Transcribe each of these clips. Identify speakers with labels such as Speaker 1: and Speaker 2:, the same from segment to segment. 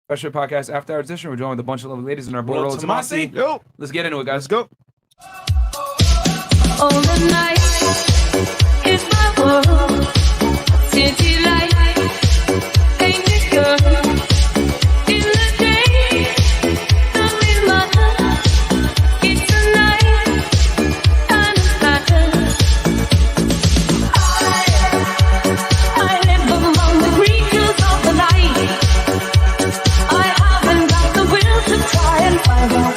Speaker 1: FreshandFit Podcast After Hours Edition. We're joined with a bunch of lovely ladies in our boy Rollo, Tomassi.
Speaker 2: Yo,
Speaker 1: let's get into it, guys.
Speaker 2: Let's go.
Speaker 3: All the night is my world. City light, painted girl. In the day, I'm in my heart. It's a night, and it's matter. I live among the creatures of the night. I haven't got the will to try and find out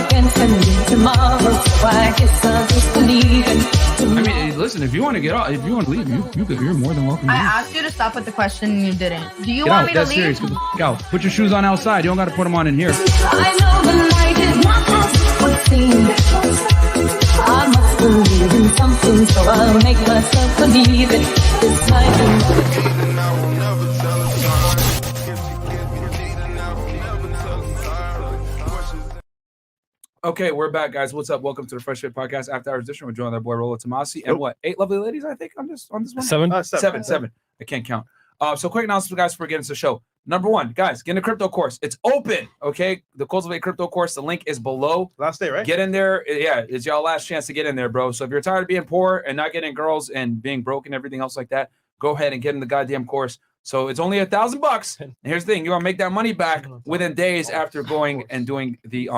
Speaker 3: against a new tomorrow. So I guess I'll just believe in.
Speaker 1: I mean, listen, if you want to get off, if you want to leave, you're more than welcome to
Speaker 4: I
Speaker 1: leave.
Speaker 4: asked you to stop with the question and you didn't. Do you
Speaker 1: Get
Speaker 4: want
Speaker 1: out.
Speaker 4: me to
Speaker 1: That's
Speaker 4: leave?
Speaker 1: serious. Get the fuck out. Put your shoes on outside. You don't got to put them on in here.
Speaker 3: I know the night is not as it would seem. I must believe in something, so I'll make myself believe it. This night is
Speaker 1: Okay, we're back, guys. What's up? Welcome to the FreshandFit Podcast After Hours Edition. We're joined with our boy Rollo, Tomassi, and what? 8 lovely ladies, I think, on this one. Seven. I can't count. So quick announcement, guys, before getting into the show. Number one, guys, get in the crypto course. It's open, okay? The Cultivate Crypto course. The link is below.
Speaker 2: Last day, right?
Speaker 1: Get in there. Yeah, it's y'all last chance to get in there, bro. So if you're tired of being poor and not getting girls and being broke and everything else like that, go ahead and get in the goddamn course. So it's only $1,000. And here's the thing: you're gonna make that money back within days after going and doing the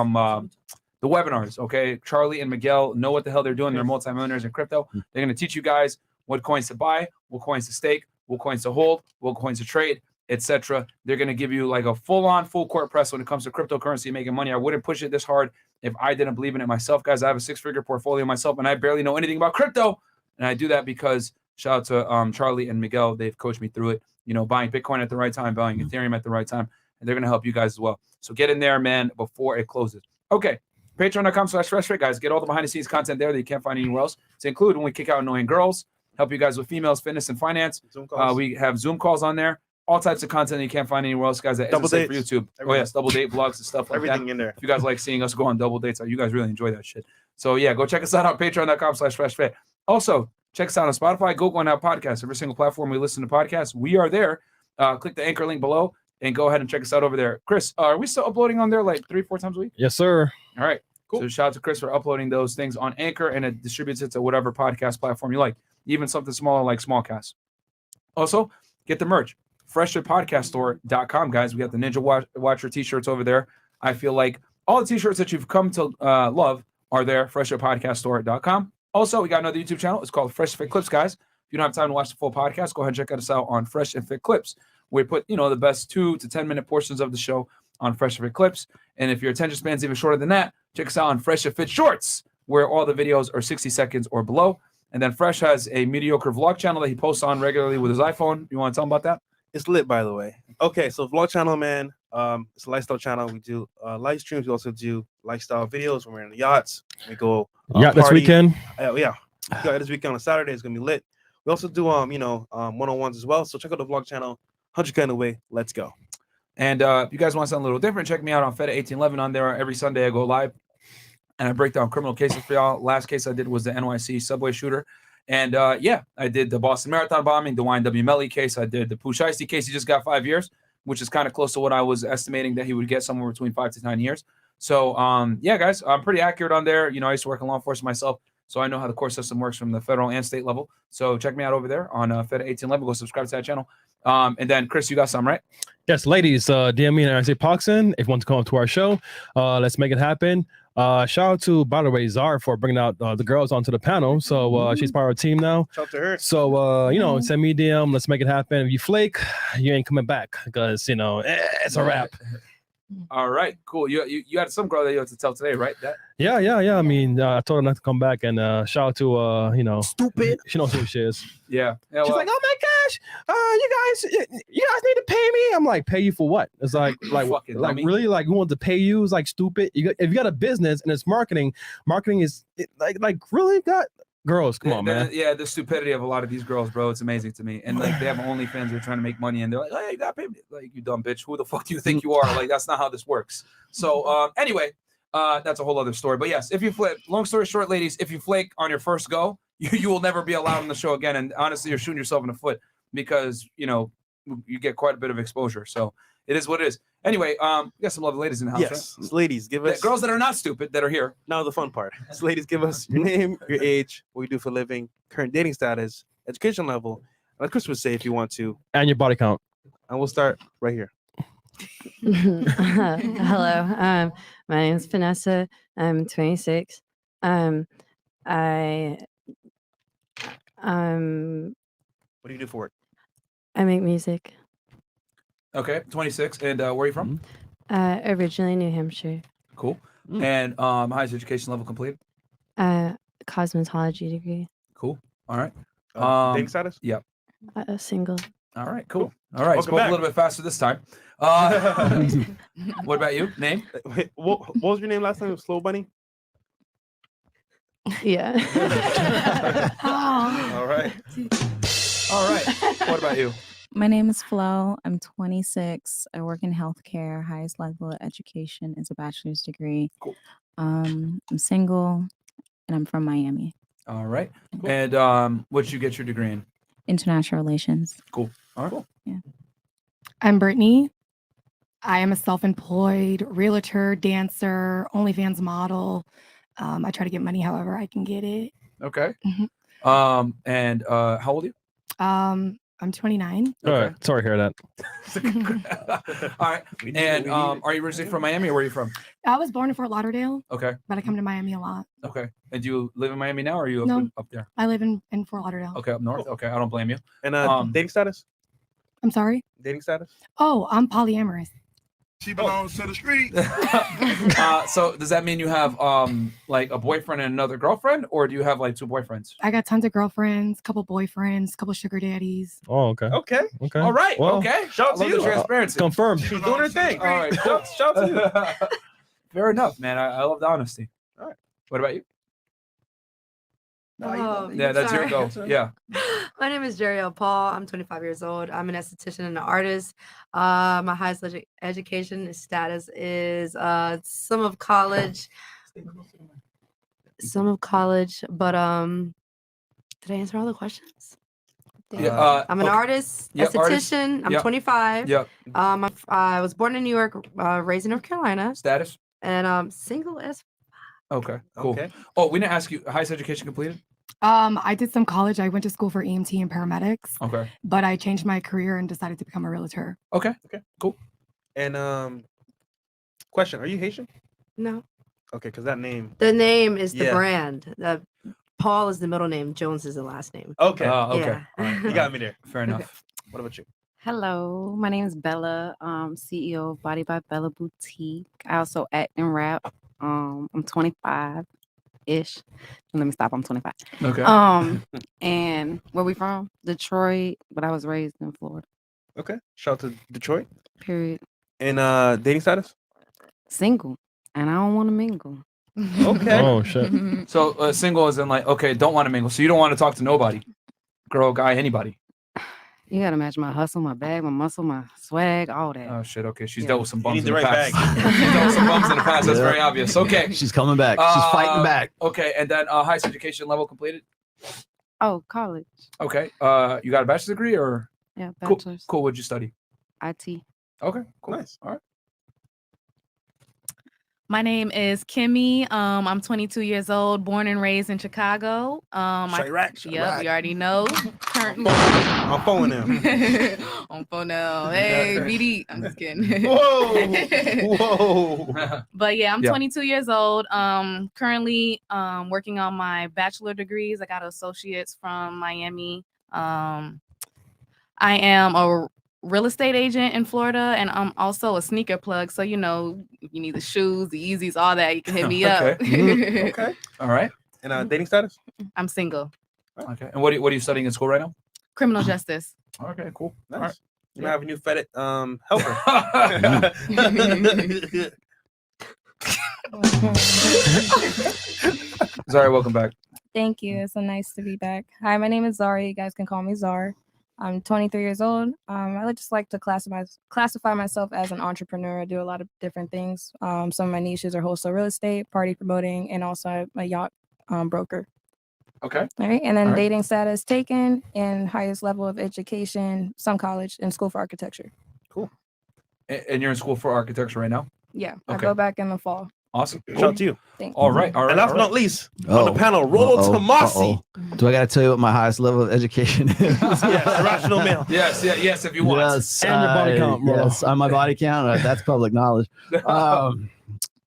Speaker 1: webinars. Okay, Charlie and Miguel know what the hell they're doing. They're multimillionaires in crypto. They're gonna teach you guys what coins to buy, what coins to stake, what coins to hold, what coins to trade, etc. They're gonna give you like a full court press when it comes to cryptocurrency and making money. I wouldn't push it this hard if I didn't believe in it myself, guys. I have a 6-figure portfolio myself, and I barely know anything about crypto. And I do that because shout out to Charlie and Miguel. They've coached me through it. You know, buying Bitcoin at the right time, buying Ethereum at the right time, and they're gonna help you guys as well. So get in there, man, before it closes. Okay. Patreon.com/FreshFit, guys. Get all the behind-the-scenes content there that you can't find anywhere else. To include when we kick out annoying girls, help you guys with females, fitness, and finance. We have Zoom calls on there. All types of content that you can't find anywhere else, guys. That isn't safe for YouTube. Everything. Oh, yes, double date vlogs and stuff like
Speaker 2: Everything
Speaker 1: that.
Speaker 2: in there.
Speaker 1: If you guys like seeing us go on double dates, you guys really enjoy that shit. So, yeah, go check us out on Patreon.com/FreshFit. Also, check us out on Spotify, Google, and Apple Podcasts. Every single platform we listen to podcasts, we are there. Click the anchor link below and go ahead and check us out over there. Chris, are we still uploading on there like 3-4 times a week?
Speaker 5: Yes, sir.
Speaker 1: All right.
Speaker 2: Cool.
Speaker 1: So shout out to Chris for uploading those things on Anchor, and it distributes it to whatever podcast platform you like, even something smaller like Smallcast. Also, get the merch. FreshandFitPodcaststore.com, guys. We got the Ninja Watcher t-shirts over there. I feel like all the t-shirts that you've come to love are there. FreshandFitPodcaststore.com. Also, we got another YouTube channel. It's called Fresh and Fit Clips, guys. If you don't have time to watch the full podcast, go ahead and check us out on Fresh and Fit Clips. We put, the best 2 to 10 minute portions of the show on Fresh and Fit Clips. And if your attention span's even shorter than that, check us out on Fresh and Fit Shorts, where all the videos are 60 seconds or below. And then Fresh has a mediocre vlog channel that he posts on regularly with his iPhone. You want to tell him about that?
Speaker 2: It's lit, by the way. Okay, so vlog channel, man. It's a lifestyle channell. We do live streams. We also do lifestyle videos when we're in the yachts. We go
Speaker 5: This weekend.
Speaker 2: Yeah, this weekend on Saturday is gonna be lit. We also do one-on-ones as well. So check out the vlog channel. 100K away. Let's go.
Speaker 1: And if you guys want something a little different, check me out on Fed1811 on there. Every Sunday I go live and I break down criminal cases for y'all. Last case I did was the NYC subway shooter. And I did the Boston Marathon bombing, the YNW Melly case. I did the Pooh Shiesty case. He just got 5 years, which is kind of close to what I was estimating that he would get, somewhere between 5 to 9 years. So, guys, I'm pretty accurate on there. I used to work in law enforcement myself, so I know how the court system works from the federal and state level. So check me out over there on Fed1811. Go subscribe to that channel. And then, Chris, you got some, right?
Speaker 5: Yes, ladies, DM me and I say Poxon if you want to come up to our show. Let's make it happen. Shout out to, by the way, Zara for bringing out the girls onto the panel. So she's part of our team now.
Speaker 2: Shout out to her.
Speaker 5: So, send me a DM. Let's make it happen. If you flake, you ain't coming back because, it's a wrap.
Speaker 1: All right, cool. You had some girl that you had to tell today, right?
Speaker 5: Yeah. I mean, I told her not to come back, and shout out to
Speaker 2: Stupid.
Speaker 5: She knows who she is.
Speaker 1: Yeah.
Speaker 5: She's like, oh my gosh, you guys need to pay me. I'm like, pay you for what? It's like really, like, who wants to pay you? It's like stupid. If you got a business and it's marketing is like really got. Girls, come on, man.
Speaker 1: Yeah, the stupidity of a lot of these girls, bro, it's amazing to me. And like, they have OnlyFans, they're trying to make money, and they're like, "Hey, you got paid." Like, you dumb bitch. Who the fuck do you think you are? Like, that's not how this works. So, anyway, that's a whole other story. But yes, if you flake, long story short, ladies, if you flake on your first go, you will never be allowed on the show again. And honestly, you're shooting yourself in the foot because you get quite a bit of exposure. So It is what it is. Anyway, we got some lovely ladies in the house.
Speaker 2: Yes,
Speaker 1: Right?
Speaker 2: so ladies, give us
Speaker 1: Girls that are not stupid that are here.
Speaker 2: now the fun part. So ladies, give us your name, your age, what you do for a living, current dating status, education level, like Chris would say if you want to,
Speaker 5: And your body count.
Speaker 2: and we'll start right here.
Speaker 6: Hello. My name is Vanessa. I'm 26. I
Speaker 2: What do you do for work?
Speaker 6: I make music.
Speaker 1: Okay, 26. And where are you from?
Speaker 6: Originally New Hampshire.
Speaker 1: Cool. And highest education level completed?
Speaker 6: Cosmetology degree.
Speaker 1: Cool. All right.
Speaker 2: Dating status?
Speaker 1: Yeah.
Speaker 6: Single.
Speaker 1: All right, cool. All right,
Speaker 2: Welcome
Speaker 1: spoke
Speaker 2: back.
Speaker 1: a little bit faster this time. What about you? Name?
Speaker 2: Wait, what was your name last time? It was Slow Bunny?
Speaker 6: Yeah.
Speaker 2: All right.
Speaker 1: All right. What about you?
Speaker 7: My name is Flo. I'm 26. I work in healthcare. Highest level of education is a bachelor's degree.
Speaker 1: Cool.
Speaker 7: I'm single and I'm from Miami.
Speaker 1: All right. And what'd you get your degree in?
Speaker 7: International relations.
Speaker 1: Cool. All right.
Speaker 8: I'm Brittany. I am a self-employed realtor, dancer, OnlyFans model. I try to get money however I can get it.
Speaker 1: Okay.
Speaker 8: Mhm.
Speaker 1: And how old are you?
Speaker 8: I'm 29.
Speaker 5: All right. Sorry to hear that.
Speaker 1: All right. And are you originally from Miami or where are you from?
Speaker 8: I was born in Fort Lauderdale,
Speaker 1: Okay.
Speaker 8: but I come to Miami a lot.
Speaker 1: Okay. And do you live in Miami now or are you up,
Speaker 8: No.
Speaker 1: up there?
Speaker 8: I live in Fort Lauderdale.
Speaker 1: Okay, up north. Okay, I don't blame you.
Speaker 2: And dating status?
Speaker 8: I'm sorry.
Speaker 2: Dating status?
Speaker 8: Oh, I'm polyamorous.
Speaker 9: She belongs to the street.
Speaker 1: So does that mean you have like a boyfriend and another girlfriend, or do you have like two boyfriends?
Speaker 8: I got tons of girlfriends, couple boyfriends, couple sugar daddies.
Speaker 5: Oh, okay.
Speaker 2: Okay.
Speaker 5: Okay.
Speaker 1: All right.
Speaker 5: Well,
Speaker 1: Okay.
Speaker 2: shout out
Speaker 1: I love
Speaker 2: to
Speaker 1: the
Speaker 2: you.
Speaker 1: transparency.
Speaker 5: Confirmed.
Speaker 2: She's doing her thing.
Speaker 1: All right. Cool.
Speaker 2: Shout out to you.
Speaker 1: Fair enough, man. I love the honesty.
Speaker 2: All right.
Speaker 1: What about you?
Speaker 4: Oh,
Speaker 1: Yeah, that's your
Speaker 4: sorry.
Speaker 1: go. Yeah.
Speaker 6: My name is Jeriel Paul. I'm 25 years old. I'm an esthetician and an artist. My highest education status is some of college. But did I answer all the questions?
Speaker 1: Yeah.
Speaker 6: I'm an
Speaker 1: okay.
Speaker 6: artist,
Speaker 1: Yep, artist.
Speaker 6: esthetician. I'm
Speaker 1: Yep.
Speaker 6: 25.
Speaker 1: Yep.
Speaker 6: I was born in New York, raised in North Carolina,
Speaker 1: Status.
Speaker 6: and single as.
Speaker 1: Okay. Cool.
Speaker 2: Okay.
Speaker 1: Oh, we didn't ask you. Highest education completed.
Speaker 8: I did some college. I went to school for EMT and paramedics,
Speaker 1: Okay.
Speaker 8: but I changed my career and decided to become a realtor.
Speaker 1: Okay. Cool.
Speaker 2: And question, are you Haitian?
Speaker 6: No,
Speaker 2: Okay, because that name.
Speaker 6: the name is the
Speaker 2: Yeah.
Speaker 6: brand. Paul is the middle name. Jones is the last name.
Speaker 2: Okay.
Speaker 1: Okay.
Speaker 6: Yeah.
Speaker 2: All right, you got me there.
Speaker 1: Fair enough.
Speaker 2: What about you?
Speaker 7: Hello. My name is Bella. CEO of Body by Bella Boutique. I also act and rap. I'm 25-ish. Let me stop. I'm 25.
Speaker 1: Okay.
Speaker 7: And where we from? Detroit, but I was raised in Florida.
Speaker 2: Okay. Shout out to Detroit.
Speaker 7: Period.
Speaker 2: And dating status?
Speaker 7: Single, and I don't want to mingle.
Speaker 2: Okay.
Speaker 5: Oh, shit.
Speaker 1: So single is in like, okay, don't want to mingle. So you don't want to talk to nobody, girl, guy, anybody.
Speaker 7: You gotta match my hustle, my bag, my muscle, my swag, all that.
Speaker 1: Oh shit. Okay, she's
Speaker 7: Yeah.
Speaker 1: dealt with some bums
Speaker 2: need
Speaker 1: in
Speaker 2: the
Speaker 1: the
Speaker 2: right
Speaker 1: past. She's dealt with some bums in the past. That's very obvious. Okay.
Speaker 10: She's coming back. She's fighting back.
Speaker 1: Okay, and then highest education level completed.
Speaker 7: Oh, college.
Speaker 1: Okay. You got a bachelor's degree or
Speaker 7: Yeah,
Speaker 1: cool?
Speaker 7: bachelor's.
Speaker 1: Cool. What'd you study?
Speaker 7: IT.
Speaker 1: Okay. Cool.
Speaker 2: Nice.
Speaker 1: All right.
Speaker 11: My name is Kimmy. I'm 22 years old, born and raised in Chicago.
Speaker 2: Chirac.
Speaker 11: Yep, you already know. Currently
Speaker 2: I'm phoning him.
Speaker 11: on phone now. Hey, BD. I'm just kidding.
Speaker 2: Whoa. Whoa.
Speaker 11: But yeah, I'm
Speaker 1: Yeah.
Speaker 11: 22 years old. Currently working on my bachelor degrees. I got associates from Miami. I am a real estate agent in Florida, and I'm also a sneaker plug. So you know, if you need the shoes, the Yeezys, all that, you can hit me up.
Speaker 2: Okay.
Speaker 1: All right.
Speaker 2: And dating status?
Speaker 11: I'm single.
Speaker 1: Okay. And what are you studying in school right now?
Speaker 11: Criminal justice.
Speaker 1: Okay. Cool.
Speaker 2: Nice.
Speaker 1: All right.
Speaker 2: You might have a new FedEx helper.
Speaker 1: Zari, welcome back.
Speaker 12: Thank you. It's so nice to be back. Hi, my name is Zari. You guys can call me Zar. I'm 23 years old. I just like to classify myself as an entrepreneur. I do a lot of different things. Some of my niches are wholesale real estate, party promoting, and also a yacht broker.
Speaker 1: Okay.
Speaker 12: All right. And then
Speaker 1: All right.
Speaker 12: dating status taken and highest level of education, some college and school for architecture.
Speaker 1: And you're in school for architecture right now?
Speaker 12: Yeah, I
Speaker 1: Okay.
Speaker 12: go back in the fall.
Speaker 1: Awesome.
Speaker 2: Shout out to you.
Speaker 12: Thanks.
Speaker 1: All right.
Speaker 2: And last but not least, on the panel, Rollo Tomassi.
Speaker 10: Do I got to tell you what my highest level of education is?
Speaker 2: Yes, irrational male.
Speaker 1: Yes, if you want.
Speaker 10: Yes,
Speaker 5: And your body count, Rollo.
Speaker 10: yes, on my body count. That's public knowledge.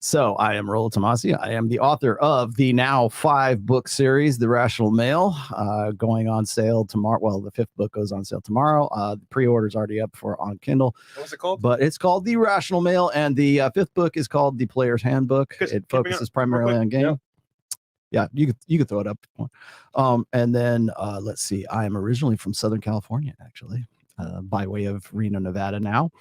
Speaker 10: So I am Rollo Tomassi. I am the author of the now 5-book series, The Rational Male, going on sale tomorrow. Well, the 5th book goes on sale tomorrow. The pre-order's already up for on Kindle.
Speaker 2: What's it called?
Speaker 10: But it's called The Rational Male, and the 5th book is called The Player's Handbook.
Speaker 2: Chris,
Speaker 10: It
Speaker 2: can you bring
Speaker 10: focuses
Speaker 2: up
Speaker 10: primarily
Speaker 2: real
Speaker 10: on
Speaker 2: quick?
Speaker 10: game. Yeah, you could throw it up. And then let's see. I am originally from Southern California, actually, by way of Reno, Nevada now.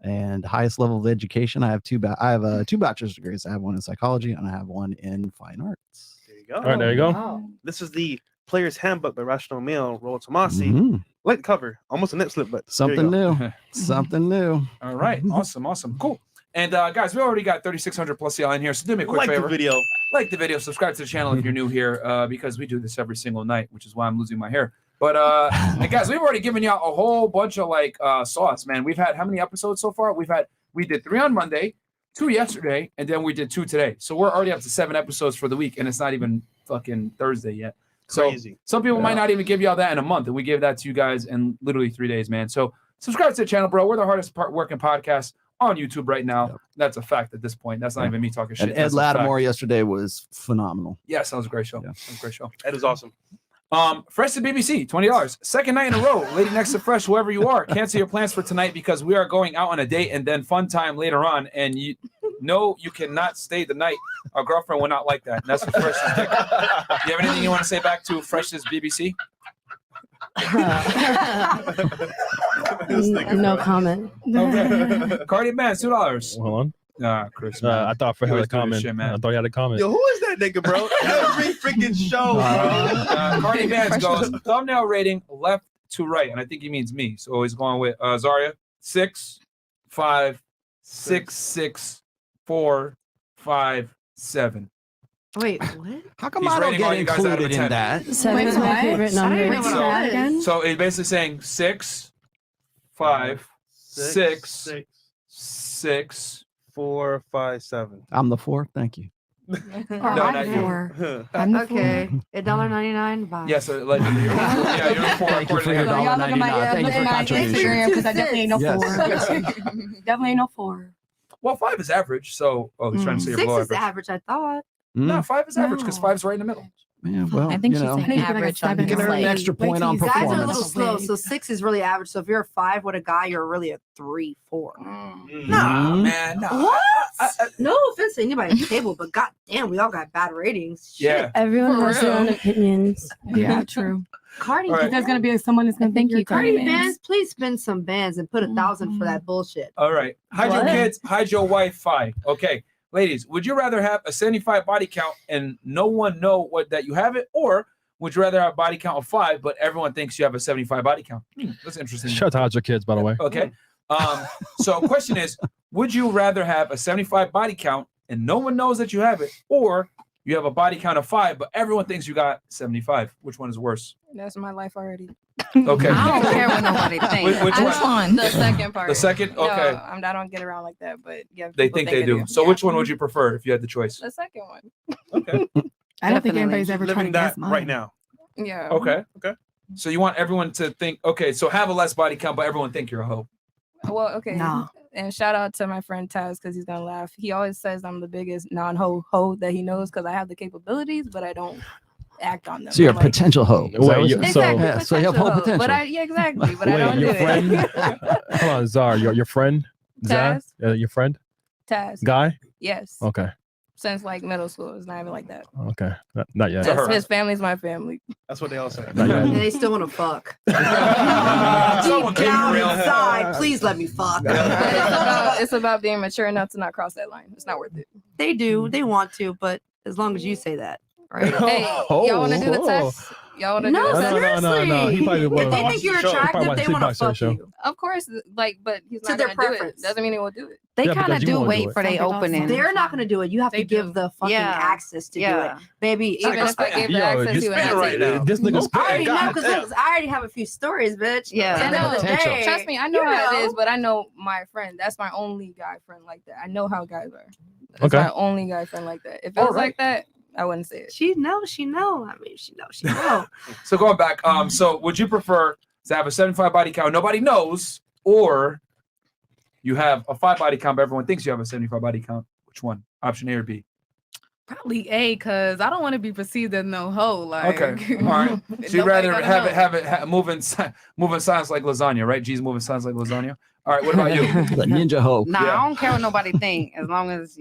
Speaker 10: And highest level of education, I have two bachelor's degrees. I have one in psychology and I have one in fine arts.
Speaker 2: There you go.
Speaker 5: All right, there you go.
Speaker 6: Wow.
Speaker 2: This is the Player's Handbook by Rational Male, Rollo Tomassi.
Speaker 10: Mhm.
Speaker 2: Like the cover, almost a nip slip, but
Speaker 10: Something
Speaker 2: there you go.
Speaker 10: new. Something new.
Speaker 1: All right. Awesome. Cool. And guys, we already got 3,600 plus y'all in here. So do me a quick
Speaker 2: Like
Speaker 1: favor.
Speaker 2: the video.
Speaker 1: Like the video, subscribe to the channel if you're new here, because we do this every single night, which is why I'm losing my hair. But and guys, we've already given y'all a whole bunch of sauce, man. We've had how many episodes so far? We did 3 on Monday, 2 yesterday, and then we did 2 today. So we're already up to 7 episodes for the week, and it's not even fucking Thursday yet. So
Speaker 2: Crazy.
Speaker 1: some people might not even give y'all that in a month, and we gave that to you guys in literally 3 days, man. So subscribe to the channel, bro. We're the hardest working podcast on YouTube right now.
Speaker 10: Yep.
Speaker 1: That's a fact at this point. That's not even me talking shit.
Speaker 10: And Ed
Speaker 1: That's a fact.
Speaker 10: Lattimore yesterday was phenomenal.
Speaker 1: Yes, that was a great show.
Speaker 10: Yeah.
Speaker 1: That was a great show.
Speaker 2: That is awesome.
Speaker 1: Fresh to BBC, $20. Second night in a row, lady next to Fresh, whoever you are, cancel your plans for tonight because we are going out on a date and then fun time later on. And you cannot stay the night. Our girlfriend will not like that. And that's what Fresh is thinking. Do you have anything you want to say back to Fresh's BBC?
Speaker 6: No comment.
Speaker 1: Okay. Cardi B, $2.
Speaker 5: Hold on.
Speaker 1: Nah, Chris. Man.
Speaker 5: I thought Fred
Speaker 1: You
Speaker 5: had
Speaker 1: always
Speaker 5: a
Speaker 1: do this
Speaker 5: comment.
Speaker 1: shit, man.
Speaker 5: I thought he had a comment.
Speaker 2: Yo, who is that nigga, bro? Every freaking show, bro.
Speaker 1: Cardi B goes thumbnail rating left to right, and I think he means me. So he's going with Zaria 6, 5, 6, 6, 4, 5, 7.
Speaker 6: Wait, what?
Speaker 10: How come
Speaker 1: He's
Speaker 10: I don't
Speaker 1: rating all
Speaker 10: get
Speaker 1: you guys out of
Speaker 10: included
Speaker 1: 10.
Speaker 10: in that?
Speaker 6: 7 is my favorite number.
Speaker 4: I didn't know what it was.
Speaker 1: So it's basically saying 6, 5, 6, 6.
Speaker 2: 4, 5, 7.
Speaker 10: I'm the 4. Thank you.
Speaker 8: Or
Speaker 1: No,
Speaker 8: I'm
Speaker 1: not
Speaker 8: the
Speaker 1: you.
Speaker 8: 4. I'm the
Speaker 6: Okay, $1.99. Bye.
Speaker 1: Yes, allegedly. You're 4
Speaker 10: Thank you
Speaker 1: according
Speaker 10: for
Speaker 1: to
Speaker 10: your
Speaker 1: him.
Speaker 8: So y'all look at my,
Speaker 10: $1.99. Thank you for
Speaker 8: my
Speaker 10: contribution.
Speaker 8: Instagram because I definitely ain't no
Speaker 10: Yes.
Speaker 8: 4. Definitely ain't no 4.
Speaker 1: Well, 5 is average. So, he's trying to say you're
Speaker 6: 6
Speaker 1: below
Speaker 6: is
Speaker 1: average.
Speaker 6: average, I thought.
Speaker 1: No, 5 is average because
Speaker 8: No.
Speaker 1: 5 is right in the middle.
Speaker 10: Yeah, well,
Speaker 7: I think
Speaker 10: you
Speaker 7: she's
Speaker 10: know,
Speaker 7: saying
Speaker 8: I need to be like a
Speaker 7: average on
Speaker 8: 7.
Speaker 10: Get her an
Speaker 7: like,
Speaker 10: extra
Speaker 8: Wait
Speaker 10: point
Speaker 8: till
Speaker 10: on
Speaker 8: you
Speaker 6: Guys are a
Speaker 10: performance.
Speaker 6: little slow,
Speaker 8: Wait.
Speaker 6: so 6 is really average. So if you're a 5 with a guy, you're really a 3, 4.
Speaker 1: Nah, man. Nah.
Speaker 6: What? No offense to anybody at the table, but goddamn, we all got bad ratings. Shit.
Speaker 1: Yeah.
Speaker 4: Everyone
Speaker 6: For
Speaker 4: has their
Speaker 6: real.
Speaker 4: own opinions.
Speaker 8: Yeah, true.
Speaker 6: Cardi,
Speaker 1: All right.
Speaker 8: If there's gonna be someone that's gonna
Speaker 7: Thank
Speaker 8: think
Speaker 7: you,
Speaker 8: you're
Speaker 6: Cardi
Speaker 8: Cardi
Speaker 6: bands, please spend some bands and put 1,000 for that bullshit.
Speaker 1: All right. Hide your
Speaker 6: What?
Speaker 1: kids, hide your Wi-Fi. Okay. Ladies, would you rather have a 75 body count and no one know that you have it? Or would you rather have a body count of 5, but everyone thinks you have a 75 body count? That's interesting.
Speaker 5: Shout out to your kids, by the way.
Speaker 1: Okay. So question is, would you rather have a 75 body count and no one knows that you have it, or you have a body count of 5, but everyone thinks you got 75? Which one is worse?
Speaker 12: That's my life already.
Speaker 1: Okay.
Speaker 7: I don't care what nobody thinks.
Speaker 1: Which one?
Speaker 12: The second part.
Speaker 1: The second?
Speaker 12: No,
Speaker 1: Okay.
Speaker 12: I don't get around like that, but yeah.
Speaker 1: They
Speaker 12: people
Speaker 1: think they do. So
Speaker 12: Yeah.
Speaker 1: which one would you prefer if you had the choice?
Speaker 12: The second one.
Speaker 1: Okay.
Speaker 8: I don't think
Speaker 7: Definitely.
Speaker 8: anybody's ever trying
Speaker 2: Living
Speaker 8: to
Speaker 2: that
Speaker 8: guess mine.
Speaker 2: right now.
Speaker 12: Yeah.
Speaker 1: Okay. So you want everyone to think, okay, so have a less body count, but everyone think you're a hoe.
Speaker 12: Well, okay.
Speaker 8: Nah.
Speaker 12: And shout out to my friend Taz because he's gonna laugh. He always says I'm the biggest non-ho that he knows because I have the capabilities, but I don't act on them.
Speaker 10: So you're a
Speaker 12: I'm like-
Speaker 10: potential hoe. Is that what
Speaker 5: Wait,
Speaker 10: you're saying?
Speaker 12: Exactly.
Speaker 10: Yeah, so you have
Speaker 12: potential
Speaker 10: whole
Speaker 12: hoe.
Speaker 10: potential.
Speaker 12: But exactly. But I
Speaker 5: Wait,
Speaker 12: don't do
Speaker 5: your friend?
Speaker 12: it.
Speaker 5: Hold on, Zar, your friend? Zaz?
Speaker 12: Taz?
Speaker 5: Your friend?
Speaker 12: Taz.
Speaker 5: Guy?
Speaker 12: Yes.
Speaker 5: Okay.
Speaker 12: Since like middle school, it's not even like that.
Speaker 5: Okay. Not yet.
Speaker 12: His family's my family.
Speaker 2: That's what they all say.
Speaker 5: Not yet.
Speaker 6: And they still want to fuck.
Speaker 1: Someone
Speaker 6: Deep
Speaker 1: keep it
Speaker 6: down
Speaker 1: real.
Speaker 6: inside, please let me fuck.
Speaker 12: It's about being mature enough to not cross that line. It's not worth it.
Speaker 6: They do. They want to, but as long as you say that, right?
Speaker 12: Hey, y'all want to do the
Speaker 5: Oh.
Speaker 12: test?
Speaker 11: Y'all wanna
Speaker 6: No,
Speaker 11: do it?
Speaker 5: No. He probably
Speaker 6: If
Speaker 5: will.
Speaker 6: they think you're
Speaker 5: He probably
Speaker 6: attractive,
Speaker 5: watch-
Speaker 6: they
Speaker 5: he
Speaker 6: want to
Speaker 5: probably
Speaker 6: fuck
Speaker 5: show.
Speaker 6: you.
Speaker 11: Of course, like, but he's
Speaker 6: To
Speaker 11: not
Speaker 6: their
Speaker 11: gonna do it.
Speaker 6: preference.
Speaker 11: Doesn't mean he will do it.
Speaker 7: They
Speaker 5: Yeah,
Speaker 7: kind
Speaker 5: because
Speaker 7: of
Speaker 5: you
Speaker 7: do
Speaker 5: won't do
Speaker 7: wait
Speaker 5: it.
Speaker 7: for their opening.
Speaker 6: They're not going to do it. You have
Speaker 11: They
Speaker 6: to give
Speaker 11: do.
Speaker 6: the fucking
Speaker 7: Yeah.
Speaker 6: access to do it.
Speaker 7: Yeah.
Speaker 6: Baby,
Speaker 11: Even if I gave the
Speaker 5: Yo,
Speaker 11: access,
Speaker 5: just
Speaker 11: he would
Speaker 2: spit
Speaker 11: not
Speaker 2: right
Speaker 11: take
Speaker 2: now.
Speaker 11: it.
Speaker 5: This nigga's
Speaker 6: I already know
Speaker 2: God
Speaker 6: because
Speaker 2: damn.
Speaker 6: I already have a few stories, bitch.
Speaker 7: Yeah.
Speaker 6: At the end of the
Speaker 10: Potential.
Speaker 6: day,
Speaker 12: Trust me, I know
Speaker 6: you
Speaker 12: how it is, but I know my friend. That's my only guy friend like that. I know how guys are. That's
Speaker 5: Okay.
Speaker 12: my only guy friend like that. If it was like that, I wouldn't say it.
Speaker 6: She know. I mean, she know.
Speaker 1: So going back, so would you prefer to have a 75 body count nobody knows, or you have a 5 body count but everyone thinks you have a 75 body count? Which one? Option A or B?
Speaker 11: Probably A, cause I don't want to be perceived as no hoe. Like,
Speaker 1: Okay, all right. So you'd rather have it moving silence like lasagna, right? G's moving silence like lasagna. All right. What about you?
Speaker 10: The ninja hoe.
Speaker 7: Nah,
Speaker 1: Yeah.
Speaker 7: I don't care what nobody think, as long as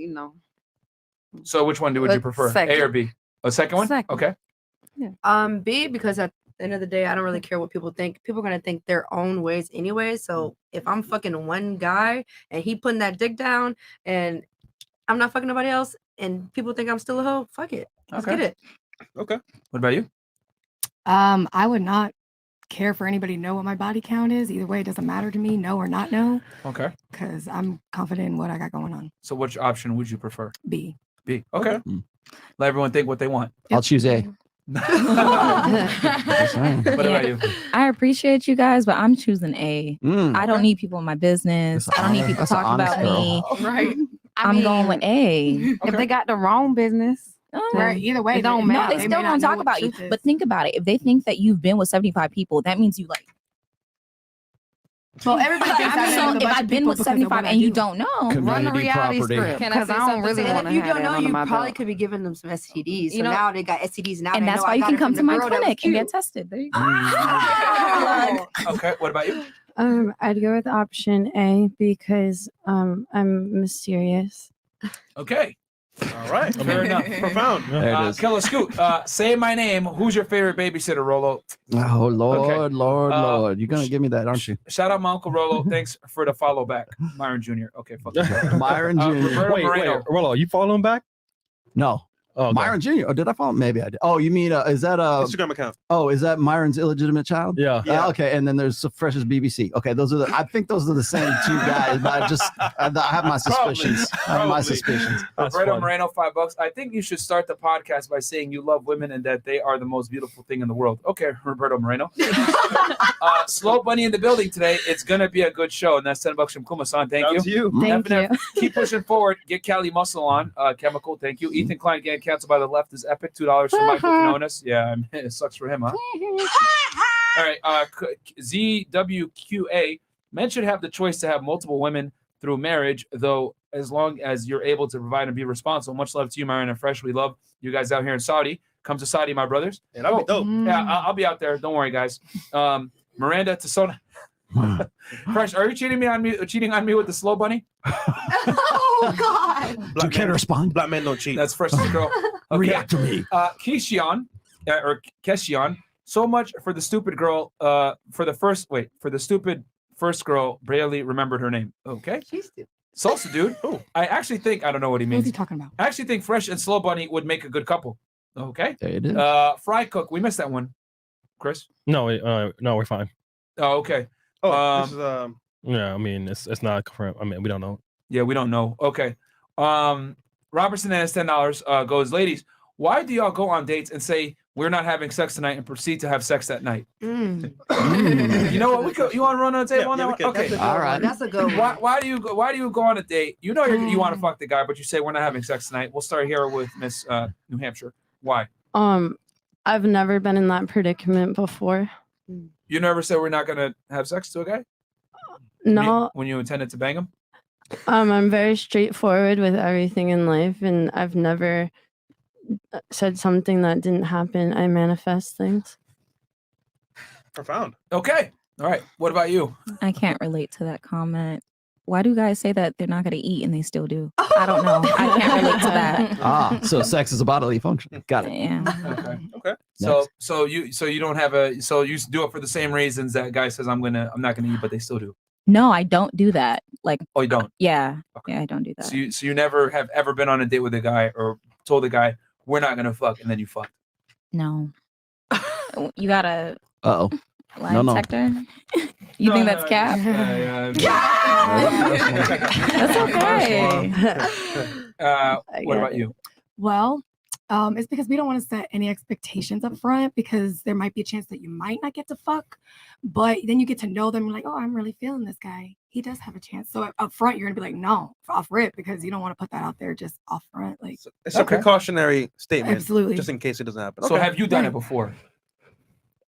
Speaker 1: So which one would you prefer?
Speaker 7: Second.
Speaker 1: A or B? A second one?
Speaker 7: Second.
Speaker 1: Okay.
Speaker 6: B, because at the end of the day, I don't really care what people think. People are gonna think their own ways anyway. So if I'm fucking one guy and he putting that dick down and I'm not fucking nobody else and people think I'm still a hoe, fuck it. Let's
Speaker 1: Okay.
Speaker 6: get it.
Speaker 2: Okay.
Speaker 1: What about you?
Speaker 8: I would not care for anybody to know what my body count is. Either way, it doesn't matter to me, know or not know,
Speaker 1: Okay.
Speaker 8: because I'm confident in what I got going on.
Speaker 1: So which option would you prefer?
Speaker 8: B.
Speaker 1: B. Okay. Let everyone think what they want.
Speaker 10: I'll choose A.
Speaker 1: What about you?
Speaker 13: I appreciate you guys, but I'm choosing A.
Speaker 10: Mm.
Speaker 13: I don't need people in my business.
Speaker 10: That's
Speaker 13: I don't need
Speaker 10: honest-
Speaker 13: people
Speaker 10: that's an
Speaker 13: talking about
Speaker 10: honest
Speaker 13: me.
Speaker 11: right.
Speaker 13: I'm going with A.
Speaker 7: if they got the wrong business,
Speaker 8: Right. Either way,
Speaker 7: it don't
Speaker 13: No,
Speaker 7: matter.
Speaker 13: they
Speaker 8: They
Speaker 13: still
Speaker 8: may not
Speaker 13: don't
Speaker 8: know
Speaker 13: talk
Speaker 8: what
Speaker 13: about you.
Speaker 8: truth is.
Speaker 13: But think about it. If they think that you've been with 75 people, that means you like.
Speaker 8: Well, everybody thinks
Speaker 13: I'm
Speaker 8: I've
Speaker 13: so
Speaker 8: been with a
Speaker 13: if
Speaker 8: bunch
Speaker 13: I've
Speaker 8: of
Speaker 13: been
Speaker 8: people
Speaker 13: with
Speaker 8: because of
Speaker 13: 75
Speaker 8: what I
Speaker 13: and you
Speaker 8: do.
Speaker 13: don't know,
Speaker 7: Run the
Speaker 10: Community
Speaker 7: reality
Speaker 10: property.
Speaker 7: script,
Speaker 11: Can I
Speaker 7: because
Speaker 11: say
Speaker 7: I don't
Speaker 11: something
Speaker 7: really
Speaker 11: to
Speaker 6: And
Speaker 7: want
Speaker 6: if
Speaker 7: to
Speaker 6: you
Speaker 7: have
Speaker 6: don't
Speaker 7: that
Speaker 6: know,
Speaker 7: under
Speaker 6: you
Speaker 7: my
Speaker 6: probably
Speaker 7: belt.
Speaker 6: could be giving them some STDs. So
Speaker 11: You know-
Speaker 6: now they got STDs. Now
Speaker 13: and
Speaker 6: they
Speaker 13: that's
Speaker 6: know
Speaker 13: why
Speaker 6: I
Speaker 13: you
Speaker 6: got
Speaker 13: can
Speaker 6: it
Speaker 13: come
Speaker 6: from
Speaker 13: to
Speaker 6: the
Speaker 13: my
Speaker 6: girl that was
Speaker 13: clinic and get
Speaker 6: cute.
Speaker 13: tested. There you go.
Speaker 1: Okay. What about you?
Speaker 4: I'd go with option A because I'm mysterious.
Speaker 1: Okay.
Speaker 2: All right.
Speaker 1: Fair enough.
Speaker 2: Profound.
Speaker 5: There it is.
Speaker 1: Killer Scoot, say my name. Who's your favorite babysitter, Rollo?
Speaker 10: Oh Lord, Lord,
Speaker 1: Uh,
Speaker 10: Lord! You're gonna give me that, aren't you?
Speaker 1: Shout out my Uncle Rollo. Thanks for the follow back. Myron Jr. Okay, fuck you.
Speaker 10: Myron Jr.
Speaker 1: Roberto
Speaker 5: Wait,
Speaker 1: Moreno.
Speaker 5: Rollo, you following back?
Speaker 10: No,
Speaker 5: Oh, okay.
Speaker 10: Myron Jr. Oh, did I follow? Maybe I did. Oh, you mean is that
Speaker 2: Instagram account.
Speaker 10: Oh, is that Myron's illegitimate child?
Speaker 5: Yeah.
Speaker 2: Yeah.
Speaker 10: Okay, and then there's the freshest BBC. Okay, those are the. I think those are the same two guys, but I have my suspicions. I have my
Speaker 2: Probably.
Speaker 10: suspicions.
Speaker 5: That's
Speaker 1: Roberto
Speaker 5: funny.
Speaker 1: Moreno, $5. I think you should start the podcast by saying you love women and that they are the most beautiful thing in the world. Okay, Roberto Moreno. Slow Bunny in the building today. It's gonna be a good show, and that's $10 from Kuma-san. Thank
Speaker 2: Down
Speaker 1: you.
Speaker 2: to you.
Speaker 13: Thank you.
Speaker 1: Keep pushing forward. Get Cali Muscle on. Chemical. Thank you. Ethan Klein getting canceled by the left is epic. $2 from Michael Quinones. Yeah, I mean, it sucks for him, huh? All right. ZWQA. Men should have the choice to have multiple women through marriage, though, as long as you're able to provide and be responsible. Much love to you, Myron and Fresh. We love you guys out here in Saudi. Come to Saudi, my brothers.
Speaker 2: And that'll be dope.
Speaker 1: Yeah, I'll be out there. Don't worry, guys. Miranda Tasona. Fresh, are you cheating on me with the slow bunny?
Speaker 6: Oh God.
Speaker 10: You can't respond.
Speaker 2: Black men don't cheat.
Speaker 1: That's Fresh's girl. Okay.
Speaker 10: React to me.
Speaker 1: Kishion, or Keshion, so much for the stupid girl. For the stupid first girl, barely remembered her name. Okay.
Speaker 6: She's stupid.
Speaker 1: Salsa dude. I actually think, I don't know what he
Speaker 8: What is
Speaker 1: means.
Speaker 8: he talking about?
Speaker 1: I actually think Fresh and Slow Bunny would make a good couple. Okay.
Speaker 10: There it is.
Speaker 1: Fry Cook, we missed that one. Chris?
Speaker 5: No, we're fine.
Speaker 1: Oh, okay.
Speaker 2: This is
Speaker 5: Yeah, I mean, it's not confirmed. I mean, we don't know.
Speaker 1: Yeah, we don't know. Okay. Robertson has $10 goes, ladies, why do y'all go on dates and say we're not having sex tonight and proceed to have sex that night? You know what? You want to run on the table on that one? Okay.
Speaker 10: All right.
Speaker 6: That's a good one.
Speaker 1: Why do you go on a date? You know you want to fuck the guy, but you say we're not having sex tonight. We'll start here with Miss New Hampshire. Why?
Speaker 4: I've never been in that predicament before.
Speaker 1: You never said we're not gonna have sex to a guy?
Speaker 4: No,
Speaker 1: When you intended to bang him?
Speaker 4: I'm very straightforward with everything in life, and I've never said something that didn't happen. I manifest things.
Speaker 2: profound.
Speaker 1: Okay. All right. What about you?
Speaker 13: I can't relate to that comment. Why do guys say that they're not going to eat and they still do? I don't know. I can't relate to that.
Speaker 10: So sex is a bodily function. Got it.
Speaker 13: Yeah.
Speaker 1: Okay.
Speaker 10: Next.
Speaker 1: So you don't have you do it for the same reasons that guy says I'm not gonna eat, but they still do.
Speaker 13: No, I don't do that. Like,
Speaker 1: Oh, you don't.
Speaker 13: yeah. Yeah, I don't do that.
Speaker 1: So you never have ever been on a date with a guy or told the guy we're not gonna fuck and then you fuck.
Speaker 13: No. You got a
Speaker 10: Uh-oh.
Speaker 13: lie
Speaker 10: No.
Speaker 13: detector? You think that's cap? That's okay.
Speaker 1: What about you?
Speaker 8: Well, it's because we don't want to set any expectations up front because there might be a chance that you might not get to fuck, but then you get to know them. You're like, oh, I'm really feeling this guy. He does have a chance. So up front, you're gonna be like, no, off rip, because you don't want to put that out there just off front. Like
Speaker 2: It's a precautionary statement,
Speaker 8: Absolutely.
Speaker 2: just in case it doesn't happen.
Speaker 1: So have you done it before?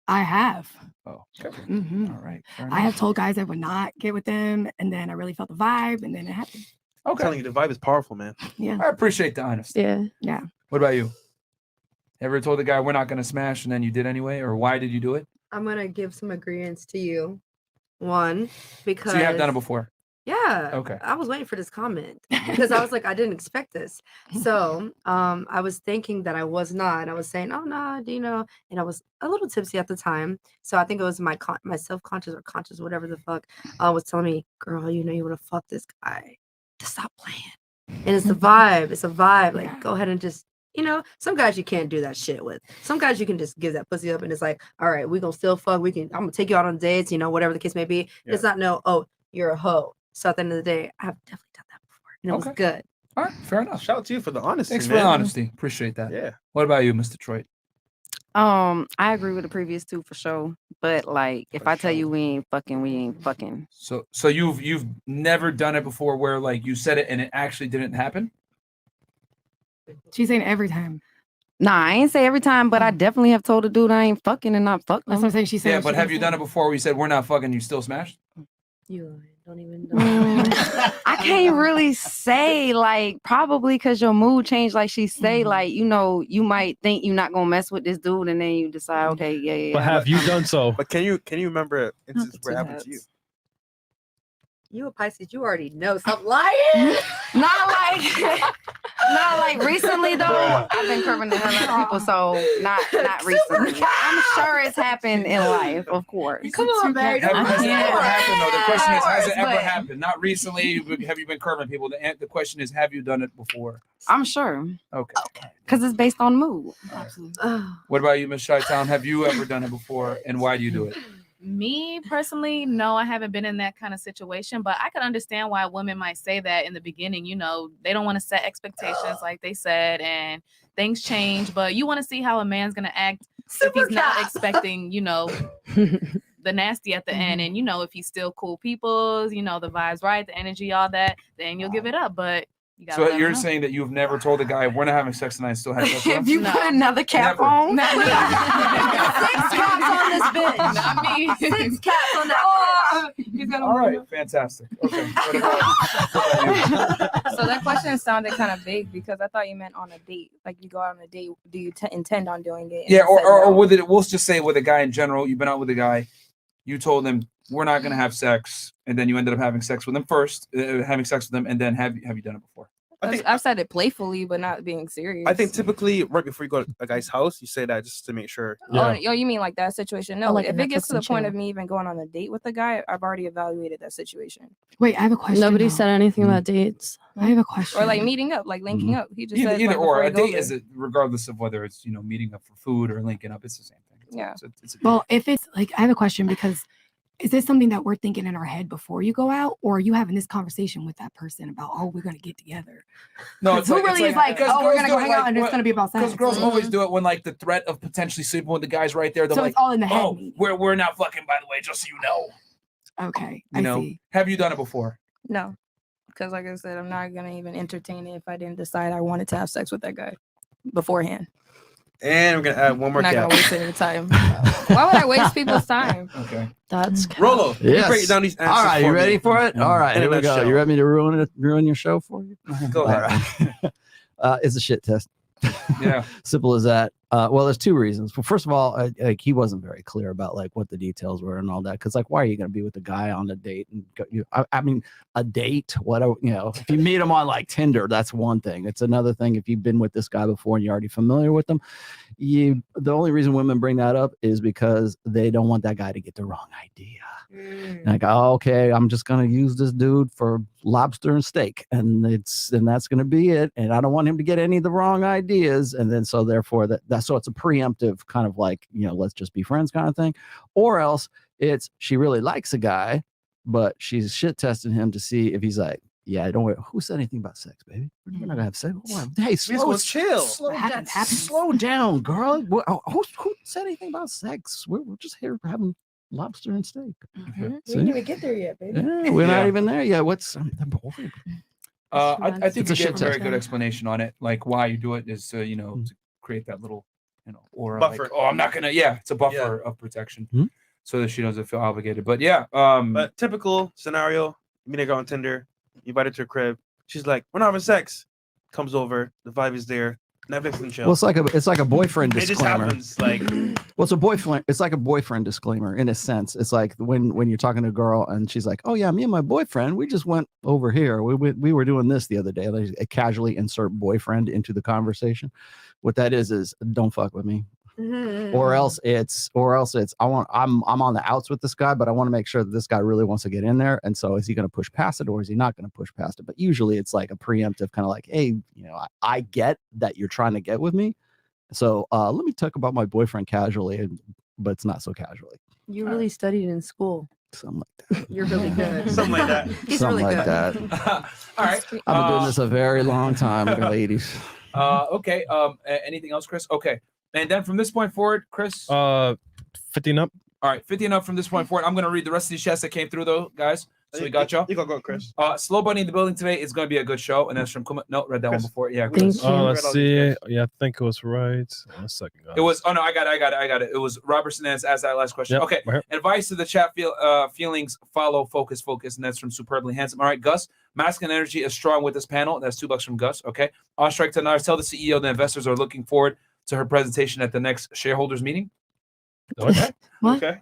Speaker 8: I have.
Speaker 1: Oh,
Speaker 8: Mhm.
Speaker 1: all right.
Speaker 8: I have told guys I would not get with them, and then I really felt the vibe, and then it happened.
Speaker 2: I'm telling you, the vibe is powerful, man.
Speaker 8: Yeah.
Speaker 1: I appreciate the honesty.
Speaker 8: Yeah.
Speaker 1: What about you? Ever told the guy we're not gonna smash and then you did anyway, or why did you do it?
Speaker 6: I'm gonna give some agreements to you. One, because
Speaker 1: So you have done it before.
Speaker 6: Yeah.
Speaker 1: Okay.
Speaker 6: I was waiting for this comment because I was like, I didn't expect this. So I was thinking that I was not. I was saying, oh no, do you know? And I was a little tipsy at the time. So I think it was my self-conscious or conscious, whatever the fuck, was telling me, girl, you know you wanna fuck this guy. Just stop playing. And it's the vibe. It's a vibe. Like, go ahead and just, some guys you can't do that shit with. Some guys you can just give that pussy up and it's like, all right, we gonna still fuck. I'm gonna take you out on dates, whatever the case may be.
Speaker 1: Yeah.
Speaker 6: It's not oh, you're a hoe. So at the end of the day, I've definitely done that before. And it was good.
Speaker 1: All right, fair enough.
Speaker 2: Shout out to you for the honesty.
Speaker 1: Thanks for
Speaker 2: man.
Speaker 1: the honesty. Appreciate that.
Speaker 2: Yeah.
Speaker 1: What about you, Mr. Detroit?
Speaker 7: I agree with the previous two for sure. But like, if I tell you we ain't fucking, we ain't fucking.
Speaker 1: So you've never done it before where like you said it and it actually didn't happen?
Speaker 8: She's saying every time.
Speaker 7: Nah, I ain't say every time, but I definitely have told a dude I ain't fucking and not fucking.
Speaker 8: That's what I'm saying. She said.
Speaker 1: Yeah, but have you done it before where you said we're not fucking, you still smashed?
Speaker 6: You don't even know.
Speaker 7: I can't really say, like, probably because your mood changed, like she say, like, you might think you're not gonna mess with this dude, and then you decide, okay, yeah.
Speaker 5: But have you done so?
Speaker 2: But can you remember instances where it happened to you?
Speaker 6: You a Pisces, you already know. Stop lying.
Speaker 7: Not like recently though. I've been curving the hell out of people, so not recently. I'm sure it's happened in life, of course.
Speaker 6: Come on, man.
Speaker 1: Has it ever happened though? The question is, has it ever
Speaker 7: But-
Speaker 1: happened? Not recently. Have you been curving people? The question is, have you done it before?
Speaker 7: I'm sure.
Speaker 1: Okay.
Speaker 7: Because it's based on mood.
Speaker 1: What about you, Miss Chi-Town? Have you ever done it before, and why do you do it?
Speaker 11: Me personally, no, I haven't been in that kind of situation, but I could understand why women might say that in the beginning. They don't want to set expectations like they said, and things change, but you want to see how a man's going to act if he's not expecting, the nasty at the end. And, if he's still cool people, the vibes right, the energy, all that, then you'll give it up. But you gotta
Speaker 1: So
Speaker 11: let
Speaker 1: you're
Speaker 11: him know.
Speaker 1: saying that you've never told a guy we're not having sex tonight and still have sex with him?
Speaker 7: If you put another cap
Speaker 1: Never.
Speaker 7: on,
Speaker 6: Six caps on this bitch.
Speaker 11: Not me.
Speaker 6: 6 caps on that bitch.
Speaker 1: All right, fantastic. Okay. What about
Speaker 12: So that question sounded kind of vague because I thought you meant on a date. Like you go out on a date, do you intend on doing it? And
Speaker 1: Yeah,
Speaker 12: you said
Speaker 1: or
Speaker 12: no.
Speaker 1: with it, we'll just say with a guy in general, you've been out with a guy, you told him we're not gonna have sex, and then you ended up having sex with him first, having sex with him, and then have you done it before?
Speaker 12: I've said it playfully, but not being serious.
Speaker 2: I think typically right before you go to a guy's house, you say that just to make sure.
Speaker 12: Oh, you mean like that situation? No,
Speaker 13: like
Speaker 12: if
Speaker 13: a
Speaker 12: it gets
Speaker 13: Netflix
Speaker 12: to the
Speaker 13: and
Speaker 12: point
Speaker 13: chill.
Speaker 12: of me even going on a date with a guy, I've already evaluated that situation.
Speaker 8: Wait, I have a question.
Speaker 4: Nobody
Speaker 8: though.
Speaker 4: said anything about dates.
Speaker 8: I have a question.
Speaker 12: Or like meeting up, like linking up. He just said
Speaker 1: Either
Speaker 12: like,
Speaker 1: or,
Speaker 12: before
Speaker 1: a
Speaker 12: you go
Speaker 1: date
Speaker 12: there.
Speaker 1: is regardless of whether it's meeting up for food or linking up, it's the same thing.
Speaker 12: Yeah.
Speaker 1: It's a
Speaker 8: Well, if it's like, I have a question because is this something that we're thinking in our head before you go out, or are you having this conversation with that person about, oh, we're gonna get together?
Speaker 1: No,
Speaker 8: Who really is like,
Speaker 1: because
Speaker 8: oh, we're
Speaker 1: girls
Speaker 8: gonna
Speaker 1: do
Speaker 8: go
Speaker 1: it
Speaker 8: hang out and it's gonna be about sex?
Speaker 1: Because girls always do it when like the threat of potentially sleeping with the guys right there. They're
Speaker 8: So
Speaker 1: like,
Speaker 8: it's all in the head,
Speaker 1: oh,
Speaker 8: maybe.
Speaker 1: we're not fucking, by the way, just so you know.
Speaker 8: Okay,
Speaker 1: You know,
Speaker 8: see.
Speaker 1: have you done it before?
Speaker 12: No, because like I said, I'm not gonna even entertain it if I didn't decide I wanted to have sex with that guy beforehand.
Speaker 2: And we're gonna add one more
Speaker 12: I'm not
Speaker 2: cap.
Speaker 12: gonna waste any time. Why would I waste people's time?
Speaker 1: Okay.
Speaker 4: That's
Speaker 2: Rollo, you
Speaker 10: Yes.
Speaker 2: break down these answers.
Speaker 10: All right,
Speaker 2: for
Speaker 10: you
Speaker 2: me.
Speaker 10: ready for it? All right,
Speaker 2: In a
Speaker 10: here we go.
Speaker 2: nutshell.
Speaker 10: You ready to ruin your show for you?
Speaker 2: Go
Speaker 10: All
Speaker 2: ahead.
Speaker 10: right. It's a shit test.
Speaker 1: Yeah.
Speaker 10: Simple as that. Well, there's two reasons. Well, first of all, like he wasn't very clear about like what the details were and all that. Because like, why are you going to be with a guy on a date? And I mean, a date. If you meet him on like Tinder, that's one thing. It's another thing if you've been with this guy before and you're already familiar with them. The only reason women bring that up is because they don't want that guy to get the wrong idea. Like, oh, okay, I'm just gonna use this dude for lobster and steak, and that's gonna be it. And I don't want him to get any of the wrong ideas. And then so therefore so it's a preemptive kind of like, let's just be friends kind of thing. Or else it's she really likes a guy, but she's shit testing him to see if he's like, yeah, don't worry. Who said anything about sex, baby? We're not gonna have sex. Hey, slow down, girl. Who said anything about sex? We're just here having lobster and steak.
Speaker 6: We didn't even get there yet, baby.
Speaker 10: Yeah, we're not even there yet. What's
Speaker 1: I think you gave a very good explanation on it. Like why you do it is to, to create that little, aura.
Speaker 2: Buffer.
Speaker 1: Like, oh, I'm not gonna. Yeah, it's a buffer of protection, so that she doesn't feel obligated. But yeah,
Speaker 2: but typical scenario: you meet a girl on Tinder, you invite her to her crib. She's like, "We're not having sex." Comes over, the vibe is there. Netflix and chill.
Speaker 10: Well, it's like a boyfriend disclaimer.
Speaker 2: It just happens, like.
Speaker 10: Well, it's a boyfriend. It's like a boyfriend disclaimer in a sense. It's like when you're talking to a girl and she's like, "Oh yeah, me and my boyfriend, we just went over here. We were doing this the other day." Like, casually insert boyfriend into the conversation. What that is don't fuck with me. Or else it's I'm on the outs with this guy, but I want to make sure that this guy really wants to get in there. And so is he going to push past it or is he not going to push past it? But usually it's like a preemptive kind of like, hey, I get that you're trying to get with me. So let me talk about my boyfriend casually, but it's not so casually.
Speaker 6: You really studied in school.
Speaker 10: Something like that.
Speaker 6: You're really good.
Speaker 2: Something like that.
Speaker 6: He's
Speaker 10: Something
Speaker 6: really
Speaker 10: like
Speaker 6: good.
Speaker 10: that.
Speaker 1: All right.
Speaker 10: I've been doing this a very long time, ladies.
Speaker 1: Okay. Anything else, Chris? Okay. And then from this point forward, Chris.
Speaker 5: 15 up.
Speaker 1: All right, 50 and up from this point forward. I'm going to read the rest of these chats that came through, though, guys. So we got y'all.
Speaker 2: You go, Chris.
Speaker 1: Slow Bunny in the building today is going to be a good show. And that's from Kuma. No, read that one before. Yeah.
Speaker 5: Let's see. Yeah, I think it was right. One second, guys.
Speaker 1: It was. Oh no, I got it. It was Robertson asked that last question.
Speaker 5: Yep,
Speaker 1: Okay.
Speaker 5: right.
Speaker 1: Advice to the chat. Feelings follow. Focus. And that's from Superbly Handsome. All right, Gus. Masculine energy is strong with this panel. That's $2 from Gus. Okay. On strike tonight. Tell the CEO the investors are looking forward to her presentation at the next shareholders meeting.
Speaker 2: Okay.
Speaker 4: What?
Speaker 2: Okay.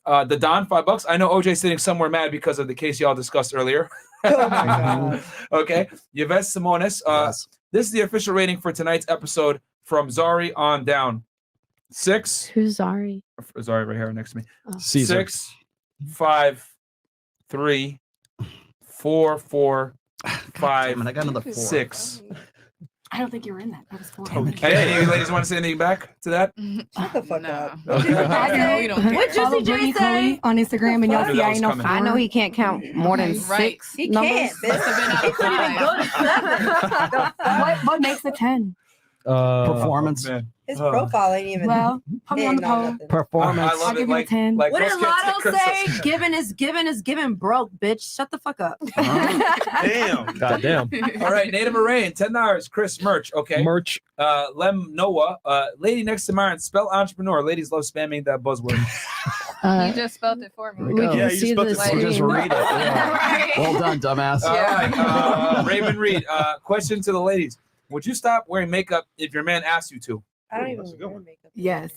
Speaker 1: The Don, $5. I know OJ's sitting somewhere mad because of the case y'all discussed earlier.
Speaker 6: Oh my God.
Speaker 1: Okay. Yvette Simonis.
Speaker 10: Yes.
Speaker 1: This is the official rating for tonight's episode from Zari on down. 6.
Speaker 4: Who's Zari?
Speaker 1: Zari right here next to me.
Speaker 4: Oh.
Speaker 5: Caesar.
Speaker 1: 6, 5, 3, 4, 4, 5,
Speaker 10: damn it, I got another 4.
Speaker 1: 6.
Speaker 8: I don't think you were in that. That was 4.
Speaker 1: Hey, you ladies want to say anything back to that?
Speaker 6: Shut the fuck up.
Speaker 11: We don't care.
Speaker 6: What
Speaker 8: Follow
Speaker 6: Juicy J
Speaker 8: Brittany
Speaker 6: say?
Speaker 8: Chloe on Instagram and y'all
Speaker 1: I knew
Speaker 8: see
Speaker 1: that
Speaker 8: I
Speaker 1: was
Speaker 8: ain't no
Speaker 1: coming.
Speaker 7: I know he can't count more than
Speaker 11: Right.
Speaker 7: 6
Speaker 6: He
Speaker 7: numbers.
Speaker 6: can't.
Speaker 11: Must have been out of 5.
Speaker 8: What makes a 10?
Speaker 10: Performance.
Speaker 1: Man.
Speaker 6: His profile ain't even.
Speaker 8: Well, put me on the
Speaker 6: no,
Speaker 8: poll.
Speaker 6: nothing.
Speaker 10: Performance.
Speaker 1: I love
Speaker 8: I'll
Speaker 1: it.
Speaker 8: give you a 10.
Speaker 6: What
Speaker 1: girls
Speaker 6: did
Speaker 1: can't
Speaker 6: Lotto
Speaker 1: take
Speaker 6: say?
Speaker 1: criticism.
Speaker 6: Given is given broke, bitch. Shut the fuck up.
Speaker 2: Damn.
Speaker 5: God damn.
Speaker 1: All right, Native Moraine, $10. Chris, merch. Okay.
Speaker 5: Merch.
Speaker 1: Lem Noah, lady next to Myron, spell entrepreneur. Ladies love spamming that buzzword.
Speaker 11: You just spelled it for me.
Speaker 10: we go.
Speaker 4: can
Speaker 2: Yeah, you
Speaker 4: see
Speaker 2: just
Speaker 4: the
Speaker 2: spelled it.
Speaker 10: Just
Speaker 4: screen.
Speaker 10: read it. Yeah. Well done, dumbass.
Speaker 1: All right, Raven Reed, question to the ladies. Would you stop wearing makeup if your man asked you to?
Speaker 6: I don't
Speaker 2: That's a
Speaker 6: even
Speaker 2: good
Speaker 6: wear
Speaker 2: one.
Speaker 6: makeup.
Speaker 8: Yes.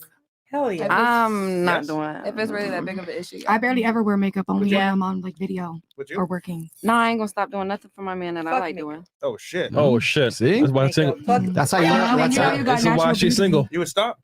Speaker 6: Hell yeah.
Speaker 7: I'm not
Speaker 2: Yes.
Speaker 7: doing it.
Speaker 11: If it's really that big of an issue.
Speaker 8: I barely ever wear makeup, only
Speaker 6: Yeah.
Speaker 8: when I'm on like video
Speaker 2: Would
Speaker 8: or
Speaker 2: you?
Speaker 8: working.
Speaker 7: No, I ain't gonna stop doing nothing for my man that I
Speaker 6: Fuck
Speaker 7: like
Speaker 6: makeup.
Speaker 7: doing.
Speaker 2: Oh shit.
Speaker 5: Oh shit.
Speaker 10: See?
Speaker 5: That's why I'm
Speaker 6: Makeup.
Speaker 5: single.
Speaker 6: Fuck.
Speaker 10: That's how you know.
Speaker 8: Yeah,
Speaker 10: That's
Speaker 8: you know
Speaker 10: how,
Speaker 8: you got
Speaker 5: This is why
Speaker 8: natural
Speaker 5: she's
Speaker 8: beauty.
Speaker 5: single.
Speaker 2: You would stop?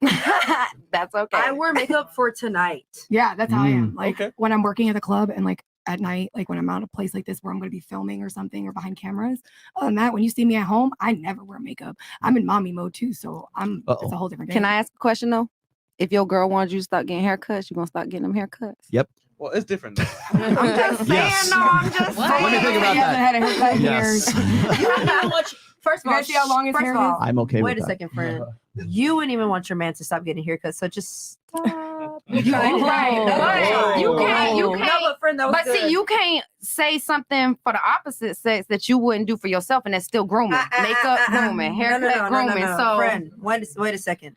Speaker 7: That's okay.
Speaker 6: I wear makeup for tonight.
Speaker 8: Yeah, that's how I am. Like
Speaker 2: Okay.
Speaker 8: when I'm working at the club and like at night, like when I'm out of a place like this where I'm going to be filming or something or behind cameras. Other than that, when you see me at home, I never wear makeup. I'm in mommy mode too, so it's a whole different game.
Speaker 7: Can I ask a question though? If your girl wants you to start getting haircuts, you gonna start getting them haircuts?
Speaker 10: Yep.
Speaker 2: Well, it's different.
Speaker 6: I'm just saying,
Speaker 10: Yes.
Speaker 6: no, I'm just
Speaker 11: What?
Speaker 6: saying.
Speaker 10: Let me think about
Speaker 8: He hasn't
Speaker 10: that.
Speaker 8: had a haircut in
Speaker 10: Yes.
Speaker 8: years.
Speaker 6: You wouldn't even want first of
Speaker 8: You
Speaker 6: all,
Speaker 8: guys see how long his
Speaker 6: first
Speaker 8: hair
Speaker 6: of all,
Speaker 10: I'm okay
Speaker 6: wait
Speaker 10: with
Speaker 6: a
Speaker 10: that.
Speaker 6: second, friend. You wouldn't even want your man to stop getting haircuts, so just stop.
Speaker 8: You
Speaker 7: Right. You can't. You
Speaker 6: No,
Speaker 7: can't.
Speaker 6: but friend, that was
Speaker 7: But see,
Speaker 6: good.
Speaker 7: you can't say something for the opposite sex that you wouldn't do for yourself, and that's still grooming, makeup grooming, haircut grooming. So,
Speaker 6: friend, wait a second.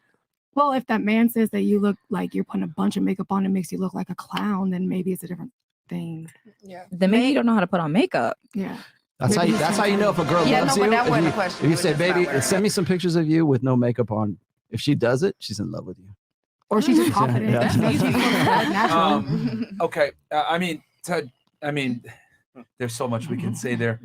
Speaker 8: Well, if that man says that you look like you're putting a bunch of makeup on and makes you look like a clown, then maybe it's a different thing.
Speaker 6: Yeah.
Speaker 13: Then maybe you don't know how to put on makeup.
Speaker 8: Yeah.
Speaker 10: That's how you know if a girl
Speaker 7: Yeah,
Speaker 10: loves
Speaker 7: no, but
Speaker 10: you.
Speaker 7: that
Speaker 10: If
Speaker 7: wasn't
Speaker 10: you,
Speaker 7: the question.
Speaker 10: if you
Speaker 7: It
Speaker 10: say,
Speaker 7: was just
Speaker 10: baby,
Speaker 7: not wearing
Speaker 10: send me some pictures of you with no makeup on. If she does it, she's in love with you.
Speaker 8: Or she's just
Speaker 10: Yeah.
Speaker 8: confident.
Speaker 10: Yeah.
Speaker 8: She's so natural.
Speaker 1: Okay. I mean, there's so much we can say there.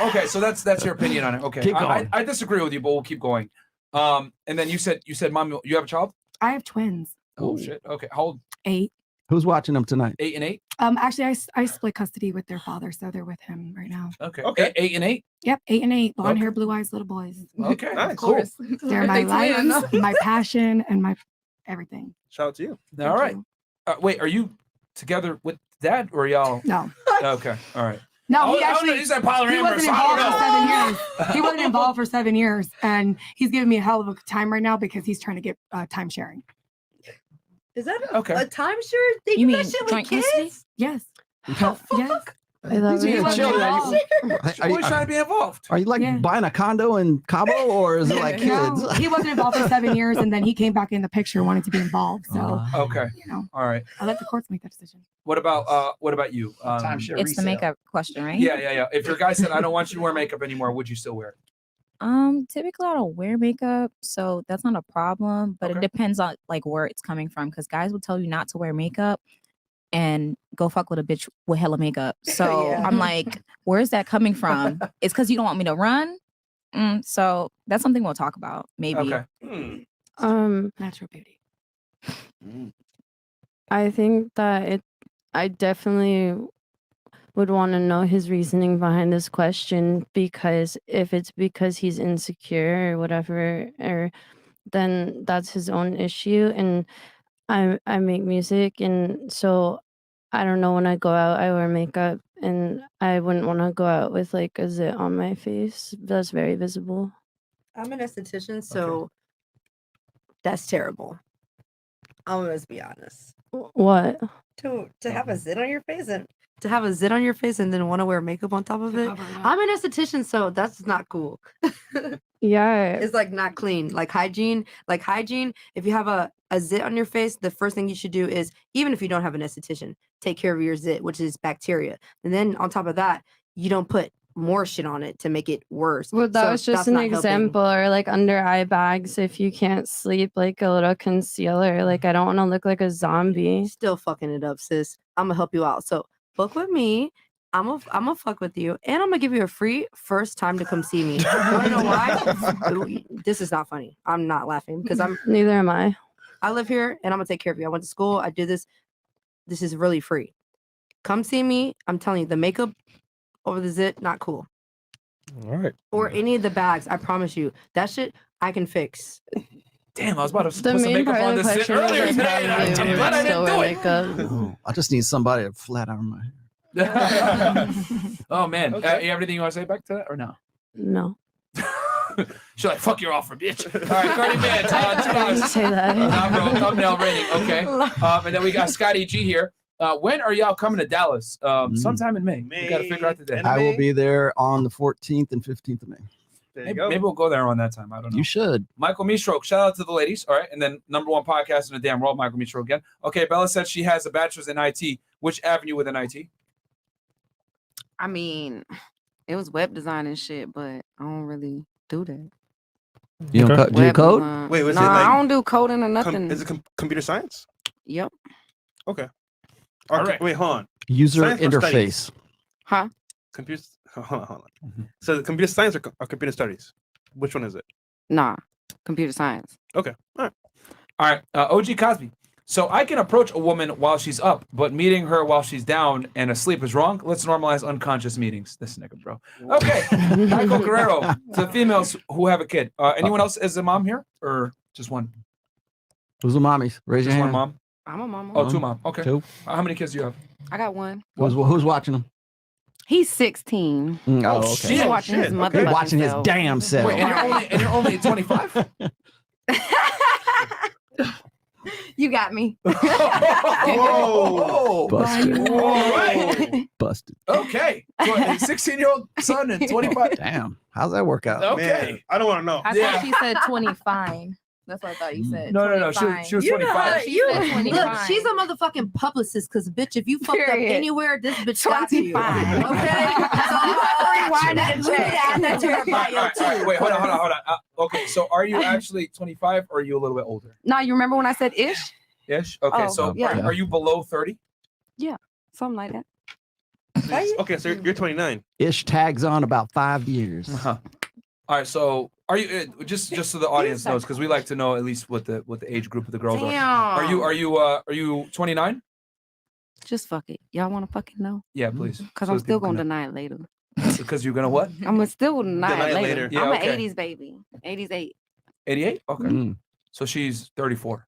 Speaker 1: Okay, so that's your opinion on it. Okay.
Speaker 10: Keep going.
Speaker 1: I disagree with you, but we'll keep going. And then you said, Mom, you have a child?
Speaker 8: I have twins.
Speaker 1: Oh shit. Okay. How old?
Speaker 8: 8.
Speaker 10: Who's watching them tonight?
Speaker 1: 8 and 8.
Speaker 8: Actually, I split custody with their father, so they're with him right now.
Speaker 1: Okay. 8 and 8.
Speaker 8: Yep, 8 and 8, blonde hair, blue eyes, little boys.
Speaker 1: Okay,
Speaker 2: Nice.
Speaker 8: Of course. They're my
Speaker 6: twins.
Speaker 8: life, my passion, and my everything.
Speaker 2: Shout out to you.
Speaker 1: All right. Wait, are you together with dad or y'all?
Speaker 8: No.
Speaker 1: Okay. All right.
Speaker 8: No, he actually
Speaker 1: he said
Speaker 8: he
Speaker 1: polyamorous.
Speaker 8: wasn't
Speaker 1: so I
Speaker 8: involved
Speaker 1: don't
Speaker 8: for
Speaker 1: know.
Speaker 8: 7 years. He wasn't involved for 7 years, and he's giving me a hell of a time right now because he's trying to get time sharing.
Speaker 6: Is that
Speaker 1: Okay.
Speaker 6: a timeshare? They
Speaker 13: You
Speaker 6: do that
Speaker 13: mean
Speaker 6: shit with
Speaker 13: joint custody?
Speaker 6: kids?
Speaker 8: Yes.
Speaker 6: Yes.
Speaker 4: I thought we
Speaker 10: He
Speaker 4: were
Speaker 10: wasn't
Speaker 8: involved.
Speaker 1: Always trying to be involved.
Speaker 10: Are you like
Speaker 8: Yeah.
Speaker 10: buying a condo in Cabo, or is it like kids?
Speaker 8: No, he wasn't involved for 7 years, and then he came back in the picture wanting to be involved. So
Speaker 1: Okay.
Speaker 8: you know,
Speaker 1: All right.
Speaker 8: I let the courts make that decision.
Speaker 1: What about you?
Speaker 10: Timeshare
Speaker 13: It's the makeup question, right?
Speaker 1: Yeah. If your guy said, "I don't want you to wear makeup anymore," would you still wear it?
Speaker 13: Typically I don't wear makeup, so that's not a problem. But
Speaker 1: Okay.
Speaker 13: it depends on like where it's coming from, because guys will tell you not to wear makeup and go fuck with a bitch with hella makeup. So
Speaker 6: Yeah.
Speaker 13: I'm like, where is that coming from? It's because you don't want me to run. So that's something we'll talk about, maybe.
Speaker 1: Okay.
Speaker 8: Natural beauty.
Speaker 4: I think that I definitely would want to know his reasoning behind this question, because if it's because he's insecure or whatever, then that's his own issue. And I make music, and so I don't know, when I go out I wear makeup, and I wouldn't want to go out with like a zit on my face. That's very visible.
Speaker 6: I'm an esthetician, so that's terrible. I'm gonna be honest.
Speaker 4: What?
Speaker 6: To have a zit on your face and then want to wear makeup on top of it. I'm an esthetician, so that's not cool.
Speaker 4: Yeah.
Speaker 6: It's like not clean. Like hygiene. If you have a zit on your face, the first thing you should do is, even if you don't have an esthetician, take care of your zit, which is bacteria. And then on top of that, you don't put more shit on it to make it worse.
Speaker 4: Well, that
Speaker 6: So
Speaker 4: was just
Speaker 6: that's
Speaker 4: an
Speaker 6: not helping.
Speaker 4: example. Or like under eye bags, if you can't sleep, like a little concealer. Like I don't want to look like a zombie.
Speaker 6: Still fucking it up, sis. I'm gonna help you out. So book with me. I'm gonna fuck with you, and I'm gonna give you a free first time to come see me. You wanna know why? This is not funny. I'm not laughing because
Speaker 4: Neither am I.
Speaker 6: I live here and I'm gonna take care of you. I went to school. I do this. This is really free. Come see me. I'm telling you, the makeup over the zit, not cool.
Speaker 5: All right.
Speaker 6: Or any of the bags. I promise you, that shit I can fix.
Speaker 1: Damn, I was about to
Speaker 4: The
Speaker 1: put some
Speaker 4: main
Speaker 1: makeup
Speaker 4: part
Speaker 1: on
Speaker 4: of the
Speaker 1: this shit
Speaker 4: question was
Speaker 1: earlier
Speaker 4: like,
Speaker 1: today. and I'm
Speaker 4: probably
Speaker 1: glad I
Speaker 4: would still
Speaker 1: didn't
Speaker 4: wear
Speaker 1: do it.
Speaker 4: makeup.
Speaker 10: Oh, I just need somebody to flat iron my hair.
Speaker 1: Oh man,
Speaker 2: Okay.
Speaker 1: everything you want to say back to that or no?
Speaker 4: No.
Speaker 1: She's like, "Fuck your offer, bitch." All right, Cardi B,
Speaker 4: I didn't say that.
Speaker 1: Nah, bro, thumbnail rating. Okay. And then we got Scotty G here. When are y'all coming to Dallas? Sometime in May. We got to figure out the day.
Speaker 10: I will be there on the 14th and 15th of May.
Speaker 2: There you
Speaker 1: Maybe,
Speaker 2: go.
Speaker 1: maybe we'll go there on that time. I don't know.
Speaker 10: You should.
Speaker 1: Michael Mistro, shout out to the ladies. All right. And then #1 podcast in the damn world, Michael Mistro again. Okay. Bella said she has a bachelor's in IT. Which avenue within IT?
Speaker 7: I mean, it was web design and shit, but I don't really do that.
Speaker 10: You don't do you
Speaker 7: Web
Speaker 10: code?
Speaker 7: design.
Speaker 2: Wait, was
Speaker 7: Nah,
Speaker 2: it like
Speaker 7: I don't do coding or nothing.
Speaker 2: is it computer science?
Speaker 7: Yep.
Speaker 2: Okay.
Speaker 1: All right.
Speaker 2: Wait, hold on.
Speaker 10: User
Speaker 2: Science or studies?
Speaker 10: interface.
Speaker 7: Huh?
Speaker 2: Computer. Hold on. So computer science or computer studies? Which one is it?
Speaker 7: Nah. Computer science.
Speaker 2: Okay. All right.
Speaker 1: All right. OG Cosby. So I can approach a woman while she's up, but meeting her while she's down and asleep is wrong. Let's normalize unconscious meetings. This nigga, bro. Okay. Michael Guerrero, to females who have a kid. Anyone else is a mom here or just one?
Speaker 10: Who's the mommies? Raise your
Speaker 1: Just one
Speaker 10: hand.
Speaker 1: mom?
Speaker 7: I'm a mama.
Speaker 1: Oh, two mom. Okay.
Speaker 10: Two.
Speaker 1: How many kids do you have?
Speaker 7: I got one.
Speaker 10: Who's watching them?
Speaker 7: He's 16.
Speaker 10: Oh,
Speaker 1: Oh,
Speaker 10: okay.
Speaker 1: shit.
Speaker 7: He's watching his mother. by
Speaker 10: Watching his
Speaker 7: himself.
Speaker 10: damn self.
Speaker 1: Wait, and you're only 25?
Speaker 7: You got me.
Speaker 1: Whoa.
Speaker 10: Busted.
Speaker 1: All right.
Speaker 10: Busted.
Speaker 1: Okay. 16-year-old son and 25.
Speaker 10: Damn. How's that work out?
Speaker 1: Okay.
Speaker 2: Man, I don't want to know.
Speaker 12: I
Speaker 1: Yeah.
Speaker 12: thought she said 25. That's what I thought you said.
Speaker 1: No. She
Speaker 12: 25.
Speaker 1: was
Speaker 6: You know how
Speaker 1: 25.
Speaker 6: to-
Speaker 12: She
Speaker 6: you
Speaker 12: said
Speaker 6: look,
Speaker 12: 25.
Speaker 6: she's a motherfucking publicist, because bitch, if you fucked up
Speaker 12: Period.
Speaker 6: anywhere, this bitch got you.
Speaker 12: 25.
Speaker 6: Okay? So you have to rewind it and add that to your bio
Speaker 1: All right.
Speaker 6: too.
Speaker 1: Wait, hold on. Okay, so are you actually 25 or are you a little bit older?
Speaker 7: Nah, you remember when I said ish?
Speaker 1: Ish? Okay,
Speaker 7: Oh,
Speaker 1: so
Speaker 7: yeah.
Speaker 1: are you below 30?
Speaker 7: Something like that.
Speaker 2: Okay, so you're 29.
Speaker 10: Ish tags on about 5 years.
Speaker 1: Uh-huh. All right, so are you just so the audience knows, because we like to know at least what the age group of the girls are.
Speaker 7: Damn.
Speaker 1: Are you 29?
Speaker 7: Just fuck it. Y'all want to fucking know?
Speaker 1: Yeah, please.
Speaker 7: Because
Speaker 1: So
Speaker 7: I'm
Speaker 1: that
Speaker 7: still
Speaker 1: people can
Speaker 7: gonna
Speaker 1: know.
Speaker 7: deny it later.
Speaker 1: Because you're gonna what?
Speaker 7: I'm still deny
Speaker 2: Deny
Speaker 7: it
Speaker 2: it
Speaker 7: later.
Speaker 2: later.
Speaker 1: Yeah,
Speaker 7: I'm
Speaker 1: okay.
Speaker 7: an 80s baby. 88,
Speaker 1: 88. Okay.
Speaker 10: Mm.
Speaker 1: So she's 34.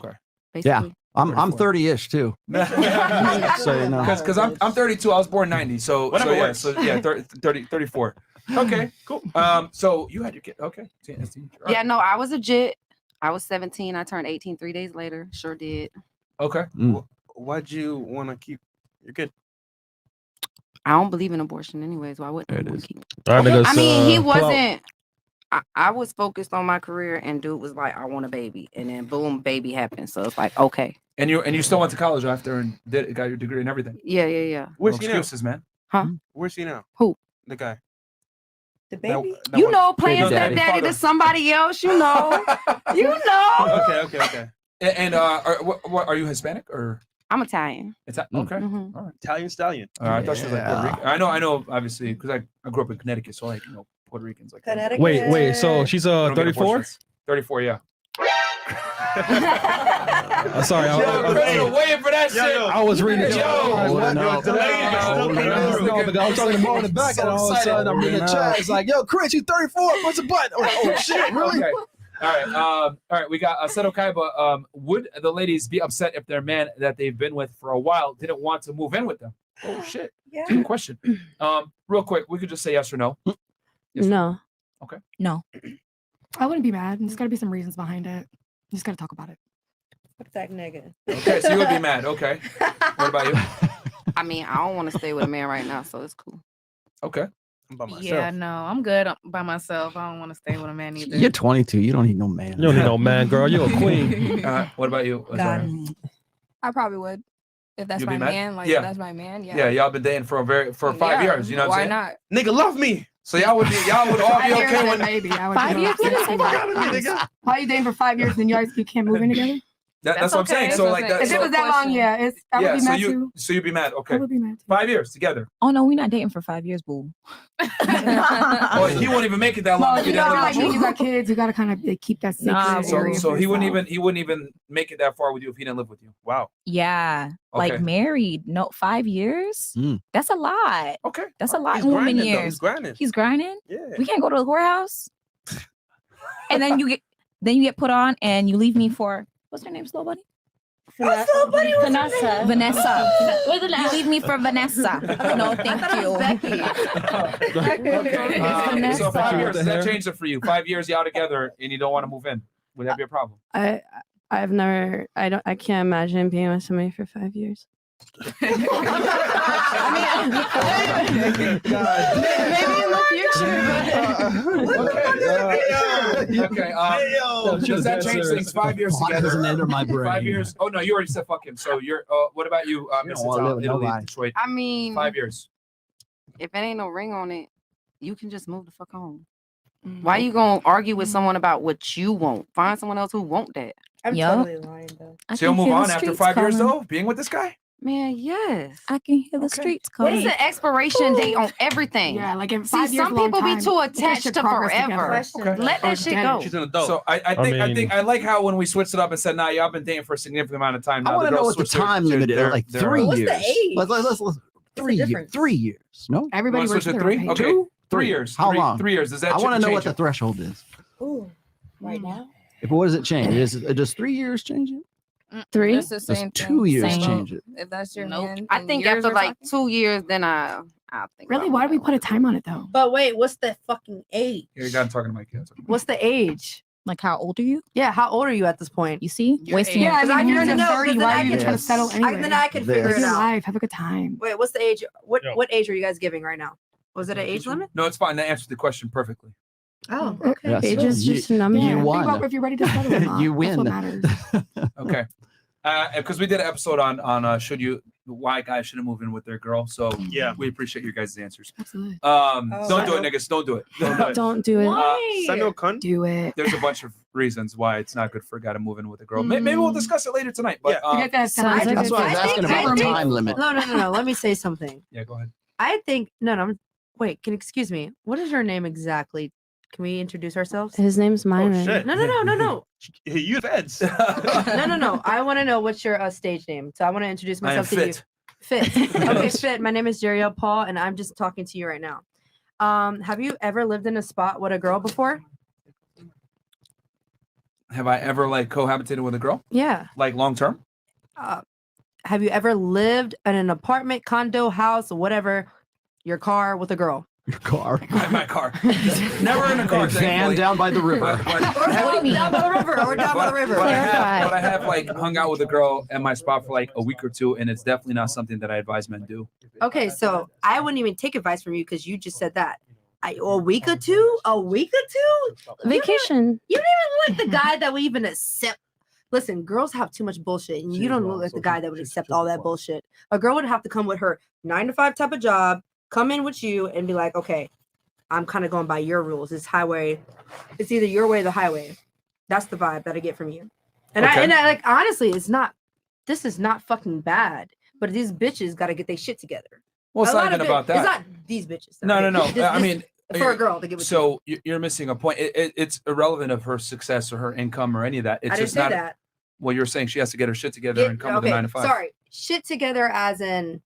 Speaker 1: Okay.
Speaker 10: Yeah,
Speaker 7: basically.
Speaker 10: I'm
Speaker 1: 34.
Speaker 10: 30-ish too. So you know.
Speaker 1: Because I'm 32. I was born 90. So
Speaker 2: Whatever
Speaker 1: yeah.
Speaker 2: works.
Speaker 1: So yeah, 34. Okay. Cool. So you had your kid. Okay.
Speaker 7: Yeah, no, I was a jit. I was 17. I turned 18 3 days later. Sure did.
Speaker 1: Okay.
Speaker 2: Why'd you want to keep your kid?
Speaker 7: I don't believe in abortion anyways. Why wouldn't I want to keep?
Speaker 5: All right, niggas,
Speaker 7: I mean, he
Speaker 5: clout.
Speaker 7: wasn't. I was focused on my career, and dude was like, "I want a baby," and then boom, baby happened. So it's like, okay,
Speaker 1: And you still went to college after and got your degree and everything.
Speaker 7: yeah.
Speaker 2: Where's
Speaker 1: No
Speaker 2: he now?
Speaker 1: excuses, man.
Speaker 7: Huh?
Speaker 2: Where's he now?
Speaker 7: Who?
Speaker 2: The guy.
Speaker 6: The
Speaker 2: That-
Speaker 6: baby.
Speaker 2: that
Speaker 7: You
Speaker 2: one-
Speaker 7: know, playing
Speaker 10: Baby daddy.
Speaker 7: stepdaddy to somebody else. You know, you know.
Speaker 2: Okay.
Speaker 1: And are you Hispanic or?
Speaker 7: I'm Italian.
Speaker 1: It's okay.
Speaker 7: Mhm.
Speaker 1: All right.
Speaker 2: Italian stallion.
Speaker 1: I thought she was like Puerto
Speaker 10: Yeah.
Speaker 1: Rican. I know, obviously, because I grew up in Connecticut, so like Puerto Ricans like that.
Speaker 6: Connecticut.
Speaker 5: Wait. So she's
Speaker 1: We don't get
Speaker 5: 34.
Speaker 1: abortions. 34, yeah.
Speaker 5: Sorry,
Speaker 1: Yo, Chris, you're waiting for that shit.
Speaker 5: I was reading it.
Speaker 1: Yo,
Speaker 5: I'm talking to Mo in the back, and all of a sudden I'm reading the chat. It's like, yo, Chris, you 34. What's the button? Oh shit, really?
Speaker 1: Okay. All right. We got Seto Kaiba. Would the ladies be upset if their man that they've been with for a while didn't want to move in with them? Oh shit.
Speaker 6: Yeah.
Speaker 1: Good question. Real quick, we could just say yes or no. Yes or
Speaker 4: No.
Speaker 1: Okay.
Speaker 13: No.
Speaker 8: I wouldn't be mad. There's got to be some reasons behind it. You just got to talk about it.
Speaker 6: What's that nigga?
Speaker 1: Okay, so you would be mad. Okay. What about you?
Speaker 7: I mean, I don't want to stay with a man right now, so it's cool.
Speaker 1: Okay.
Speaker 2: I'm by myself.
Speaker 11: Yeah, no, I'm good by myself. I don't want to stay with a man either.
Speaker 10: You're 22. You don't need no man.
Speaker 5: You don't need no man, girl. You're a queen.
Speaker 1: What about you? Azariah?
Speaker 12: I probably would. If that's
Speaker 1: You'd
Speaker 12: my
Speaker 1: be mad?
Speaker 12: man, like
Speaker 1: Yeah.
Speaker 12: if that's my man, yeah.
Speaker 1: Yeah, y'all been dating for 5
Speaker 12: Yeah,
Speaker 1: years. You know what
Speaker 12: why
Speaker 1: I'm saying?
Speaker 12: not?
Speaker 2: Nigga, love me.
Speaker 1: So y'all would all
Speaker 8: 5
Speaker 1: be
Speaker 8: years,
Speaker 1: okay
Speaker 8: then
Speaker 1: with
Speaker 8: maybe. I would
Speaker 12: 5
Speaker 8: be
Speaker 12: years?
Speaker 8: like,
Speaker 12: What is
Speaker 8: yes. Why are you dating for 5 years and you can't move in together?
Speaker 1: that's what I'm saying.
Speaker 12: okay.
Speaker 1: So
Speaker 12: That's
Speaker 1: like
Speaker 12: what I'm
Speaker 1: that.
Speaker 12: saying.
Speaker 8: If it was that long, yeah, I would be mad too.
Speaker 1: So you'd be mad.
Speaker 8: I
Speaker 1: Okay.
Speaker 8: would be mad too.
Speaker 1: 5 years together.
Speaker 13: Oh no, we're not dating for 5 years, boo.
Speaker 1: Oh, he won't even make it that long.
Speaker 8: Well,
Speaker 1: if he
Speaker 8: you know,
Speaker 1: doesn't
Speaker 8: like
Speaker 1: live
Speaker 8: when
Speaker 1: with
Speaker 8: you got kids, you got to kind of keep that secret
Speaker 13: Nah,
Speaker 8: area.
Speaker 1: So
Speaker 8: for
Speaker 1: he wouldn't
Speaker 8: yourself.
Speaker 1: even make it that far with you if he didn't live with you. Wow.
Speaker 13: Yeah.
Speaker 1: Okay.
Speaker 13: Like married. No, 5 years.
Speaker 10: Mm.
Speaker 13: That's a lot.
Speaker 1: Okay.
Speaker 13: That's a lot
Speaker 2: He's
Speaker 13: in woman
Speaker 2: grinding, though.
Speaker 13: years.
Speaker 2: He's grinding.
Speaker 13: He's grinding.
Speaker 2: Yeah.
Speaker 13: We can't go to the whorehouse. And then you get put on and you leave me for what's her name, slow buddy?
Speaker 4: Vanessa.
Speaker 13: Vanessa. You leave me for Vanessa. No, thank you.
Speaker 1: So 5 years, does that change it for you? 5 years y'all together and you don't want to move in. Would that be a problem?
Speaker 4: I can't imagine being with somebody for 5 years.
Speaker 6: Maybe in the future.
Speaker 1: Okay. Does that change things? 5 years
Speaker 10: Why
Speaker 1: together.
Speaker 10: doesn't enter my brain?
Speaker 1: 5 years. Oh no, you already said fuck him. So you're. What about you,
Speaker 10: You
Speaker 1: Mrs.
Speaker 10: don't wanna live with
Speaker 1: Italy,
Speaker 10: nobody.
Speaker 1: Detroit?
Speaker 7: I mean,
Speaker 1: 5 years.
Speaker 7: if it ain't no ring on it, you can just move the fuck home. Why you gonna argue with someone about what you want? Find someone else who want that.
Speaker 6: I'm
Speaker 13: Yup.
Speaker 6: totally lying though.
Speaker 1: So you'll move on after 5 years though, being with this guy?
Speaker 7: Man, yes.
Speaker 13: I can hear the
Speaker 1: Okay.
Speaker 13: streets
Speaker 7: What
Speaker 13: calling.
Speaker 7: is the expiration date on everything?
Speaker 8: Yeah, like in
Speaker 7: See,
Speaker 8: 5 years.
Speaker 7: some
Speaker 8: a long
Speaker 7: people be
Speaker 8: time.
Speaker 7: too
Speaker 8: Get that
Speaker 7: attached
Speaker 8: shit
Speaker 7: to
Speaker 8: progress
Speaker 7: forever.
Speaker 8: together.
Speaker 6: Question.
Speaker 1: Okay.
Speaker 7: Let that shit go.
Speaker 2: She's an adult.
Speaker 1: So I
Speaker 5: mean-
Speaker 1: like how when we switched it up and said, nah, y'all been dating for a significant amount of time now.
Speaker 10: I want to know
Speaker 1: girls
Speaker 10: what the
Speaker 1: switched their-
Speaker 10: time limit is.
Speaker 1: their-
Speaker 10: Like
Speaker 1: their-
Speaker 10: 3
Speaker 6: What's
Speaker 10: years.
Speaker 6: the age?
Speaker 10: Let's 3 years.
Speaker 6: difference?
Speaker 10: 3 years. No.
Speaker 8: Everybody
Speaker 1: You wanna
Speaker 8: works
Speaker 1: switch
Speaker 8: at
Speaker 1: to
Speaker 8: their
Speaker 1: 3?
Speaker 8: own
Speaker 1: Okay.
Speaker 8: pace.
Speaker 1: 3 years.
Speaker 10: How
Speaker 1: 3
Speaker 10: long?
Speaker 1: 3 years. Does that
Speaker 10: I want to know
Speaker 1: change
Speaker 10: what the
Speaker 1: it?
Speaker 10: threshold is.
Speaker 6: Ooh, right now.
Speaker 10: If what does it change? Does 3 years change it?
Speaker 4: 3?
Speaker 12: It's the same
Speaker 10: Does
Speaker 12: thing.
Speaker 10: 2 years
Speaker 13: Same.
Speaker 10: change it?
Speaker 12: If that's your
Speaker 11: Nope.
Speaker 12: man,
Speaker 7: I
Speaker 12: then
Speaker 7: think
Speaker 12: years
Speaker 7: after
Speaker 12: we're
Speaker 7: like
Speaker 12: talking.
Speaker 7: 2 years, then I'll think.
Speaker 8: Really?
Speaker 7: about
Speaker 8: Why do we
Speaker 7: that
Speaker 8: put a
Speaker 7: one.
Speaker 8: time on it though?
Speaker 6: But wait, what's the fucking age?
Speaker 1: Here, you got to talking to my kids.
Speaker 6: What's the age?
Speaker 13: Like how old are you?
Speaker 6: Yeah, how old are you at this point?
Speaker 13: You see?
Speaker 11: Your
Speaker 13: Wasting
Speaker 11: age.
Speaker 13: your
Speaker 8: Yeah, I
Speaker 6: Because I
Speaker 8: mean, you're
Speaker 6: need
Speaker 8: in
Speaker 6: to know,
Speaker 8: 30.
Speaker 6: because
Speaker 8: Why
Speaker 6: then
Speaker 8: are
Speaker 6: I
Speaker 8: you
Speaker 6: can-
Speaker 8: trying to settle anyway?
Speaker 6: Then I can figure
Speaker 8: Live
Speaker 6: it
Speaker 8: your
Speaker 6: out.
Speaker 8: life. Have a good time.
Speaker 6: Wait, what's the age? What
Speaker 5: Yo.
Speaker 6: what age are you guys giving right now? Was it an age limit?
Speaker 1: No, it's fine. That answered the question perfectly.
Speaker 6: Oh, okay.
Speaker 10: Yes.
Speaker 4: Age is just a number.
Speaker 10: You
Speaker 8: Yeah, think
Speaker 10: won.
Speaker 8: about if you're ready to settle or not.
Speaker 10: You
Speaker 8: That's what
Speaker 10: win.
Speaker 8: matters.
Speaker 1: Okay. Because we did an episode on why guys shouldn't move in with their girl. So
Speaker 2: Yeah.
Speaker 1: we appreciate your guys' answers.
Speaker 8: Absolutely.
Speaker 1: Don't do it, niggas. Don't do it. Don't do it.
Speaker 4: Don't do it.
Speaker 2: Samuel Cunt.
Speaker 8: Do it.
Speaker 1: There's a bunch of reasons why it's not good for a guy to move in with a girl. Maybe we'll discuss it later tonight. But
Speaker 2: Yeah.
Speaker 8: You get that
Speaker 4: Sounds like
Speaker 10: That's why I was
Speaker 6: I
Speaker 10: asking
Speaker 6: think-
Speaker 10: about
Speaker 6: I
Speaker 10: the
Speaker 6: think-
Speaker 10: time limit.
Speaker 6: No. Let me say something.
Speaker 1: yeah, go ahead.
Speaker 6: I think no. Wait, excuse me. What is your name exactly? Can we introduce ourselves?
Speaker 4: His name's Myron.
Speaker 2: Oh shit.
Speaker 6: No.
Speaker 2: You feds.
Speaker 6: No. I want to know what's your stage name. So I want to introduce
Speaker 1: I am
Speaker 6: myself to you.
Speaker 1: fit.
Speaker 6: Fit. Okay, Fit. My name is Jeriel Paul, and I'm just talking to you right now. Have you ever lived in a spot with a girl before?
Speaker 1: Have I ever like cohabitated with a girl?
Speaker 6: Yeah.
Speaker 1: Like long term?
Speaker 6: Have you ever lived in an apartment, condo, house, whatever, your car with a girl?
Speaker 10: Your car.
Speaker 1: My car. Never in a car.
Speaker 10: A van down by the river.
Speaker 6: Or down by the river. Or down by the river.
Speaker 1: But I have like hung out with a girl at my spot for like a week or two, and it's definitely not something that I advise men do.
Speaker 6: Okay, so I wouldn't even take advice from you because you just said that. A week or two?
Speaker 4: Vacation.
Speaker 6: You don't even look like the guy that would even accept. Listen, girls have too much bullshit, and you don't look like the guy that would accept all that bullshit. A girl would have to come with her 9-to-5 type of job, come in with you, and be like, okay, I'm kind of going by your rules. It's highway. It's either your way or the highway. That's the vibe that I get from you. And I like, honestly, this is not fucking bad, but these bitches got to get their shit together.
Speaker 1: Well, it's not even about that.
Speaker 6: It's not these bitches.
Speaker 1: No. I mean,
Speaker 6: for a girl to give it
Speaker 1: so you're missing a point. It's irrelevant of her success or her income or any of that. It's
Speaker 6: I didn't
Speaker 1: just
Speaker 6: say
Speaker 1: not.
Speaker 6: that.
Speaker 1: Well, you're saying she has to get her shit together and come with a 9-to-5.
Speaker 6: Sorry, shit together as in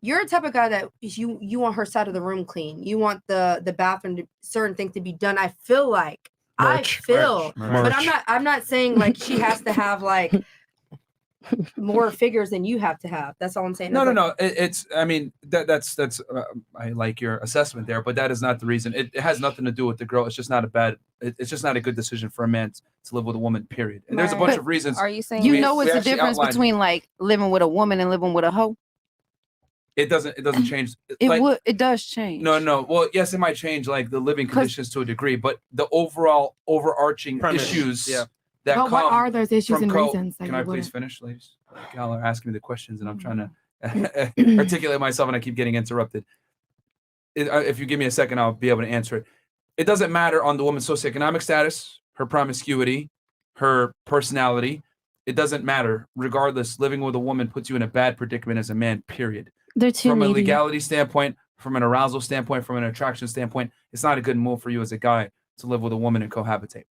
Speaker 6: you're a type of guy that you want her side of the room clean. You want the bathroom certain things to be done. I feel like
Speaker 1: Merch.
Speaker 6: but I'm not saying like she has to have like more figures than you have to have. That's all I'm saying.
Speaker 1: No. It's. I mean, that's. I like your assessment there, but that is not the reason. It has nothing to do with the girl. It's just not a bad. It's just not a good decision for a man to live with a woman. Period. And there's a bunch of reasons.
Speaker 7: Are you saying what's the difference between like living with a woman and living with a hoe?
Speaker 1: It doesn't change.
Speaker 7: It does change.
Speaker 1: No. Well, yes, it might change like the living conditions to a degree, but the overall overarching issues. Yeah.
Speaker 8: But what are those issues and reasons?
Speaker 1: Can I please finish, ladies? Y'all are asking me the questions, and I'm trying to articulate myself, and I keep getting interrupted. If you give me a second, I'll be able to answer it. It doesn't matter on the woman's socioeconomic status, her promiscuity, her personality. It doesn't matter. Regardless, living with a woman puts you in a bad predicament as a man, period.
Speaker 4: They're too
Speaker 1: From a
Speaker 4: needy.
Speaker 1: legality standpoint, from an arousal standpoint, from an attraction standpoint, it's not a good move for you as a guy to live with a woman and cohabitate.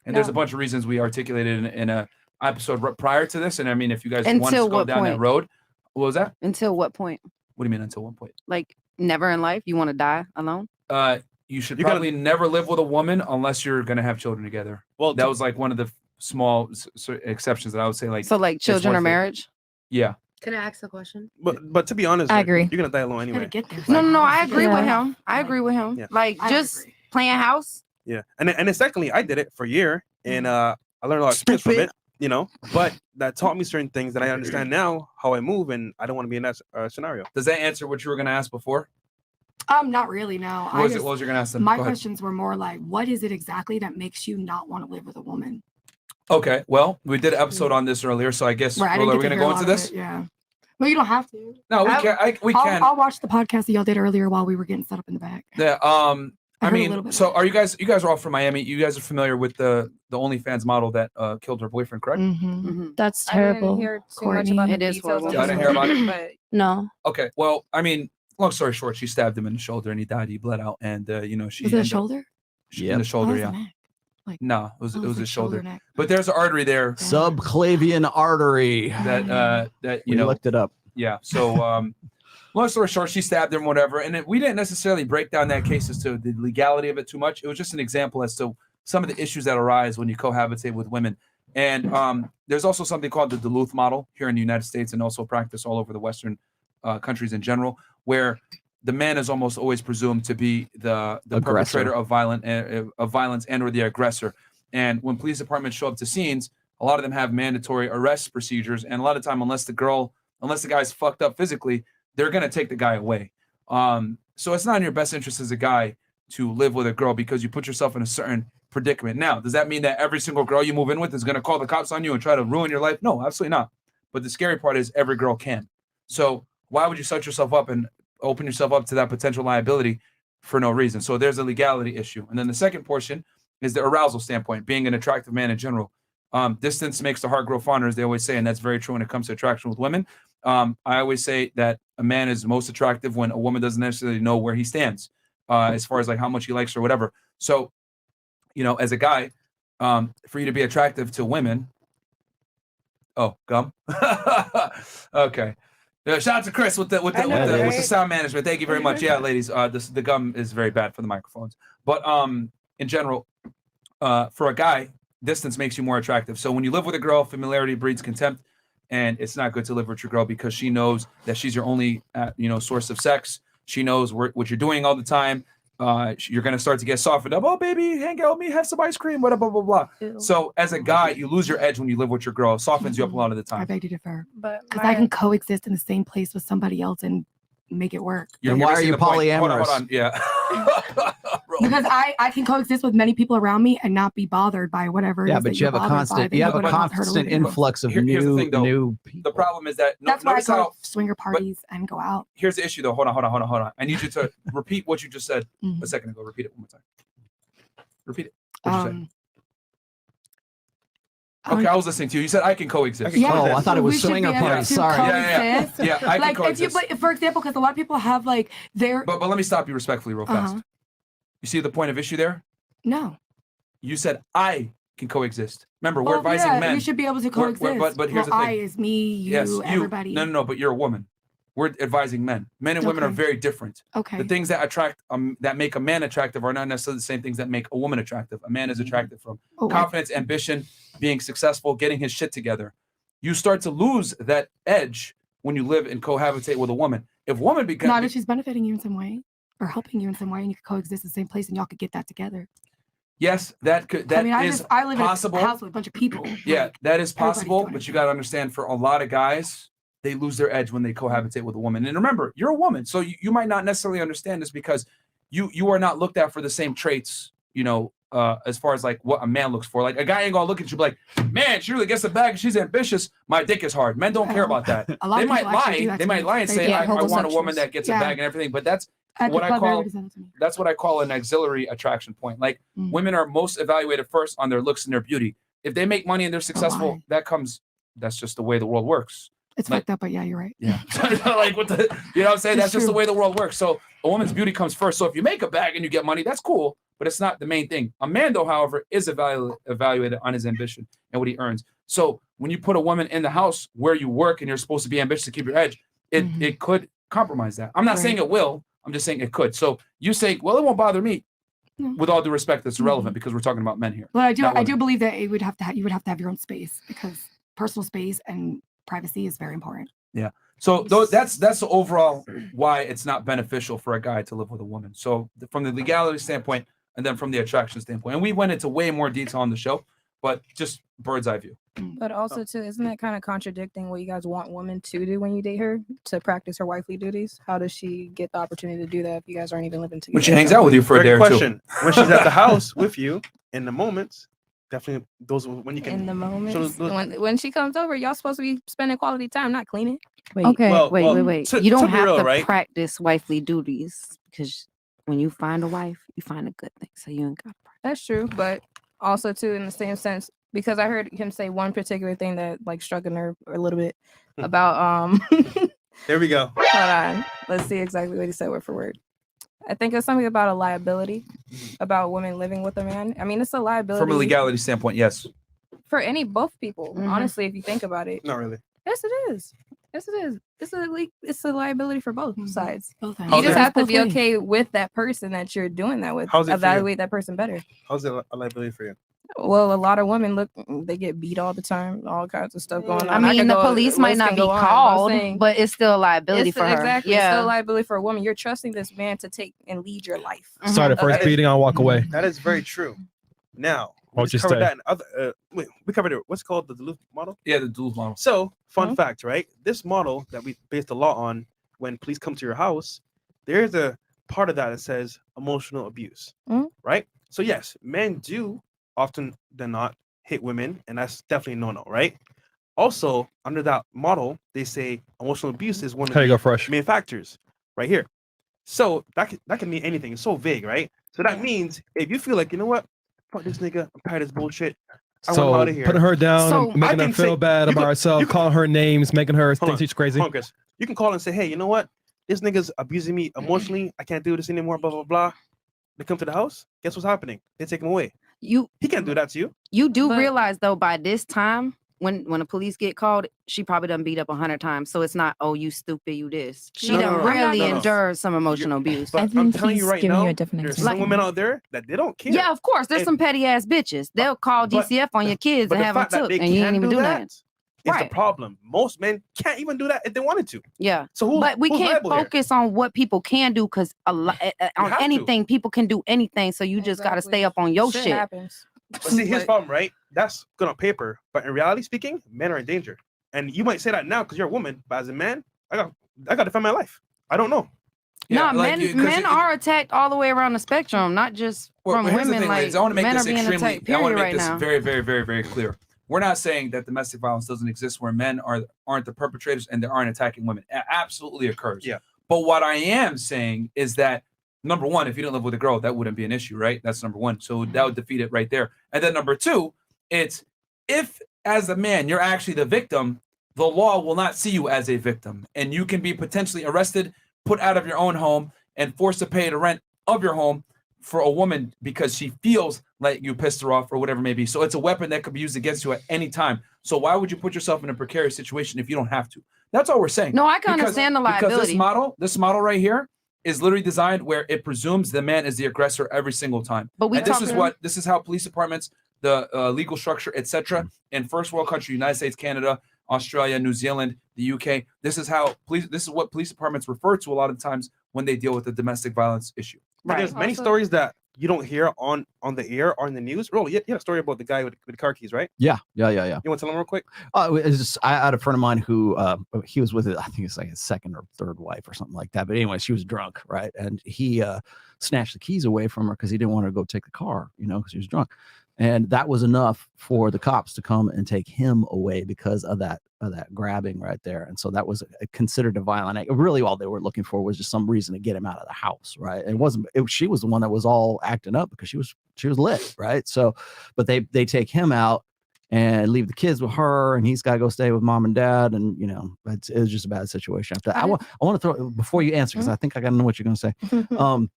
Speaker 1: And there's a bunch of reasons we articulated in a episode prior to this. And I mean, if you guys want to go down that road, what was that?
Speaker 7: Until what point?
Speaker 1: What do you mean until what point?
Speaker 7: Like never in life? You want to die alone?
Speaker 1: You should probably never live with a woman unless you're going to have children together. Well, that was like one of the small exceptions that I would say. Like,
Speaker 7: so like children or marriage?
Speaker 1: Yeah.
Speaker 6: Can I ask a question?
Speaker 2: But to be honest,
Speaker 7: I agree.
Speaker 2: You're gonna die alone anyway.
Speaker 7: No, I agree with him. I agree with him.
Speaker 2: Yeah.
Speaker 7: Like just playing house.
Speaker 2: Yeah, and then secondly, I did it for a year, and I learned a lot of experience from it. You know, but that taught me certain things that I understand now how I move, and I don't want to be in that scenario.
Speaker 1: Does that answer what you were going to ask before?
Speaker 8: Not really. No.
Speaker 1: What was you going to ask them?
Speaker 8: My questions were more like, what is it exactly that makes you not want to live with a woman?
Speaker 1: Okay, well, we did an episode on this earlier, so I guess
Speaker 8: Right,
Speaker 1: Rollo, are we going to go into this?
Speaker 8: Yeah. No, you don't have to.
Speaker 1: No, we can. We can.
Speaker 8: I'll watch the podcast that y'all did earlier while we were getting set up in the back.
Speaker 1: Yeah. I mean, so are you guys are all from Miami. You guys are familiar with the OnlyFans model that killed her boyfriend, correct?
Speaker 4: That's terrible.
Speaker 7: I didn't hear too much about
Speaker 4: Courtney.
Speaker 7: the details.
Speaker 1: I didn't hear about it.
Speaker 4: No.
Speaker 1: Okay. Well, I mean, long story short, she stabbed him in the shoulder and he died. He bled out, and she
Speaker 8: Was it a shoulder?
Speaker 1: In the shoulder,
Speaker 8: Oh,
Speaker 1: yeah.
Speaker 8: it's a neck. Like,
Speaker 1: No, it was
Speaker 8: like
Speaker 1: a shoulder.
Speaker 8: neck.
Speaker 1: But there's an artery there
Speaker 10: Subclavian artery.
Speaker 1: that
Speaker 10: We looked it up.
Speaker 1: Yeah. So, long story short, she stabbed him, whatever. And we didn't necessarily break down that case as to the legality of it too much. It was just an example as to some of the issues that arise when you cohabitate with women. And there's also something called the Duluth model here in the United States and also practiced all over the Western countries in general, where the man is almost always presumed to be the perpetrator of violence and or the aggressor. And when police departments show up to scenes, a lot of them have mandatory arrest procedures. And a lot of time, unless the guy's fucked up physically, they're going to take the guy away. So it's not in your best interest as a guy to live with a girl because you put yourself in a certain predicament. Now, does that mean that every single girl you move in with is going to call the cops on you and try to ruin your life? No, absolutely not. But the scary part is every girl can. So why would you set yourself up and open yourself up to that potential liability for no reason? So there's a legality issue. And then the second portion is the arousal standpoint, being an attractive man in general. Distance makes the heart grow fonder, as they always say, and that's very true when it comes to attraction with women. I always say that a man is most attractive when a woman doesn't necessarily know where he stands, as far as like how much he likes or whatever. So, as a guy, for you to be attractive to women. Oh, gum. Okay. Yeah, shout out to Chris with the sound management. Thank you very much. Yeah, ladies, the gum is very bad for the microphones. But in general, for a guy, distance makes you more attractive. So when you live with a girl, familiarity breeds contempt, and it's not good to live with your girl because she knows that she's your only source of sex. She knows what you're doing all the time. You're gonna start to get softened up. Oh, baby, hang out with me, have some ice cream, blah blah blah blah. So as a guy, you lose your edge when you live with your girl. It softens you up a lot of the time.
Speaker 8: I beg to differ,
Speaker 12: But
Speaker 8: because I can coexist in the same place with somebody else and make it work.
Speaker 10: Then why are you polyamorous?
Speaker 1: Hold on. Yeah.
Speaker 8: Because I can coexist with many people around me and not be bothered by whatever.
Speaker 10: Yeah,
Speaker 8: it is
Speaker 10: but
Speaker 8: that
Speaker 10: you have
Speaker 8: you're
Speaker 10: a
Speaker 8: bothered by,
Speaker 10: constant,
Speaker 8: then go to her to
Speaker 10: constant
Speaker 8: live with.
Speaker 10: influx of
Speaker 1: Here's the
Speaker 10: new
Speaker 1: thing, though.
Speaker 10: people.
Speaker 1: The problem is that
Speaker 8: That's why I
Speaker 1: notice
Speaker 8: go
Speaker 1: how
Speaker 8: to swinger parties and go out.
Speaker 1: here's the issue though. Hold on. I need you to repeat what you just said a second ago. Repeat it one more time. Repeat it. What you say? Okay, I was listening to you. You said I can coexist.
Speaker 10: I thought it was
Speaker 8: we should
Speaker 10: swinger
Speaker 8: be able
Speaker 10: party.
Speaker 8: to
Speaker 10: Sorry.
Speaker 8: coexist.
Speaker 1: Yeah, I can
Speaker 8: Like if
Speaker 1: coexist.
Speaker 8: for example, because a lot of people have like their.
Speaker 1: But let me stop you respectfully real fast. You see the point of issue there?
Speaker 8: No.
Speaker 1: You said I can coexist. Remember, we're advising
Speaker 8: yeah,
Speaker 1: men.
Speaker 8: we should be able to coexist.
Speaker 1: But here's
Speaker 8: well,
Speaker 1: the thing.
Speaker 8: I is me, you,
Speaker 1: yes, you.
Speaker 8: everybody.
Speaker 1: No, but you're a woman. We're advising men. Men and women are very different.
Speaker 8: Okay.
Speaker 1: The things that attract, that make a man attractive are not necessarily the same things that make a woman attractive. A man is attracted from confidence, ambition, being successful, getting his shit together. You start to lose that edge when you live and cohabitate with a woman. If woman becomes
Speaker 8: Not if she's benefiting you in some way or helping you in some way, and you could coexist in the same place, and y'all could get that together.
Speaker 1: yes, that could that is
Speaker 8: I live
Speaker 1: possible.
Speaker 8: in a house with a bunch of people.
Speaker 1: Yeah,
Speaker 8: Like,
Speaker 1: that is
Speaker 8: everybody's
Speaker 1: possible,
Speaker 8: doing
Speaker 1: but you got to understand for a lot of guys, they lose their edge when they cohabitate with a woman. And remember, you're a woman, so you might not necessarily understand this because you are not looked at for the same traits, as far as like what a man looks for. Like a guy ain't gonna look at you like, man, she really gets the bag. She's ambitious. My dick is hard. Men don't care about that.
Speaker 8: A lot
Speaker 1: They
Speaker 8: of
Speaker 1: might
Speaker 8: people actually do
Speaker 1: lie.
Speaker 8: that
Speaker 1: They
Speaker 8: to
Speaker 1: might
Speaker 8: me.
Speaker 1: lie and
Speaker 8: They
Speaker 1: say,
Speaker 8: get
Speaker 1: I want a woman
Speaker 8: homosexuals.
Speaker 1: that gets a
Speaker 8: Yeah.
Speaker 1: bag and everything. But that's
Speaker 8: At
Speaker 1: what
Speaker 8: the
Speaker 1: I
Speaker 8: club,
Speaker 1: call
Speaker 8: everybody said that to me.
Speaker 1: that's what I call an auxiliary attraction point. Like women are most evaluated first on their looks and their beauty. If they make money and they're successful, that's just the way the world works.
Speaker 8: It's
Speaker 1: Like-
Speaker 8: fucked up, but yeah, you're right.
Speaker 1: Yeah. Like what I'm saying? That's just the
Speaker 8: true.
Speaker 1: way the world works. So a woman's beauty comes first. So if you make a bag and you get money, that's cool, but it's not the main thing. A man, though, however, is evaluated on his ambition and what he earns. So when you put a woman in the house where you work and you're supposed to be ambitious to keep your edge, it could compromise that. I'm not saying it will. I'm just saying it could. So you say, well, it won't bother me. With all due respect, that's irrelevant because we're talking about men here.
Speaker 8: But
Speaker 1: not
Speaker 8: I do
Speaker 1: women.
Speaker 8: believe that you would have to have your own space because personal space and privacy is very important.
Speaker 1: Yeah. So that's the overall why it's not beneficial for a guy to live with a woman. So from the legality standpoint, and then from the attraction standpoint, and we went into way more detail on the show, but just bird's eye view.
Speaker 12: But also too, isn't that kind of contradicting what you guys want women to do when you date her, to practice her wifely duties? How does she get the opportunity to do that if you guys aren't even living together?
Speaker 1: When she hangs out with you for a day or two.
Speaker 2: When she's at the house with you in the moments, definitely those when you can
Speaker 12: In the moment,
Speaker 2: those-
Speaker 12: when she comes over, y'all supposed to be spending quality time, not cleaning.
Speaker 13: Wait,
Speaker 7: Okay,
Speaker 2: Well,
Speaker 7: wait.
Speaker 2: to-
Speaker 7: You don't
Speaker 2: to be
Speaker 7: have
Speaker 2: real,
Speaker 7: to
Speaker 2: right?
Speaker 7: practice wifely duties because when you find a wife, you find a good thing. So you ain't got to practice.
Speaker 12: That's true, but also too in the same sense, because I heard him say one particular thing that like struck a nerve a little bit about
Speaker 2: There we go.
Speaker 12: hold on, let's see exactly what he said word for word. I think it's something about a liability about women living with a man. I mean, it's a liability
Speaker 1: From a legality standpoint, yes.
Speaker 12: for both people. Honestly, if you think about it,
Speaker 2: Not really.
Speaker 12: yes, it is. Yes, it is. It's a liability for both sides.
Speaker 8: Both
Speaker 12: You
Speaker 2: How's
Speaker 12: just
Speaker 2: it-
Speaker 12: have to
Speaker 8: both
Speaker 12: be
Speaker 8: ways.
Speaker 12: okay with that person that you're doing that with.
Speaker 2: How's it for you?
Speaker 12: Evaluate that person better.
Speaker 2: How's it a liability for you?
Speaker 12: Well, a lot of women they get beat all the time, all kinds of stuff going on.
Speaker 7: I mean,
Speaker 12: could
Speaker 7: the
Speaker 12: go-
Speaker 7: police might
Speaker 12: list
Speaker 7: not
Speaker 12: can
Speaker 7: be
Speaker 12: go on,
Speaker 7: called,
Speaker 12: saying
Speaker 7: but it's still a liability for her.
Speaker 12: Exactly, it's
Speaker 7: Yeah.
Speaker 12: still a liability for a woman. You're trusting this man to take and lead your life.
Speaker 5: Sorry, the first
Speaker 12: Okay.
Speaker 5: beating, I'll walk away.
Speaker 2: That is very true. Now,
Speaker 5: What
Speaker 2: we
Speaker 5: you
Speaker 2: covered
Speaker 5: say?
Speaker 2: that in other. We covered it. What's it called the Duluth model?
Speaker 1: Yeah, the Duluth model.
Speaker 2: So, fun fact, right? This model that we based the law on, when police come to your house, there's a part of that that says emotional abuse, right? So yes, men do often than not hit women, and that's definitely no, right? Also, under that model, they say emotional abuse is one of
Speaker 5: Here you
Speaker 2: the
Speaker 5: go, Fresh.
Speaker 2: main factors, right here. So that can mean anything. It's so vague, right? So that means if you feel like, you know what, fuck this nigga, I'm tired of this bullshit. I want
Speaker 5: So
Speaker 2: him out of here.
Speaker 5: putting her down,
Speaker 2: So
Speaker 5: and making
Speaker 2: I
Speaker 5: her
Speaker 2: can
Speaker 5: feel
Speaker 2: say-
Speaker 5: bad
Speaker 2: you
Speaker 5: about
Speaker 2: can-
Speaker 5: herself,
Speaker 2: you can-
Speaker 5: calling her names, making her
Speaker 2: Hold
Speaker 5: think
Speaker 2: on.
Speaker 5: she's crazy.
Speaker 2: Hold on, Chris. You can call and say, hey, you know what? This nigga's abusing me emotionally. I can't do this anymore, blah, blah, blah. They come to the house. Guess what's happening? They take him away.
Speaker 7: You
Speaker 2: He can't do that to you.
Speaker 7: You do realize though, by this time, when the police get called, she probably done beat up 100 times. So it's not, oh, you stupid, you this. She
Speaker 2: No,
Speaker 7: done
Speaker 2: no, no,
Speaker 7: really
Speaker 2: no, no.
Speaker 7: endured some emotional abuse.
Speaker 2: But
Speaker 13: I
Speaker 2: I'm
Speaker 13: think
Speaker 2: telling you
Speaker 13: he's
Speaker 2: right
Speaker 13: giving
Speaker 2: now,
Speaker 13: you a different
Speaker 2: there's
Speaker 13: example.
Speaker 2: some women out there that they don't care.
Speaker 7: Yeah, of course. There's
Speaker 2: And-
Speaker 7: some petty ass bitches. They'll call
Speaker 2: but-
Speaker 7: DCF on your kids
Speaker 2: But
Speaker 7: and
Speaker 2: the
Speaker 7: have them
Speaker 2: fact that
Speaker 7: took,
Speaker 2: they
Speaker 7: and you
Speaker 2: can
Speaker 7: ain't even
Speaker 2: do
Speaker 7: do
Speaker 2: that
Speaker 7: nothing.
Speaker 2: is the
Speaker 7: Right.
Speaker 2: problem. Most men can't even do that if they wanted to.
Speaker 7: Yeah.
Speaker 2: So who's,
Speaker 7: But we
Speaker 2: who's
Speaker 7: can't
Speaker 2: liable here?
Speaker 7: focus on what people can do because on
Speaker 2: have to.
Speaker 7: anything, people can do anything. So you just got to stay up on your shit.
Speaker 12: happens.
Speaker 2: But see, here's the problem, right? That's good on paper, but in reality speaking, men are in danger. And you might say that now because you're a woman, but as a man, I got to defend my life. I don't know.
Speaker 1: Yeah,
Speaker 7: No,
Speaker 1: like
Speaker 7: men are attacked all the way around the spectrum, not just from
Speaker 1: here's the
Speaker 7: women.
Speaker 1: thing,
Speaker 7: Like
Speaker 1: ladies, I want to make
Speaker 7: men
Speaker 1: this
Speaker 7: are being
Speaker 1: extremely.
Speaker 7: attacked.
Speaker 1: I want
Speaker 7: Period
Speaker 1: to make
Speaker 7: right
Speaker 1: this
Speaker 7: now.
Speaker 1: very, very, very, very clear. We're not saying that domestic violence doesn't exist where men aren't the perpetrators and they aren't attacking women. It absolutely occurs.
Speaker 2: Yeah.
Speaker 1: But what I am saying is that number one, if you didn't live with a girl, that wouldn't be an issue, right? That's number one. So that would defeat it right there. And then number two, it's if as a man you're actually the victim, the law will not see you as a victim, and you can be potentially arrested, put out of your own home, and forced to pay the rent of your home for a woman because she feels like you pissed her off or whatever it may be. So it's a weapon that could be used against you at any time. So why would you put yourself in a precarious situation if you don't have to? That's all we're saying.
Speaker 7: No, I can understand the
Speaker 1: Because
Speaker 7: liability.
Speaker 1: this model right here is literally designed where it presumes the man is the aggressor every single time.
Speaker 7: But
Speaker 1: and this is how police departments, the legal structure, etc., in first world country, United States, Canada, Australia, New Zealand, the UK. This is what police departments refer to a lot of times when they deal with the domestic violence issue.
Speaker 2: But there's many stories that you don't hear on the air or in the news. Rollo, you had a story about the guy with the car keys, right?
Speaker 10: Yeah.
Speaker 2: You want to tell him real quick?
Speaker 10: I had a friend of mine who he was with I think it's like his second or third wife or something like that. But anyway, she was drunk, right? And he snatched the keys away from her because he didn't want her to go take the car, because he was drunk. And that was enough for the cops to come and take him away because of that grabbing right there. And so that was considered a violent act. Really, all they were looking for was just some reason to get him out of the house, right? And she was the one that was all acting up because she was lit, right? So, but they take him out and leave the kids with her, and he's got to go stay with mom and dad, and it was just a bad situation. After that, I want to throw before you answer because I think I got to know what you're going to say.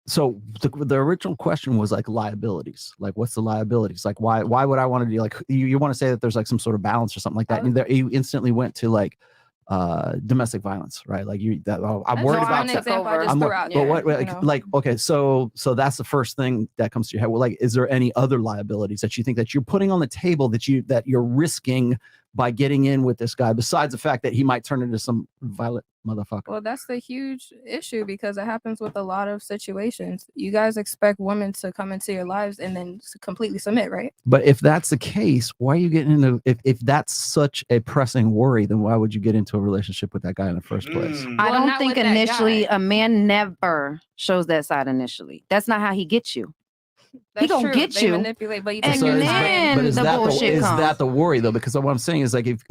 Speaker 10: So the original question was like liabilities, like what's the liabilities? Like why would I want to do like you want to say that there's like some sort of balance or something like that? And you instantly went to like domestic violence, right? Like I'm worried about okay, so that's the first thing that comes to your head. Well, like, is there any other liabilities that you think that you're putting on the table that you're risking by getting in with this guy, besides the fact that he might turn into some violent motherfucker?
Speaker 12: Well, that's the huge issue because it happens with a lot of situations. You guys expect women to come into your lives and then completely submit, right?
Speaker 10: But if that's the case, why are you getting into if that's such a pressing worry, then why would you get into a relationship with that guy in the first place?
Speaker 7: I
Speaker 12: Well,
Speaker 7: don't
Speaker 12: not
Speaker 7: think
Speaker 12: with that
Speaker 7: initially
Speaker 12: guy.
Speaker 7: a man never shows that side initially. That's not how he gets you. He gonna
Speaker 12: true.
Speaker 7: get
Speaker 12: They
Speaker 7: you.
Speaker 12: manipulate, but you
Speaker 7: And
Speaker 12: take your
Speaker 7: then
Speaker 12: time.
Speaker 10: But is
Speaker 7: the
Speaker 10: that
Speaker 7: bullshit
Speaker 10: is
Speaker 7: comes.
Speaker 10: that the worry though? Because what I'm saying is like if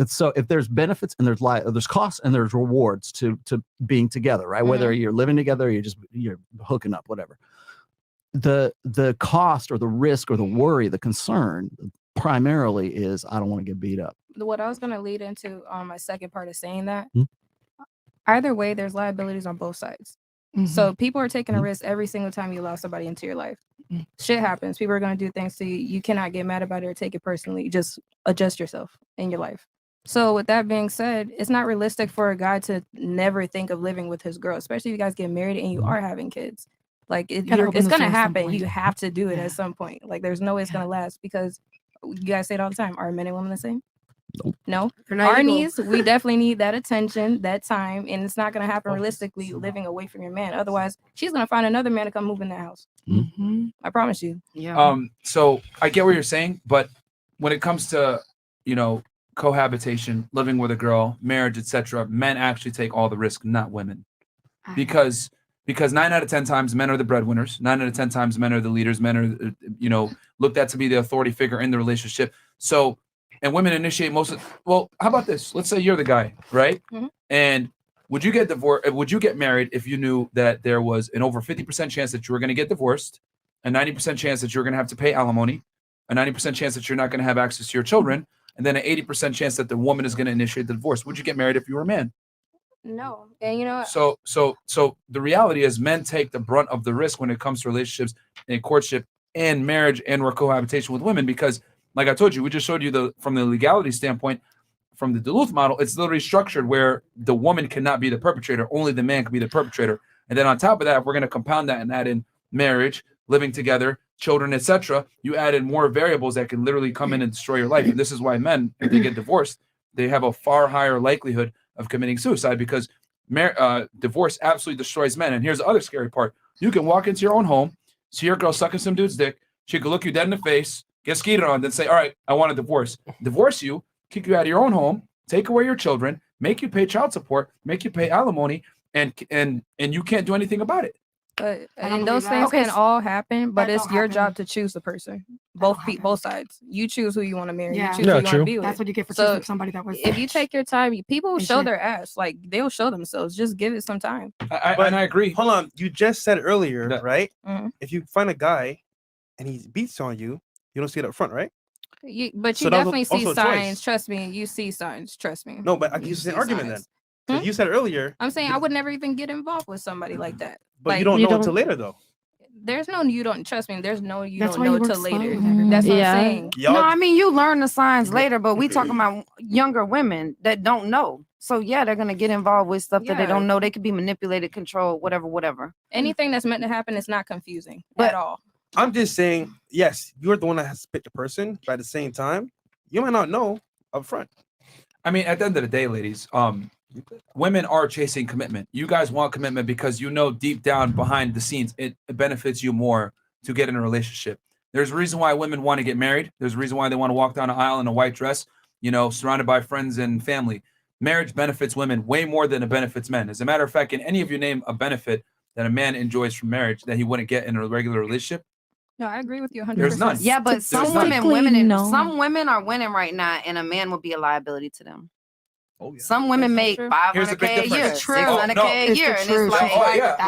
Speaker 10: there's benefits and there's costs and there's rewards to being together, right? Whether you're living together or you're hooking up, whatever. The cost or the risk or the worry, the concern primarily is I don't want to get beat up.
Speaker 12: What I was going to lead into my second part of saying that, either way, there's liabilities on both sides. So people are taking a risk every single time you allow somebody into your life. Shit happens. People are going to do things to you. You cannot get mad about it or take it personally. Just adjust yourself in your life. So with that being said, it's not realistic for a guy to never think of living with his girl, especially if you guys get married and you are having kids. Like it's going to happen. You have to do it at some point. Like there's no way it's going to last because you guys say it all the time. Are men and women the same? No, our needs, we definitely need that attention, that time, and it's not going to happen realistically living away from your man. Otherwise, she's going to find another man to come move in that house. I promise you.
Speaker 7: Yeah.
Speaker 1: So I get what you're saying, but when it comes to cohabitation, living with a girl, marriage, etc., men actually take all the risk, not women, because 9 out of 10 times men are the breadwinners. 9 out of 10 times men are the leaders. Men are looked at to be the authority figure in the relationship. So. And women initiate well, how about this? Let's say you're the guy, right? And would you get divorced? Would you get married if you knew that there was an over 50% chance that you were going to get divorced, a 90% chance that you're going to have to pay alimony, a 90% chance that you're not going to have access to your children, and then an 80% chance that the woman is going to initiate the divorce? Would you get married if you were a man?
Speaker 12: No. And you know,
Speaker 1: So the reality is men take the brunt of the risk when it comes to relationships and courtship and marriage and or cohabitation with women, because like I told you, we just showed you from the legality standpoint, from the Duluth model, it's literally structured where the woman cannot be the perpetrator, only the man can be the perpetrator. And then on top of that, if we're going to compound that and add in marriage, living together, children, etc., you add in more variables that can literally come in and destroy your life. And this is why men, if they get divorced, they have a far higher likelihood of committing suicide, because divorce absolutely destroys men. And here's the other scary part. You can walk into your own home, see your girl sucking some dude's dick. She could look you dead in the face, get skeeted on, then say, all right, I want a divorce. Divorce you, kick you out of your own home, take away your children, make you pay child support, make you pay alimony, and you can't do anything about it.
Speaker 12: But and those things can all happen, but it's your job to choose the person. Both sides. You choose who you want to marry.
Speaker 8: Yeah.
Speaker 12: You choose who you want to be with.
Speaker 8: That's what you get for choosing somebody that was.
Speaker 12: If you take your time, people will show
Speaker 8: shit.
Speaker 12: their ass. Like they'll show themselves. Just give it some time.
Speaker 1: And I agree.
Speaker 2: Hold on. You just said earlier, right?
Speaker 12: Mhm.
Speaker 2: If you find a guy and he beats on you, you don't see it up front, right?
Speaker 12: But you
Speaker 2: So that was
Speaker 12: definitely see
Speaker 2: also a
Speaker 12: signs.
Speaker 2: choice.
Speaker 12: Trust me. You see signs. Trust me.
Speaker 2: No, but you see an argument then. 'Cause you said earlier.
Speaker 12: I'm saying I would never even get involved with somebody like that.
Speaker 2: But you don't know until later, though.
Speaker 12: There's no you don't trust me. There's no you
Speaker 8: That's
Speaker 12: don't
Speaker 8: why
Speaker 12: know
Speaker 8: you
Speaker 12: till
Speaker 8: work
Speaker 12: later.
Speaker 8: slow and everything.
Speaker 12: That's what
Speaker 4: Yeah.
Speaker 12: I'm saying.
Speaker 14: No, I mean you learn the signs later, but we talking about younger women that don't know. So yeah, they're gonna get involved with stuff that they
Speaker 12: Yeah.
Speaker 14: don't know. They could be manipulated, controlled, whatever.
Speaker 12: Anything that's meant to happen is not confusing
Speaker 14: But-
Speaker 12: at all.
Speaker 2: I'm just saying, yes, you're the one that has to pick the person, but at the same time, you might not know up front.
Speaker 1: I mean, at the end of the day, ladies, women are chasing commitment. You guys want commitment because you know deep down behind the scenes, it benefits you more to get in a relationship. There's a reason why women want to get married. There's a reason why they want to walk down an aisle in a white dress, surrounded by friends and family. Marriage benefits women way more than it benefits men. As a matter of fact, can any of you name a benefit that a man enjoys from marriage that he wouldn't get in a regular relationship?
Speaker 12: No, I agree with you 100%.
Speaker 1: There's none.
Speaker 14: Yeah, but some women are winning right now, and a man will be a liability to them.
Speaker 2: Oh, yeah.
Speaker 14: Some women make
Speaker 1: Here's the big
Speaker 14: $500K a year,
Speaker 1: difference. True.
Speaker 14: $600K a
Speaker 8: It's
Speaker 14: year,
Speaker 8: the
Speaker 14: and
Speaker 8: truth.
Speaker 14: it's like,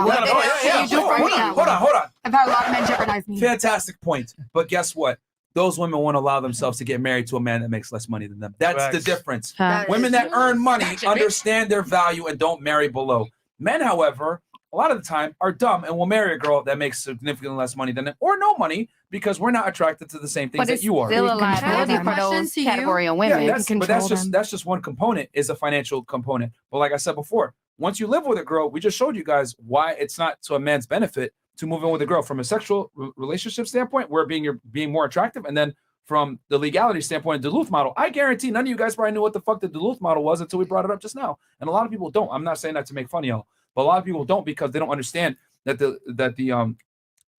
Speaker 8: What
Speaker 14: can you do for me?
Speaker 1: Hold on.
Speaker 8: I've had a lot of men jeopardize me.
Speaker 1: Fantastic point. But guess what? Those women won't allow themselves to get married to a man that makes less money than them. That's the
Speaker 2: Facts.
Speaker 1: difference.
Speaker 4: That
Speaker 1: Women that earn money
Speaker 6: Gotcha, bitch.
Speaker 1: understand their value and don't marry below. Men, however, a lot of the time are dumb and will marry a girl that makes significantly less money than them or no money because we're not attracted to the same things
Speaker 14: But
Speaker 1: that
Speaker 14: it's
Speaker 1: you are.
Speaker 14: still a
Speaker 8: We control
Speaker 14: liability
Speaker 8: them.
Speaker 14: for
Speaker 6: Question
Speaker 14: those
Speaker 6: to you.
Speaker 14: category of
Speaker 1: Yeah,
Speaker 14: women.
Speaker 1: that's
Speaker 8: control them.
Speaker 1: that's just one component is a financial component. But like I said before, once you live with a girl, we just showed you guys why it's not to a man's benefit to move in with a girl from a sexual relationship standpoint, where you're being more attractive, and then from the legality standpoint, Duluth model. I guarantee none of you guys probably knew what the fuck the Duluth model was until we brought it up just now, and a lot of people don't. I'm not saying that to make fun of y'all, but a lot of people don't because they don't understand that the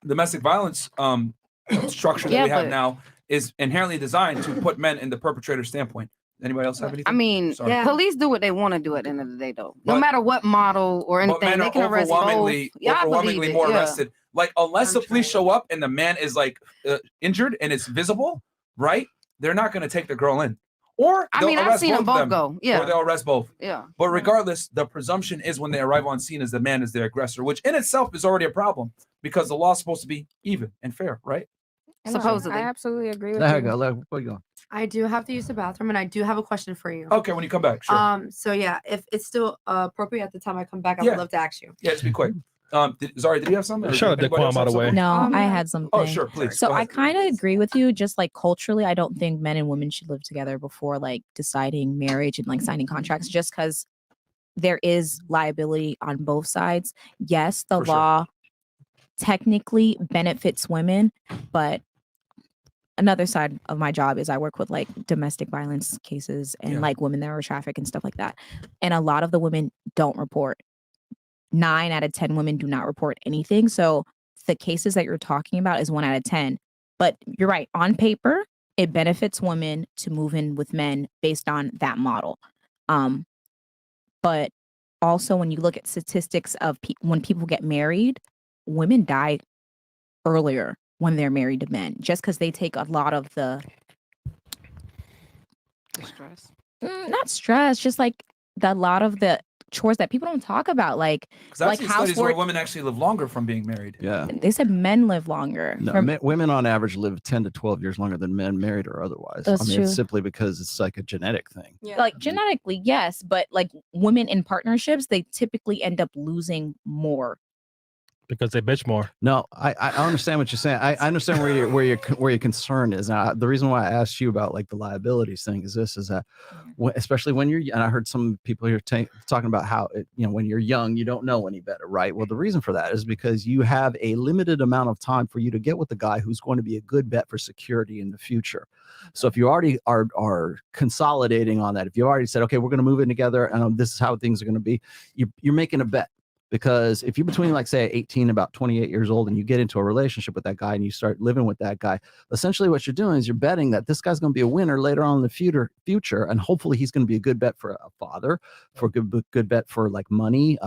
Speaker 1: domestic violence structure that we have now is inherently designed to put men in the perpetrator standpoint. Anybody else have anything?
Speaker 14: I mean,
Speaker 1: Sorry.
Speaker 14: police do what they want to do at the end of the day, though. No
Speaker 1: But-
Speaker 14: matter what model or
Speaker 1: But
Speaker 14: anything,
Speaker 1: men
Speaker 14: they
Speaker 1: are
Speaker 14: can arrest both.
Speaker 1: overwhelmingly
Speaker 14: Yeah, I believe
Speaker 1: overwhelmingly
Speaker 14: it,
Speaker 1: more
Speaker 14: yeah.
Speaker 1: arrested. Like unless the police show up and the man is like injured and it's visible, right? They're not going to take the girl in. Or
Speaker 14: I
Speaker 1: they'll
Speaker 14: mean, I've
Speaker 1: arrest
Speaker 14: seen them
Speaker 1: both
Speaker 14: both
Speaker 1: of
Speaker 14: go. Yeah.
Speaker 1: Or they'll arrest both.
Speaker 14: Yeah.
Speaker 1: But regardless, the presumption is when they arrive on scene is the man is the aggressor, which in itself is already a problem because the law is supposed to be even and fair, right?
Speaker 12: I absolutely agree with
Speaker 10: There
Speaker 12: you.
Speaker 10: you go. There we go.
Speaker 6: I do have to use the bathroom, and I do have a question for you.
Speaker 1: Okay, when you come back, sure.
Speaker 6: So yeah, if it's still appropriate at the time I come back, I
Speaker 1: Yeah.
Speaker 6: would love to ask you.
Speaker 1: Yeah, just be quick. Zari, did you have something? Or
Speaker 5: Shout out to
Speaker 1: anybody else
Speaker 5: Kwame,
Speaker 1: have
Speaker 5: by the way.
Speaker 1: something?
Speaker 13: No, I had something.
Speaker 1: Oh, sure, please.
Speaker 13: So
Speaker 1: Go
Speaker 13: I
Speaker 1: ahead.
Speaker 13: kind of agree with you. Just like culturally, I don't think men and women should live together before like deciding marriage and like signing contracts. Just because there is liability on both sides. Yes, the
Speaker 1: For sure.
Speaker 13: law technically benefits women, but another side of my job is I work with like domestic violence cases and
Speaker 1: Yeah.
Speaker 13: like women that are trafficked and stuff like that. And a lot of the women don't report. 9 out of 10 women do not report anything. So the cases that you're talking about is 1 out of 10. But you're right. On paper, it benefits women to move in with men based on that model. But also when you look at statistics of when people get married, women die earlier when they're married to men, just because they take a lot of the
Speaker 14: Stress.
Speaker 13: not stress, just like a lot of the chores that people don't talk about, like
Speaker 1: Because I've
Speaker 13: like
Speaker 1: seen studies where
Speaker 13: housework.
Speaker 1: women actually live longer from being married.
Speaker 10: Yeah.
Speaker 13: They said men live longer.
Speaker 10: No,
Speaker 13: From-
Speaker 10: women on average live 10 to 12 years longer than men, married or otherwise.
Speaker 13: That's
Speaker 10: I mean,
Speaker 13: true.
Speaker 10: it's simply because it's like a genetic thing.
Speaker 13: Like genetically, yes, but like women in partnerships, they typically end up losing more
Speaker 5: Because they bitch more.
Speaker 10: No, I understand what you're saying. I understand where your concern is. Now, the reason why I asked you about like the liabilities thing is that especially when you're, and I heard some people here talking about how when you're young you don't know any better, right? Well, the reason for that is because you have a limited amount of time for you to get with the guy who's going to be a good bet for security in the future. So if you already are consolidating on that, if you already said, okay, we're going to move in together and this is how things are going to be, you're making a bet. Because if you're between, like, say, 18, about 28 years old, and you get into a relationship with that guy and you start living with that guy, essentially what you're doing is you're betting that this guy's going to be a winner later on in the future. And hopefully he's going to be a good bet for a father, for a good bet for like money,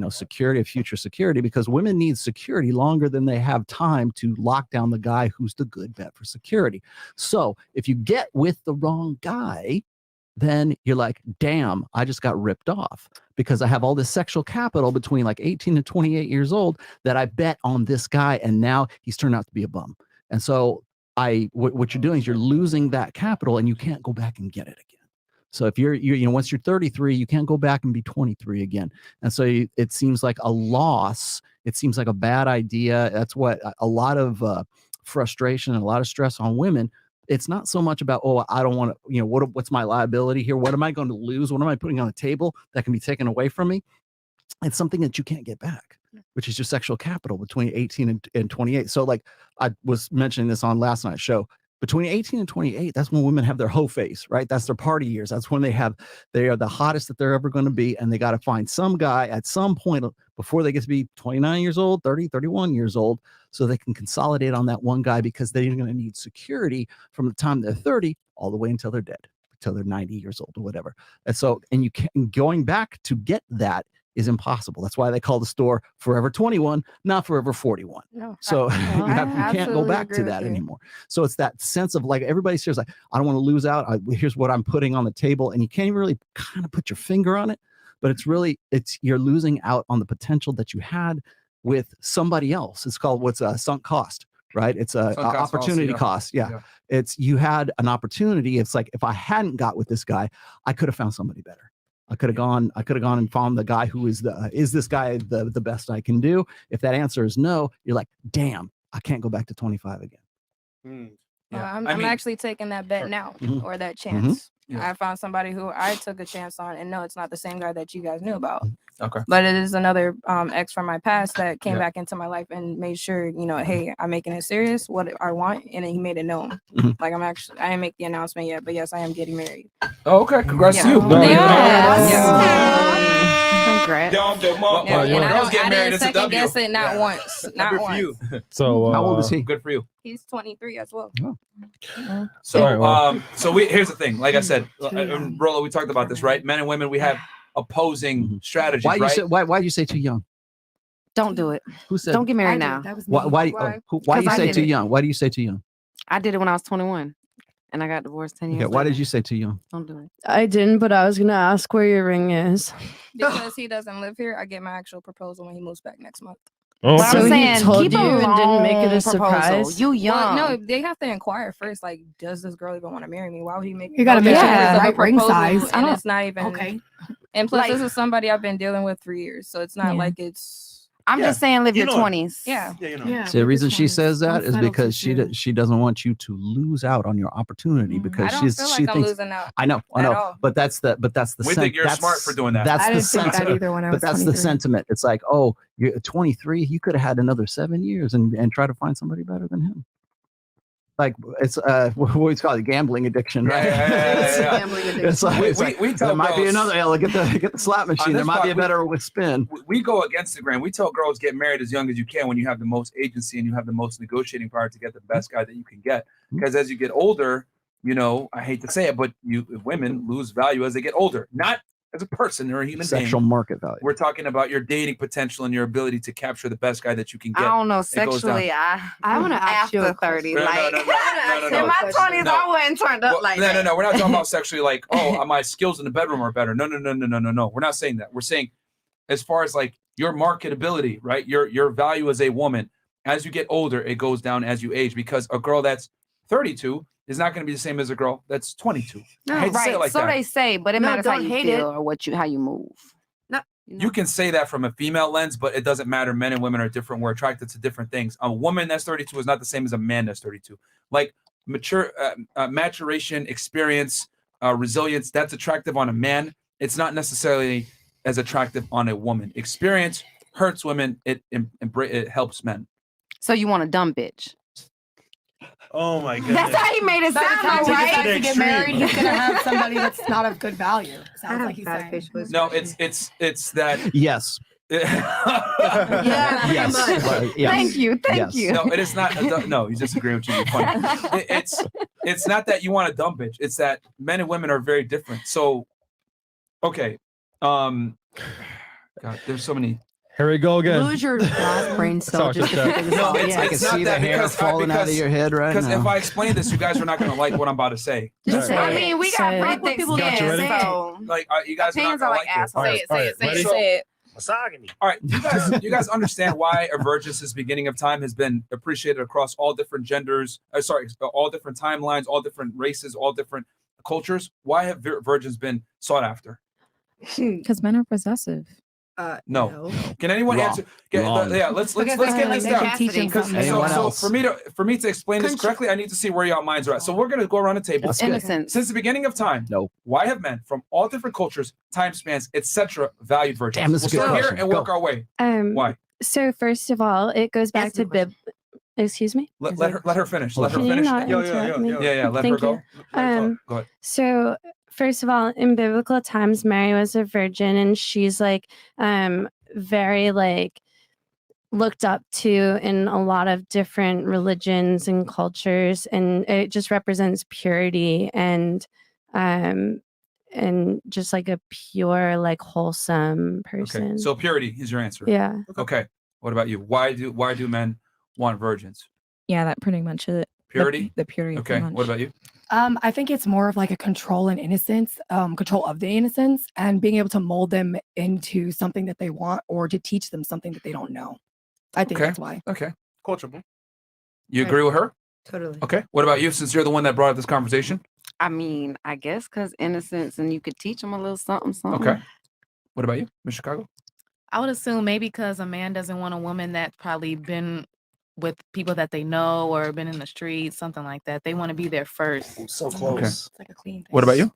Speaker 10: security, future security, because women need security longer than they have time to lock down the guy who's the good bet for security. So if you get with the wrong guy, then you're like, damn, I just got ripped off because I have all this sexual capital between like 18 and 28 years old that I bet on this guy, and now he's turned out to be a bum. And so what you're doing is you're losing that capital, and you can't go back and get it again. So if you're once you're 33, you can't go back and be 23 again. And so it seems like a loss. It seems like a bad idea. That's what a lot of frustration and a lot of stress on women. It's not so much about, oh, I don't want to, what's my liability here? What am I going to lose? What am I putting on the table that can be taken away from me? It's something that you can't get back, which is your sexual capital between 18 and 28. So like I was mentioning this on last night's show, between 18 and 28, that's when women have their hoe phase, right? That's their party years. That's when they are the hottest that they're ever going to be. And they got to find some guy at some point before they get to be 29 years old, 30, 31 years old, so they can consolidate on that one guy, because they're going to need security from the time they're 30 all the way until they're dead, until they're 90 years old or whatever. And so, and going back to get that is impossible. That's why they call the store Forever 21, not Forever 41.
Speaker 12: No,
Speaker 10: so you can't go back to that anymore. So it's that sense of like, everybody says like, I don't want to lose out. Here's what I'm putting on the table. And you can't even really kind of put your finger on it, but you're losing out on the potential that you had with somebody else. It's called what's a sunk cost, right? It's a opportunity cost. Yeah. It's, you had an opportunity. It's like, if I hadn't got with this guy, I could have found somebody better. I could have gone and found the guy who is this guy the best I can do? If that answer is no, you're like, damn, I can't go back to 25 again.
Speaker 12: I'm actually taking that bet now, or that chance. I found somebody who I took a chance on, and no, it's not the same guy that you guys knew about.
Speaker 1: Okay.
Speaker 12: But it is another ex from my past that came back into my life and made sure, hey, I'm making it serious, what I want, and he made it known. Like I didn't make the announcement yet, but yes, I am getting married.
Speaker 1: Oh, okay. Congrats to you.
Speaker 12: Congrats. I didn't second guess it, not once. Not once.
Speaker 5: So
Speaker 10: how old is he?
Speaker 1: Good for you.
Speaker 12: He's 23 as well.
Speaker 1: So, here's the thing. Like I said, Rollo, we talked about this, right? Men and women, we have opposing strategies.
Speaker 10: Why
Speaker 1: right?
Speaker 10: Why do you say too young?
Speaker 14: Don't do it.
Speaker 10: Who said?
Speaker 14: Don't get married now.
Speaker 10: Why do you say too young? Why do you say too young?
Speaker 14: I did it when I was 21, and I got divorced 10 years later.
Speaker 10: Why did you say too young?
Speaker 14: Don't do it.
Speaker 4: I didn't, but I was gonna ask where your ring is.
Speaker 12: Because he doesn't live here, I get my actual proposal when he moves back next month.
Speaker 5: Oh,
Speaker 14: so I'm saying,
Speaker 4: he told
Speaker 14: keep
Speaker 4: you
Speaker 14: a
Speaker 4: and didn't make it a
Speaker 14: proposal.
Speaker 4: surprise.
Speaker 14: You young.
Speaker 12: Well, no, they have to inquire first. Like, does this girl even want to marry me? Why would he make?
Speaker 8: You gotta make sure
Speaker 12: it's
Speaker 8: it's the right ring size.
Speaker 12: and it's not even
Speaker 8: Okay.
Speaker 12: And plus,
Speaker 14: Like-
Speaker 12: this is somebody I've been dealing with for years, so it's not like it's.
Speaker 14: I'm just saying, live your 20s.
Speaker 12: Yeah.
Speaker 10: See, the reason she says that is
Speaker 8: settle
Speaker 10: because
Speaker 8: too
Speaker 10: she doesn't want you to lose out on your opportunity, because
Speaker 12: I don't feel
Speaker 10: she
Speaker 12: like I'm
Speaker 10: thinks
Speaker 12: losing out.
Speaker 10: I know,
Speaker 12: at all.
Speaker 10: but that's the
Speaker 1: We think you're smart for doing that.
Speaker 10: That's
Speaker 8: I
Speaker 10: the
Speaker 8: didn't think that
Speaker 10: sentiment.
Speaker 8: either when I
Speaker 10: But
Speaker 8: was
Speaker 10: that's the
Speaker 8: 23.
Speaker 10: sentiment. It's like, oh, you're 23. You could have had another 7 years and try to find somebody better than him. Like it's what we call it, gambling addiction, right?
Speaker 1: Yeah.
Speaker 6: Gambling addiction.
Speaker 10: It's like,
Speaker 1: We tell
Speaker 10: there might be
Speaker 1: girls-
Speaker 10: another. Get the slot machine.
Speaker 1: this
Speaker 10: There might be a
Speaker 1: pod-
Speaker 10: better spin.
Speaker 1: We go against the grain. We tell girls get married as young as you can when you have the most agency and you have the most negotiating power to get the best guy that you can get. Because as you get older, I hate to say it, but women lose value as they get older. Not as a person or a human
Speaker 10: Sexual
Speaker 1: being.
Speaker 10: market value.
Speaker 1: We're talking about your dating potential and your ability to capture the best guy that you can
Speaker 14: I
Speaker 1: get.
Speaker 14: don't know.
Speaker 1: It goes down.
Speaker 14: Sexually,
Speaker 6: I want to ask you
Speaker 14: after
Speaker 6: a question.
Speaker 14: 30.
Speaker 1: No,
Speaker 14: Like,
Speaker 1: no.
Speaker 14: in my 20s,
Speaker 1: No.
Speaker 14: I wasn't turned up like that.
Speaker 1: No. We're not talking about sexually like, oh, my skills in the bedroom are better. No. We're not saying that. We're saying as far as like your marketability, right? Your value as a woman, as you get older, it goes down as you age, because a girl that's 32 is not going to be the same as a girl that's 22. I hate to say it like
Speaker 14: so
Speaker 1: that.
Speaker 14: they say, but it
Speaker 6: No,
Speaker 14: matters how
Speaker 6: don't
Speaker 14: you
Speaker 6: hate
Speaker 14: feel or how you move.
Speaker 6: No,
Speaker 1: You can say that from a female lens, but it doesn't matter. Men and women are different. We're attracted to different things. A woman that's 32 is not the same as a man that's 32. Like maturation, experience, resilience, that's attractive on a man. It's not necessarily as attractive on a woman. Experience hurts women. It helps men.
Speaker 14: So you want a dumb bitch?
Speaker 2: Oh my goodness.
Speaker 8: That's how he made it sound,
Speaker 2: That's
Speaker 8: right?
Speaker 2: to
Speaker 8: To get married, he's gonna have somebody that's not of good value. Sounds like he's saying.
Speaker 1: No, it's that.
Speaker 10: Yes.
Speaker 1: Yes.
Speaker 14: Thank you.
Speaker 1: No, it is not. No, he's disagreeing with you. You're funny. It's not that you want a dumb bitch. It's that men and women are very different. So, okay. God, there's so many.
Speaker 5: Here we go again.
Speaker 6: Lose your last brain cell.
Speaker 5: Sorry,
Speaker 6: Just to figure this
Speaker 1: No,
Speaker 6: out.
Speaker 1: it's
Speaker 6: Yeah.
Speaker 10: I can see the hair falling out of your head right
Speaker 1: Because
Speaker 10: now.
Speaker 1: if I explain this, you guys are not going to like what I'm about to say.
Speaker 6: Just say
Speaker 14: I
Speaker 6: it.
Speaker 14: mean, we
Speaker 6: Say
Speaker 14: got
Speaker 6: it.
Speaker 14: pretty thick
Speaker 5: Got you
Speaker 14: skin,
Speaker 5: ready?
Speaker 14: so
Speaker 1: Like, you guys are not
Speaker 14: opinions
Speaker 1: going
Speaker 14: are
Speaker 1: to
Speaker 14: like
Speaker 1: like it.
Speaker 14: assholes.
Speaker 5: All right, ready?
Speaker 11: Say it.
Speaker 9: Misogyny.
Speaker 1: All right, you guys understand why a virgin since beginning of time has been appreciated across all different genders? All different timelines, all different races, all different cultures. Why have virgins been sought after?
Speaker 13: Because men are possessive.
Speaker 1: No. Can anyone
Speaker 10: Wrong.
Speaker 1: answer?
Speaker 10: Wrong.
Speaker 1: Yeah, let's
Speaker 6: Because
Speaker 1: get
Speaker 6: they're
Speaker 1: this
Speaker 6: like
Speaker 1: down.
Speaker 6: teaching something.
Speaker 10: Anyone
Speaker 1: So
Speaker 10: else?
Speaker 1: for me to explain this correctly, I need to see where y'all minds are at. So we're gonna go around the table.
Speaker 10: That's good.
Speaker 14: innocence.
Speaker 1: Since the beginning of time,
Speaker 10: No.
Speaker 1: why have men from all different cultures, time spans, etc., valued virgins?
Speaker 10: Damn, that's a good
Speaker 1: we'll start here
Speaker 10: question.
Speaker 1: and work
Speaker 10: Go.
Speaker 1: our way.
Speaker 4: Um,
Speaker 1: Why?
Speaker 4: So first of all, it goes back
Speaker 6: Answer
Speaker 4: to
Speaker 6: the question.
Speaker 4: Excuse me.
Speaker 1: Let her finish. Let her
Speaker 4: Can you
Speaker 1: finish.
Speaker 4: not interrupt me?
Speaker 1: Yeah. Let
Speaker 4: Thank
Speaker 1: her go.
Speaker 4: you.
Speaker 1: Let her talk. Go ahead.
Speaker 4: So first of all, in biblical times, Mary was a virgin, and she's like very like looked up to in a lot of different religions and cultures, and it just represents purity and just like a pure, like wholesome person.
Speaker 1: Okay. So purity is your answer.
Speaker 4: Yeah.
Speaker 1: Okay. What about you? Why do men want virgins?
Speaker 13: Yeah, that pretty much it.
Speaker 1: Purity?
Speaker 13: The purity.
Speaker 1: Okay.
Speaker 13: pretty much.
Speaker 1: What about you?
Speaker 8: I think it's more of like a control and innocence, control of the innocence, and being able to mold them into something that they want or to teach them something that they don't know. I think
Speaker 1: Okay.
Speaker 8: that's why.
Speaker 1: Okay.
Speaker 2: Coachable.
Speaker 1: You agree with her?
Speaker 6: Totally.
Speaker 1: Okay. What about you? Since you're the one that brought up this conversation.
Speaker 14: I mean, I guess because innocence, and you could teach them a little something.
Speaker 1: Okay. What about you, Miss Chicago?
Speaker 11: I would assume maybe because a man doesn't want a woman that's probably been with people that they know or been in the streets, something like that. They want to be there first.
Speaker 10: So
Speaker 1: close. Okay.
Speaker 8: It's like a clean thing.
Speaker 1: What about you?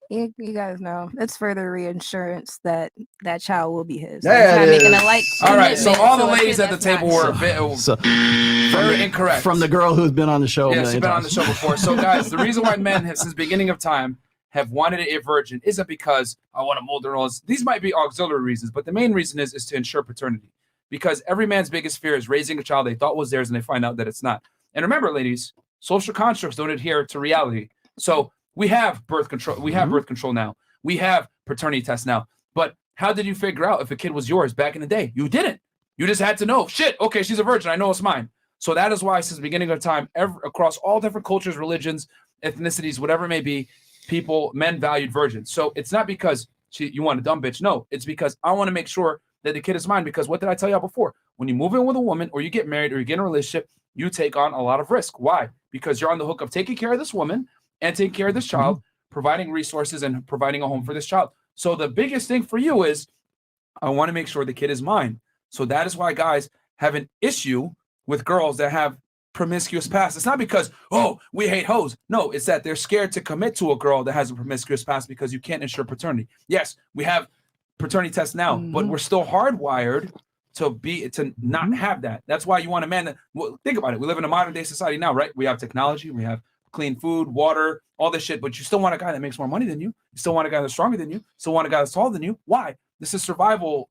Speaker 12: You guys know it's further reinsurance that that child will be his.
Speaker 10: Yeah,
Speaker 12: Like,
Speaker 10: it
Speaker 12: making
Speaker 10: is.
Speaker 12: a like
Speaker 1: All right. So
Speaker 12: commitment
Speaker 1: all the
Speaker 12: to a
Speaker 1: ladies
Speaker 12: kid
Speaker 1: at the
Speaker 12: that's not
Speaker 1: table were
Speaker 12: his.
Speaker 1: very incorrect.
Speaker 10: From the girl who's been on the show. a
Speaker 1: Yeah,
Speaker 10: million
Speaker 1: she's been on
Speaker 10: times.
Speaker 1: the show before. So, guys, the reason why men have, since beginning of time, have wanted a virgin isn't because I want to mold their own. These might be auxiliary reasons, but the main reason is to ensure paternity. Because every man's biggest fear is raising a child they thought was theirs and they find out that it's not. And remember, ladies, social constructs don't adhere to reality. So we have birth control. We have birth control now. We have paternity tests now. But how did you figure out if a kid was yours back in the day? You didn't. You just had to know. Shit. Okay, she's a virgin. I know it's mine. So that is why, since the beginning of time, across all different cultures, religions, ethnicities, whatever it may be, men valued virgins. So it's not because you want a dumb bitch. No, it's because I want to make sure that the kid is mine. Because what did I tell y'all before? When you move in with a woman or you get married or you get in a relationship, you take on a lot of risk. Why? Because you're on the hook of taking care of this woman and taking care of this child, providing resources and providing a home for this child. So the biggest thing for you is I want to make sure the kid is mine. So that is why guys have an issue with girls that have promiscuous past. It's not because, oh, we hate hoes. No, it's that they're scared to commit to a girl that has a promiscuous past because you can't ensure paternity. Yes, we have paternity tests now, but we're still hardwired to not have that. That's why you want a man that, well, think about it. We live in a modern day society now, right? We have technology, we have clean food, water, all this shit, but you still want a guy that makes more money than you. You still want a guy that's stronger than you. Still want a guy that's taller than you. Why? This is survival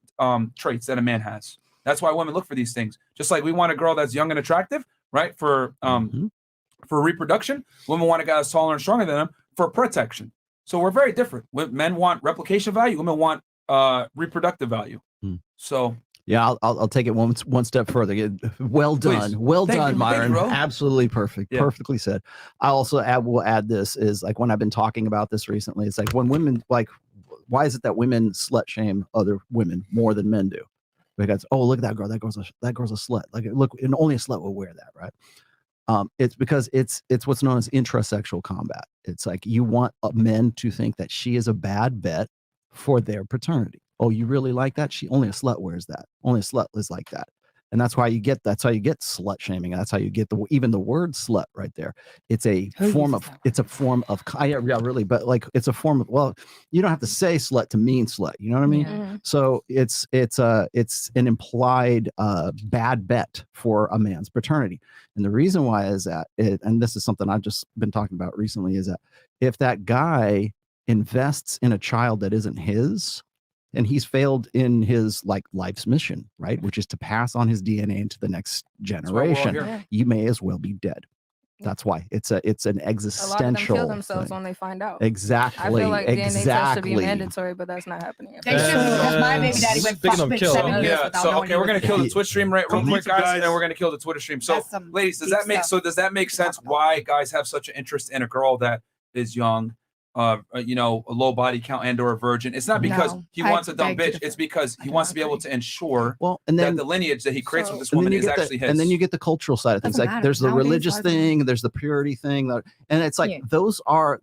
Speaker 1: traits that a man has. That's why women look for these things. Just like we want a girl that's young and attractive, right? For reproduction, women want a guy that's taller and stronger than them for protection. So we're very different. Men want replication value. Women want reproductive value. So
Speaker 10: yeah, I'll take it one step further. Well done.
Speaker 1: Please.
Speaker 10: Well
Speaker 1: Thank
Speaker 10: done,
Speaker 1: you.
Speaker 10: Myron.
Speaker 1: Thank you, bro.
Speaker 10: Absolutely perfect.
Speaker 1: Yeah.
Speaker 10: Perfectly said. I also will add this is like when I've been talking about this recently, it's like when women why is it that women slut shame other women more than men do? Because, oh, look at that girl. That girl's a slut. Like, look, and only a slut will wear that, right? It's because it's what's known as intrasexual combat. It's like you want men to think that she is a bad bet for their paternity. Oh, you really like that? Only a slut wears that. Only a slut is like that. And that's how you get slut shaming. That's how you get even the word slut right there. It's a form of yeah, really, but like it's a form of, well, you don't have to say slut to mean slut. You know what I mean?
Speaker 4: Yeah.
Speaker 10: So it's an implied bad bet for a man's paternity. And the reason why is that and this is something I've just been talking about recently, is that if that guy invests in a child that isn't his, and he's failed in his like life's mission, right? Which is to pass on his DNA into the next generation. You may as well be dead. That's why it's an existential.
Speaker 12: A lot of them kill themselves
Speaker 10: thing.
Speaker 12: when they find out.
Speaker 10: Exactly.
Speaker 12: I feel like DNA test should be mandatory, but that's not happening.
Speaker 8: They should, because my baby daddy went fuck 7 years without knowing
Speaker 1: okay, we're gonna kill the Twitch stream real quick, guys, and then we're gonna kill the Twitter stream. So, ladies, does that make sense why guys have such an interest in a girl that is young? A low body count and or a virgin? It's not because he wants a dumb bitch. It's because he wants to be able to ensure that the lineage that he creates with this woman is actually his.
Speaker 10: And then you get the cultural side of things. Like there's the religious thing, there's the purity thing, and it's like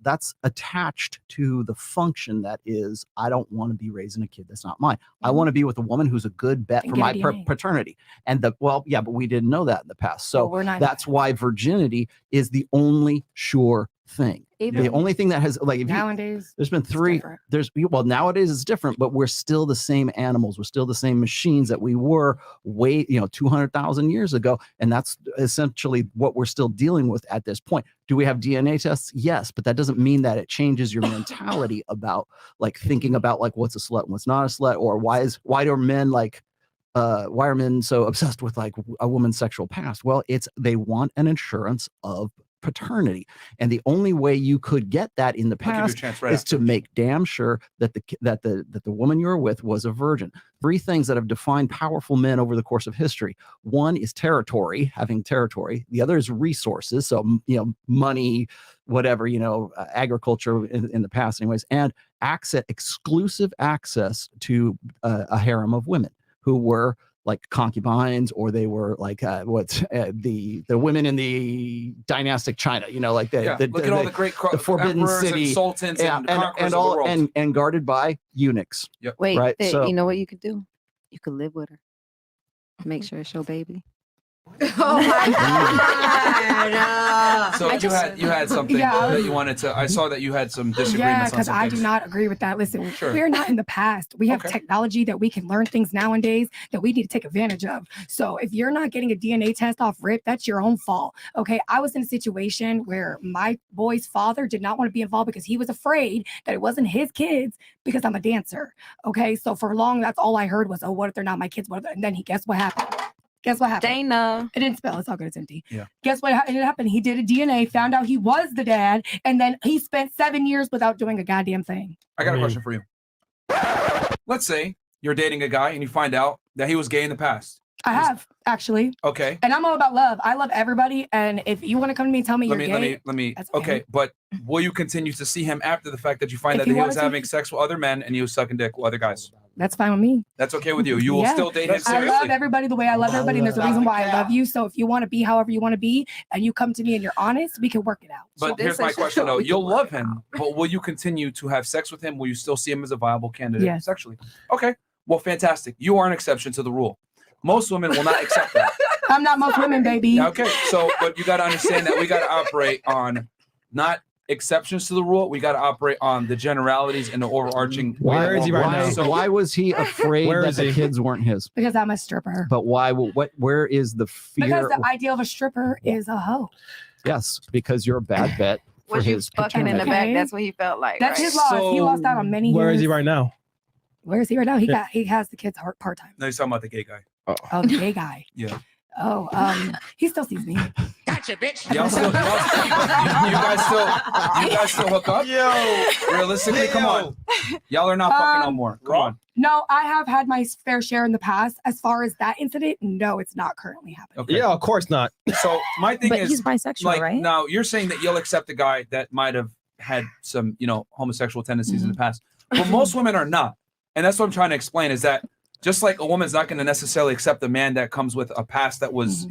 Speaker 10: that's attached to the function that is, I don't want to be raising a kid that's not mine. I want to be with a woman who's a good bet for my paternity. And but we didn't know that in the past. So that's why virginity is the only sure thing. The only thing that has
Speaker 8: nowadays
Speaker 10: there's been three. Nowadays it's different, but we're still the same animals. We're still the same machines that we were 200,000 years ago, and that's essentially what we're still dealing with at this point. Do we have DNA tests? Yes, but that doesn't mean that it changes your mentality about like thinking about like what's a slut and what's not a slut, or why are men so obsessed with like a woman's sexual past? Well, they want an assurance of paternity, and the only way you could get that in the past is to make damn sure that the woman you were with was a virgin. 3 things that have defined powerful men over the course of history: one is having territory. The other is resources, so money, whatever, agriculture in the past, anyways, and exclusive access to a harem of women who were like concubines, or they were like the women in the dynastic China, look at all the great forbidden city
Speaker 1: and sultans and
Speaker 10: all, and guarded by eunuchs.
Speaker 1: Yep.
Speaker 14: Wait,
Speaker 10: right?
Speaker 14: You know what you could do? You could live with her. Make sure it's your baby.
Speaker 6: Oh my God.
Speaker 1: So you had something that you wanted to. I saw that you had some disagreements.
Speaker 8: Yeah, because I do not agree with that. Listen, we're not in the past. We have technology that we can learn things nowadays that we need to take advantage of. So if you're not getting a DNA test off rip, that's your own fault. Okay, I was in a situation where my boy's father did not want to be involved because he was afraid that it wasn't his kids because I'm a dancer. Okay, so for long, that's all I heard was, oh, what if they're not my kids? And then guess what happened? Guess what happened?
Speaker 14: Dana.
Speaker 8: It didn't spell. It's all good. It's empty.
Speaker 1: Yeah.
Speaker 8: Guess what happened? He did a DNA, found out he was the dad, and then he spent 7 years without doing a goddamn thing.
Speaker 1: I got a question for you. Let's say you're dating a guy and you find out that he was gay in the past.
Speaker 8: I have, actually.
Speaker 1: Okay.
Speaker 8: And I'm all about love. I love everybody. And if you want to come to me and tell me you're gay,
Speaker 1: let me. Okay, but will you continue to see him after the fact that you find out that he was having sex with other men and he was sucking dick with other guys?
Speaker 8: That's fine with me.
Speaker 1: That's okay with you. You will still date him seriously.
Speaker 8: I love everybody the way I love everybody, and there's a reason why I love you. So if you want to be however you want to be, and you come to me and you're honest, we can work it out.
Speaker 1: But here's my question though: you'll love him, but will you continue to have sex with him? Will you still see him as a viable candidate sexually? Okay. Well, fantastic. You are an exception to the rule. Most women will not accept that.
Speaker 8: I'm not most women, baby.
Speaker 1: Okay. So, but you got to understand that we got to operate on not exceptions to the rule. We got to operate on the generalities and the overarching.
Speaker 5: Where is he right now?
Speaker 10: So why was he afraid that the kids weren't his?
Speaker 8: Because I'm a stripper.
Speaker 10: But why? Where is the fear?
Speaker 8: Because the idea of a stripper is a hoe.
Speaker 10: Yes, because you're a bad bet for
Speaker 14: Was you
Speaker 10: his
Speaker 14: fucking in the back? That's what he felt like.
Speaker 8: That's
Speaker 14: right?
Speaker 8: his loss. He lost out on many years.
Speaker 5: Where is he right now?
Speaker 8: Where is he right now? He has the kids part time.
Speaker 1: No, he's talking about the gay guy.
Speaker 8: Oh, the gay guy.
Speaker 1: Yeah.
Speaker 8: Oh, he still sees me.
Speaker 9: Gotcha, bitch.
Speaker 1: You guys still hook up?
Speaker 2: Yo,
Speaker 1: realistically, come on. Y'all are not fucking no more. Come on.
Speaker 8: No, I have had my fair share in the past. As far as that incident, no, it's not currently happening.
Speaker 1: Okay.
Speaker 5: Yeah, of course not.
Speaker 1: So my thing
Speaker 13: But
Speaker 1: is,
Speaker 13: he's bisexual,
Speaker 1: like,
Speaker 13: right?
Speaker 1: now you're saying that you'll accept a guy that might have had some, homosexual tendencies in the past, but most women are not. And that's what I'm trying to explain is that just like a woman's not going to necessarily accept a man that comes with a past that was,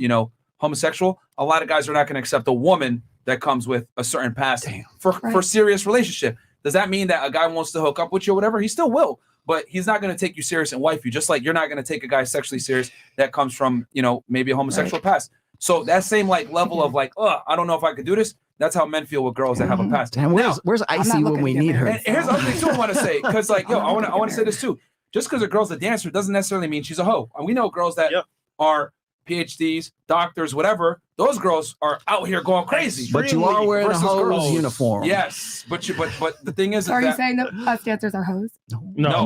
Speaker 1: homosexual, a lot of guys are not going to accept a woman that comes with a certain past for serious relationship. Does that mean that a guy wants to hook up with you or whatever? He still will. but he's not going to take you serious and wife you, just like you're not going to take a guy sexually serious that comes from, you know, maybe a homosexual past. So that same like level of like, I don't know if I could do this. That's how men feel with girls that have a past.
Speaker 10: Damn, where's Icy when we need her?
Speaker 1: And here's the other thing too I want to say, because like, I want to say this too. Just because a girl's a dancer doesn't necessarily mean she's a hoe. And we know girls that are PhDs, doctors, whatever. Those girls are out here going crazy.
Speaker 10: But you are wearing a hoe's uniform.
Speaker 1: Yes, but the thing is,
Speaker 8: Are you saying that us dancers are hoes?
Speaker 5: No.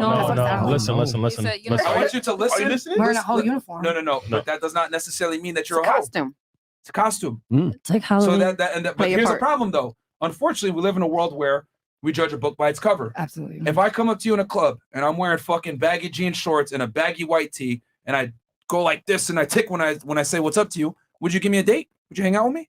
Speaker 5: Listen.
Speaker 1: I want you to listen.
Speaker 8: Are you listening? Wearing a whole uniform.
Speaker 1: No. But that does not necessarily mean that you're a
Speaker 14: costume.
Speaker 1: It's a costume.
Speaker 4: It's like Halloween.
Speaker 1: So but here's the problem though. Unfortunately, we live in a world where we judge a book by its cover.
Speaker 8: Absolutely.
Speaker 1: If I come up to you in a club and I'm wearing fucking baggy jean shorts and a baggy white tee and I go like this and I tick when I say what's up to you, would you give me a date? Would you hang out with me?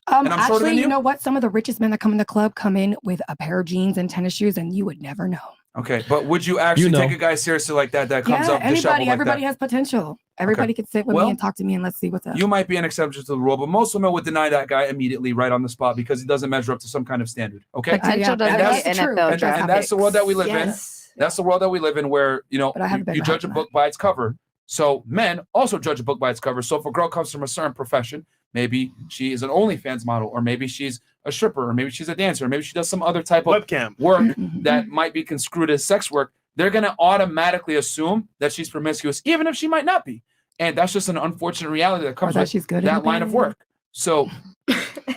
Speaker 1: And I'm shorter than
Speaker 8: Actually, you know what? Some of the richest men that come in the club come in with a pair of jeans and tennis shoes, and you would never know.
Speaker 1: Okay, but would you actually take a guy seriously like that comes up disheveled like
Speaker 8: everybody
Speaker 1: that?
Speaker 8: has potential. Everybody could sit with me and talk to me and let's see what's up.
Speaker 1: You might be an exception to the rule, but most women would deny that guy immediately right on the spot because he doesn't measure up to some kind of standard. Okay,
Speaker 14: Potential doesn't get NFL draft
Speaker 1: and that's the world that we live
Speaker 14: picks.
Speaker 1: in. That's the world that we live in where, you know, you judge a book by its cover. So men also judge a book by its cover. So if a girl comes from a certain profession, maybe she is an OnlyFans model, or maybe she's a stripper, or maybe she's a dancer, or maybe she does some other type of
Speaker 2: webcam
Speaker 1: work that might be construed as sex work, they're going to automatically assume that she's promiscuous, even if she might not be. And that's just an unfortunate reality that comes with that line of work. So,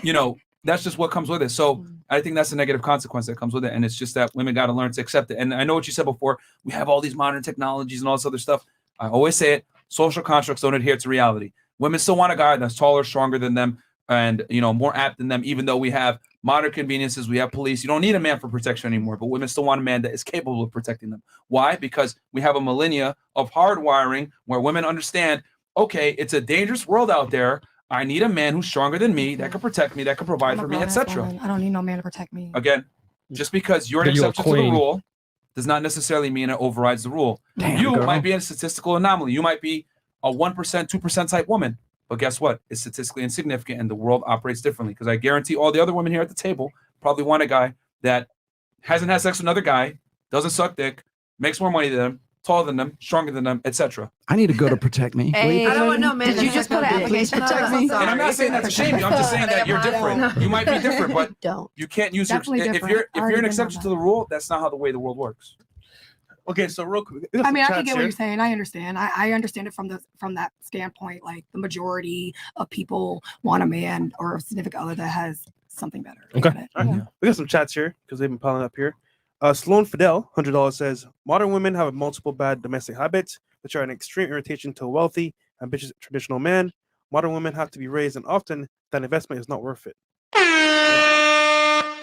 Speaker 1: you know, that's just what comes with it. So I think that's a negative consequence that comes with it. And it's just that women got to learn to accept it. And I know what you said before. We have all these modern technologies and all this other stuff. I always say it. Social constructs don't adhere to reality. Women still want a guy that's taller, stronger than them, and, you know, more apt than them, even though we have modern conveniences, we have police. You don't need a man for protection anymore, but women still want a man that is capable of protecting them. Why? Because we have a millennia of hardwiring where women understand, okay, it's a dangerous world out there. I need a man who's stronger than me, that can protect me, that can provide for me, etc.
Speaker 8: I don't need no man to protect me.
Speaker 1: Again, just because you're an exception to the rule does not necessarily mean it overrides the rule. You might be a statistical anomaly. You might be a 1%, 2% type woman. But guess what? It's statistically insignificant, and the world operates differently. Because I guarantee all the other women here at the table probably want a guy that hasn't had sex with another guy, doesn't suck dick, makes more money than them, taller than them, stronger than them, etc.
Speaker 10: I need to go to protect me.
Speaker 6: Hey, I don't want no man. Did you just put an application on?
Speaker 1: And I'm not saying that's a shame. I'm just saying that you're different. You might be different, but you can't use your. If you're an exception to the rule, that's not how the way the world works.
Speaker 2: Okay, so real quick.
Speaker 8: I mean, I can get what you're saying. I understand. I understand it from that standpoint. Like the majority of people want a man or a significant other that has something better.
Speaker 2: Okay. All right. We got some chats here because they've been piling up here. Sloan Fidel, $100 says, modern women have multiple bad domestic habits, which are an extreme irritation to a wealthy, ambitious, traditional man. Modern women have to be raised, and often that investment is not worth it.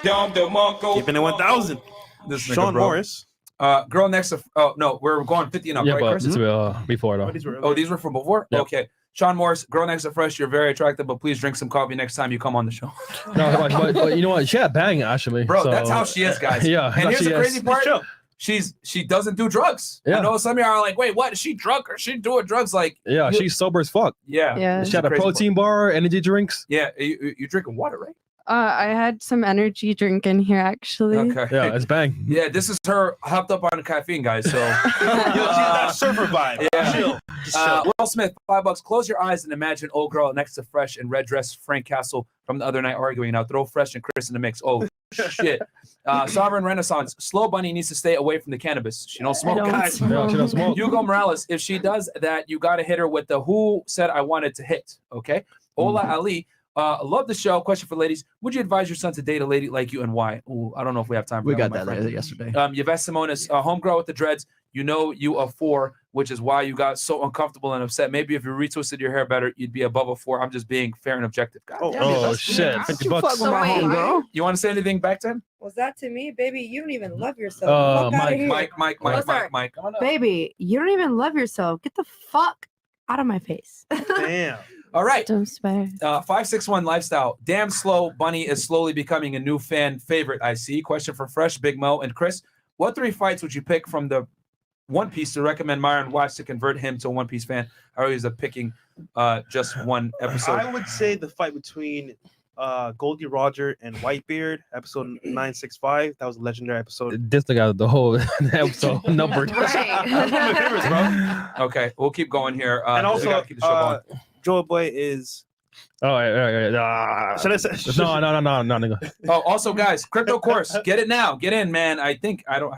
Speaker 2: Keeping it 1,000.
Speaker 1: This is
Speaker 2: Sean Morris.
Speaker 1: Girl next to no, we're going 50 and up, right,
Speaker 5: but
Speaker 1: Chris?
Speaker 5: it's before though.
Speaker 1: These were from before? Yep. Okay. Sean Morris, girl next to Fresh, you're very attractive, but please drink some coffee next time you come on the show.
Speaker 5: No, but you know what? She had bang actually.
Speaker 1: Bro,
Speaker 5: so.
Speaker 1: that's how she is, guys.
Speaker 5: Yeah.
Speaker 1: And here's the crazy part. She doesn't do drugs.
Speaker 5: Yeah.
Speaker 1: I know some of y'all are like, wait, what? Is she drunk or she doing drugs? Like,
Speaker 5: yeah, she's sober as fuck.
Speaker 1: Yeah.
Speaker 5: She had a protein bar, energy drinks.
Speaker 1: Yeah, you drinking water, right?
Speaker 4: I had some energy drink in here actually.
Speaker 1: Okay.
Speaker 5: Yeah, it's bang.
Speaker 1: Yeah, this is her hopped up on caffeine, guys. So
Speaker 2: She got that surfer vibe.
Speaker 1: Yeah.
Speaker 2: Chill. Just chill.
Speaker 1: Will Smith, $5. Close your eyes and imagine old girl next to Fresh in red dress, Frank Castle from the other night arguing. Now throw Fresh and Chris in the mix. Oh shit. Sovereign Renaissance. Slow Bunny needs to stay away from the cannabis. She don't smoke, guys.
Speaker 5: Yeah, she don't smoke.
Speaker 1: Hugo Morales. If she does that, you gotta hit her with the who said I wanted to hit. Okay. Ola Ali. Love the show. Question for ladies. Would you advise your son to date a lady like you and why? Ooh, I don't know if we have time for
Speaker 10: We
Speaker 1: that.
Speaker 10: got that yesterday.
Speaker 1: Yvette Simonis, homegirl with the dreads. You know you a 4, which is why you got so uncomfortable and upset. Maybe if you retwisted your hair better, you'd be above a 4. I'm just being fair and objective. God damn it, that's-
Speaker 5: shit. $50.
Speaker 6: So wait,
Speaker 1: You want to say anything back to him?
Speaker 6: was that to me, baby? You don't even love yourself. Fuck outta here.
Speaker 1: Mike. Come on up.
Speaker 6: Baby, you don't even love yourself. Get the fuck out of my face.
Speaker 2: Damn.
Speaker 1: All right.
Speaker 4: Don't spare.
Speaker 1: 561 lifestyle. Damn slow. Bunny is slowly becoming a new fan favorite. I see. Question for Fresh, Big Mo, and Chris. What 3 fights would you pick from the One Piece to recommend Myron watch to convert him to a One Piece fan? I always picking just one episode.
Speaker 2: I would say the fight between Goldie Roger and Whitebeard, episode 965. That was a legendary episode.
Speaker 5: This thing got the whole episode numbered.
Speaker 2: That's one of my favorites, bro.
Speaker 1: Okay, we'll keep going here.
Speaker 2: And
Speaker 1: we
Speaker 2: also,
Speaker 1: gotta keep the show going.
Speaker 2: Joe Boy is.
Speaker 5: Oh,
Speaker 2: Should I say?
Speaker 5: no, nigga.
Speaker 1: Oh, also, guys, crypto course, get it now. Get in, man. I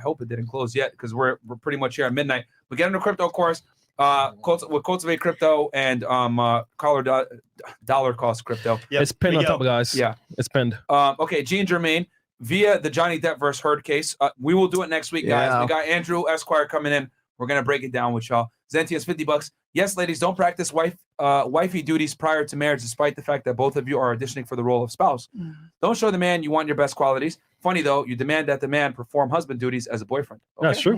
Speaker 1: hope it didn't close yet because we're pretty much here at midnight. But get into crypto course. With Cultivate Crypto and dollar cost crypto.
Speaker 5: Yep. It's pinned on top, guys.
Speaker 1: Yeah,
Speaker 5: it's pinned.
Speaker 1: Okay, G and Jermaine via the Johnny Depp versus Heard case. We will do it next week, guys.
Speaker 10: Yeah.
Speaker 1: We got Andrew Esquire coming in. We're gonna break it down with y'all. Zentius $50. Yes, ladies, don't practice wifey duties prior to marriage, despite the fact that both of you are auditioning for the role of spouse. Don't show the man you want your best qualities. Funny though, you demand that the man perform husband duties as a boyfriend. Okay?
Speaker 5: That's true.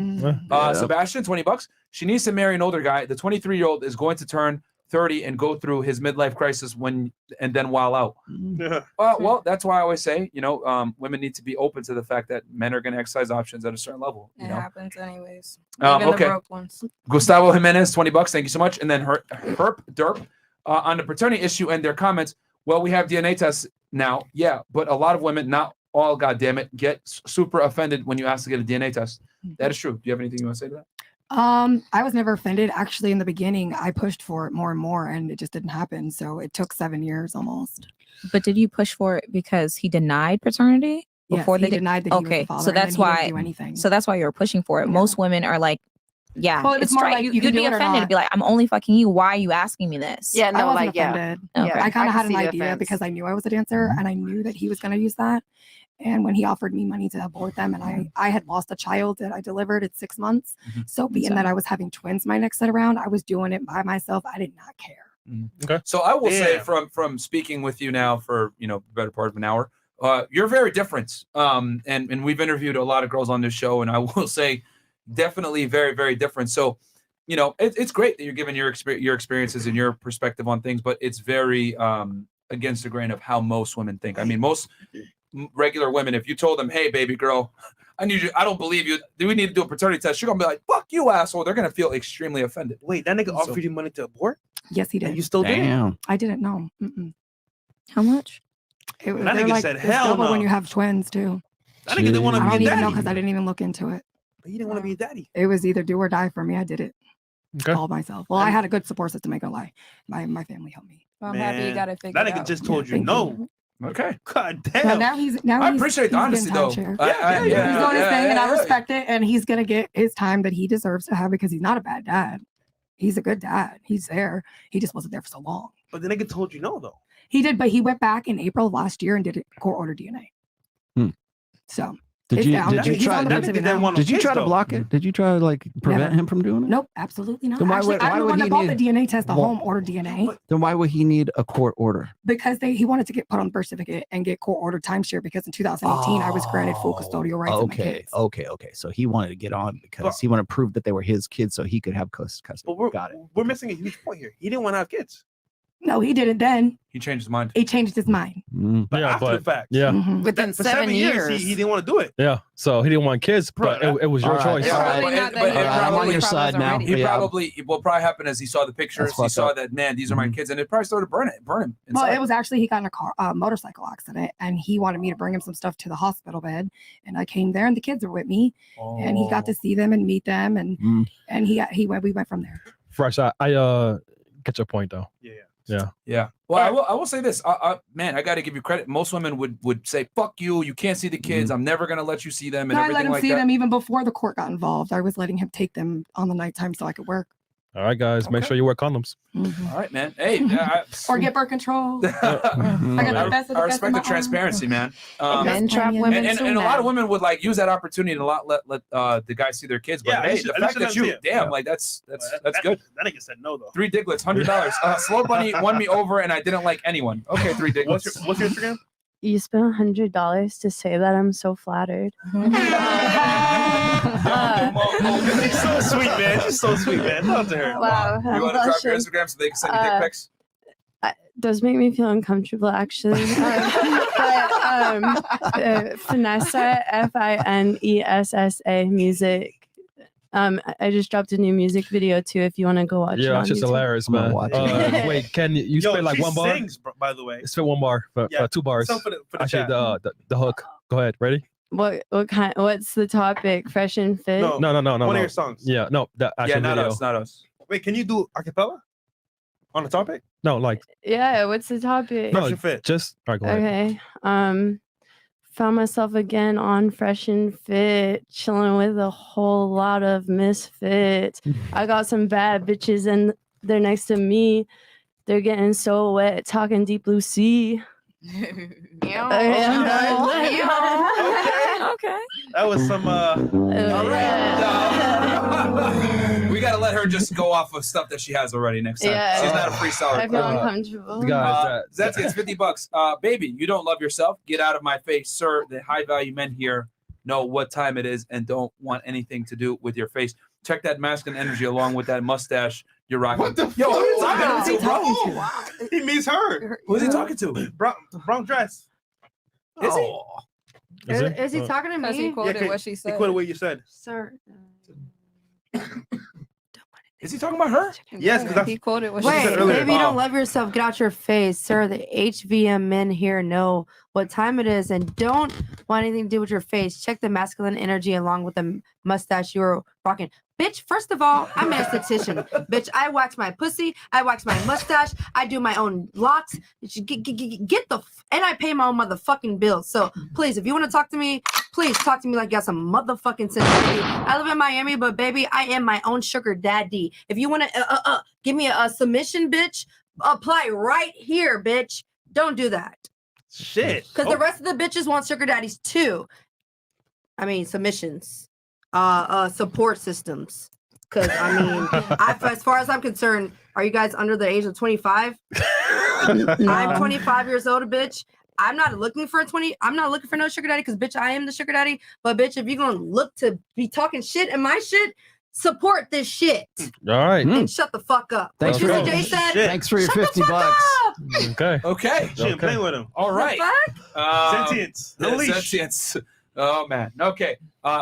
Speaker 1: Sebastian, $20. She needs to marry an older guy. The 23-year-old is going to turn 30 and go through his midlife crisis and then while out. Well, that's why I always say, women need to be open to the fact that men are going to exercise options at a certain level.
Speaker 12: It happens anyways. Even the
Speaker 1: Okay.
Speaker 12: broke ones.
Speaker 1: Gustavo Jimenez, $20. Thank you so much. And then Herp Derp on the paternity issue and their comments. Well, we have DNA tests now. Yeah, but a lot of women, not all, goddammit, get super offended when you ask to get a DNA test. That is true. Do you have anything you want to say to that?
Speaker 8: I was never offended. Actually, in the beginning, I pushed for it more and more, and it just didn't happen. So it took 7 years almost.
Speaker 13: But did you push for it because he denied paternity before
Speaker 8: Yes,
Speaker 13: they
Speaker 8: he denied that he was the father,
Speaker 13: so
Speaker 8: and then
Speaker 13: that's
Speaker 8: he didn't
Speaker 13: why.
Speaker 8: do anything.
Speaker 13: So that's why you're pushing for it. Most women are like, yeah,
Speaker 8: Well, it was
Speaker 13: it's
Speaker 8: more
Speaker 13: right.
Speaker 8: like, you
Speaker 13: You'd
Speaker 8: can
Speaker 13: be
Speaker 8: do it or
Speaker 13: offended to
Speaker 8: not.
Speaker 13: be like, I'm only fucking you. Why are you asking me this?
Speaker 14: Yeah,
Speaker 8: I
Speaker 14: no,
Speaker 8: wasn't
Speaker 14: like, yeah.
Speaker 8: offended.
Speaker 13: Okay.
Speaker 8: I kind
Speaker 14: I
Speaker 8: of had
Speaker 14: can
Speaker 8: an
Speaker 14: see the
Speaker 8: idea
Speaker 14: offense.
Speaker 8: because I knew I was a dancer, and I knew that he was going to use that. And when he offered me money to abort them, and I had lost a child that I delivered at 6 months. So being that I was having twins my next set around, I was doing it by myself. I did not care.
Speaker 5: Okay.
Speaker 1: So I will say from speaking with you now for the better part of an hour, you're very different. And we've interviewed a lot of girls on this show, and I will say definitely very, very different. So it's great that you're giving your experiences and your perspective on things, but it's very against the grain of how most women think. I mean, most regular women, if you told them, hey, baby girl, I don't believe you, do we need to do a paternity test? You're gonna be like, fuck you, asshole. They're gonna feel extremely offended.
Speaker 2: Wait, that nigga offered you money to abort?
Speaker 8: Yes, he did.
Speaker 2: And you still did it?
Speaker 8: I didn't know. Mm-mm.
Speaker 13: How much?
Speaker 8: It was
Speaker 2: That
Speaker 8: they're
Speaker 2: nigga
Speaker 8: like,
Speaker 2: said,
Speaker 8: it's
Speaker 2: hell
Speaker 8: double
Speaker 2: no.
Speaker 8: when you have twins too.
Speaker 2: That nigga didn't want to
Speaker 8: I
Speaker 2: be
Speaker 8: don't
Speaker 2: a
Speaker 8: even know
Speaker 2: daddy.
Speaker 8: because I didn't even look into it.
Speaker 2: But he didn't want to be a daddy.
Speaker 8: It was either do or die for me. I did it all myself. Well, I had a good support system. I go lie. My family helped me.
Speaker 12: Well, I'm happy you got it figured
Speaker 2: That nigga
Speaker 12: out.
Speaker 2: just told you
Speaker 8: thank
Speaker 2: no.
Speaker 1: Okay.
Speaker 2: God
Speaker 8: Well,
Speaker 2: damn.
Speaker 8: now he's
Speaker 1: I appreciate the honesty, though.
Speaker 8: He's doing
Speaker 1: Yeah,
Speaker 8: his thing, and I respect it. And he's gonna get his time that he deserves to have because he's not a bad dad. He's a good dad. He's there. He just wasn't there for so long.
Speaker 2: But the nigga told you no, though.
Speaker 8: He did, but he went back in April of last year and did a court order DNA. So
Speaker 10: Did
Speaker 8: it's
Speaker 10: you
Speaker 8: down.
Speaker 10: did you
Speaker 8: He's
Speaker 10: try
Speaker 8: on the fence of it now.
Speaker 10: did you try to block it? Did you try to like prevent him from doing it?
Speaker 8: Nope, absolutely not.
Speaker 10: Then why
Speaker 8: Actually,
Speaker 10: would-
Speaker 8: I'm
Speaker 10: why
Speaker 8: the
Speaker 10: would
Speaker 8: one
Speaker 10: he
Speaker 8: that bought
Speaker 10: need-
Speaker 8: the DNA test, the
Speaker 10: Well-
Speaker 8: home order DNA,
Speaker 10: Then why would he need a court order?
Speaker 8: because he wanted to get put on the birth certificate and get court ordered timeshare because in 2018 I was granted full custodial rights of my
Speaker 10: Okay,
Speaker 8: kids.
Speaker 10: okay. So he wanted to get on because he wanted to prove that they were his kids, so he could have custody.
Speaker 2: But
Speaker 10: Got it.
Speaker 2: we're missing a huge point here. He didn't want to have kids.
Speaker 8: No, he didn't then.
Speaker 1: He changed his mind.
Speaker 8: He changed his mind.
Speaker 2: But after the fact.
Speaker 5: Yeah.
Speaker 8: Mhm.
Speaker 14: Within
Speaker 2: For
Speaker 14: 7 years.
Speaker 2: he didn't want to do it.
Speaker 5: Yeah. So he didn't want kids, but it was your
Speaker 10: All right,
Speaker 5: choice.
Speaker 10: all right.
Speaker 12: Probably not that
Speaker 1: But
Speaker 12: he-
Speaker 1: it
Speaker 10: I'm on
Speaker 1: probably-
Speaker 10: your side now.
Speaker 1: He
Speaker 10: Yeah.
Speaker 1: probably, what probably happened is he saw the pictures,
Speaker 10: That's
Speaker 1: he
Speaker 10: fucked
Speaker 1: saw
Speaker 10: up.
Speaker 1: that, man, these are my kids, and it probably started to burn him
Speaker 8: Well,
Speaker 1: inside.
Speaker 8: it was actually he got in a motorcycle accident, and he wanted me to bring him some stuff to the hospital bed, and I came there, and the kids were with me, and he got to see them and meet them, and we went from there.
Speaker 5: Fresh. I get your point though.
Speaker 1: Yeah. Well, I will say this, man, I got to give you credit. Most women would say, "Fuck you! You can't see the kids. I'm never gonna let you see them," and
Speaker 8: No, I
Speaker 1: everything
Speaker 8: let him
Speaker 1: like
Speaker 8: see
Speaker 1: that.
Speaker 8: them even before the court got involved. I was letting him take them on the nighttime so I could work.
Speaker 5: All right, guys, make sure you wear condoms.
Speaker 1: All right, man. Hey,
Speaker 8: Or get birth control. I got the best of the
Speaker 1: I
Speaker 8: best
Speaker 1: respect
Speaker 8: of
Speaker 1: the
Speaker 8: my
Speaker 1: transparency, man.
Speaker 14: Men trap women
Speaker 1: and
Speaker 14: too
Speaker 1: a lot
Speaker 14: now.
Speaker 1: of women would like use that opportunity to not let the guys see their kids. But
Speaker 2: Yeah,
Speaker 1: hey,
Speaker 2: I should-
Speaker 1: the
Speaker 2: I
Speaker 1: fact
Speaker 2: should
Speaker 1: that you,
Speaker 2: see it.
Speaker 1: damn, like that's good.
Speaker 2: That nigga said no, though.
Speaker 1: 3 diglets, $100. Slow Bunny won me over, and I didn't like anyone. Okay, 3 diglets.
Speaker 2: What's your Instagram?
Speaker 4: You spent $100 to say that. I'm so flattered.
Speaker 2: She's so sweet, man. She's so sweet, man. Love to her.
Speaker 4: Wow,
Speaker 1: You
Speaker 4: I'm
Speaker 1: want to drop your
Speaker 4: blushing.
Speaker 1: Instagram so they can send you dick pics?
Speaker 4: Does make me feel uncomfortable, actually. Finessa, Finessa music. I just dropped a new music video too. If you want to go watch it.
Speaker 5: Yeah,
Speaker 4: on
Speaker 5: it's just
Speaker 4: YouTube.
Speaker 5: hilarious, man. Wait, can you spit like
Speaker 2: she
Speaker 5: one bar?
Speaker 2: Sings, by the way.
Speaker 5: Spit one bar, for 2 bars.
Speaker 2: Some for the
Speaker 5: Actually,
Speaker 2: chat.
Speaker 5: the hook. Go ahead. Ready?
Speaker 4: What kind? What's the topic? Fresh and fit.
Speaker 5: No.
Speaker 2: One of your songs.
Speaker 5: Yeah, no, that actual
Speaker 1: not
Speaker 5: video.
Speaker 1: us, not us.
Speaker 2: Wait, can you do acapella on the topic?
Speaker 5: No, like
Speaker 4: Yeah. What's the topic?
Speaker 5: no,
Speaker 2: Fresh and Fit.
Speaker 5: just all right, go ahead.
Speaker 4: Okay. Found myself again on Fresh and Fit, chilling with a whole lot of misfits. I got some bad bitches and they're next to me. They're getting so wet, talking deep blue sea.
Speaker 14: Yeah.
Speaker 2: Okay. That was some.
Speaker 1: We gotta let her just go off of stuff that she has already next time.
Speaker 4: Yeah.
Speaker 1: She's not a freestyler.
Speaker 4: I feel uncomfortable.
Speaker 1: That's it's $50. Baby, you don't love yourself. Get out of my face, sir. The high value men here know what time it is and don't want anything to do with your face. Check that masculine energy along with that mustache you're rocking.
Speaker 2: What the
Speaker 1: Yo,
Speaker 2: fuck?
Speaker 1: who's he talking to, bro?
Speaker 2: Wow. He means her.
Speaker 1: Who's he talking to?
Speaker 2: Brown dress.
Speaker 1: Is he?
Speaker 6: Is he talking to
Speaker 12: Because
Speaker 6: me?
Speaker 12: he quoted what she said.
Speaker 2: He quoted what you said.
Speaker 6: Sir.
Speaker 1: Is he talking about her?
Speaker 2: Yes, because
Speaker 12: He quoted what she
Speaker 6: Wait,
Speaker 12: said.
Speaker 6: maybe you don't love yourself. Get out your face, sir. The HVM men here know what time it is and don't want anything to do with your face. Check the masculine energy along with the mustache you're rocking. Bitch, first of all, I'm an esthetician. Bitch, I wax my pussy. I wax my mustache. I do my own locks. Get the and I pay my own motherfucking bills. So please, if you want to talk to me, please talk to me like you got some motherfucking sensitivity. I live in Miami, but baby, I am my own sugar daddy. If you want to give me a submission, bitch, apply right here, bitch. Don't do that.
Speaker 2: Shit.
Speaker 6: Because the rest of the bitches want sugar daddies too. I mean, submissions. Support systems. Because I mean, as far as I'm concerned, are you guys under the age of 25? I'm 25 years old, bitch. I'm not looking for I'm not looking for no sugar daddy because bitch, I am the sugar daddy. But bitch, if you're gonna look to be talking shit in my shit, support this shit.
Speaker 5: All right.
Speaker 6: And shut the fuck up.
Speaker 10: Thanks
Speaker 6: Like
Speaker 10: for
Speaker 6: Mr. J said,
Speaker 10: Thanks for your
Speaker 6: shut the
Speaker 10: $50.
Speaker 6: fuck up.
Speaker 5: Okay.
Speaker 1: Okay.
Speaker 2: She didn't play with him.
Speaker 1: All right.
Speaker 2: Sentience. No leash.
Speaker 1: Sentience. Oh man. Okay.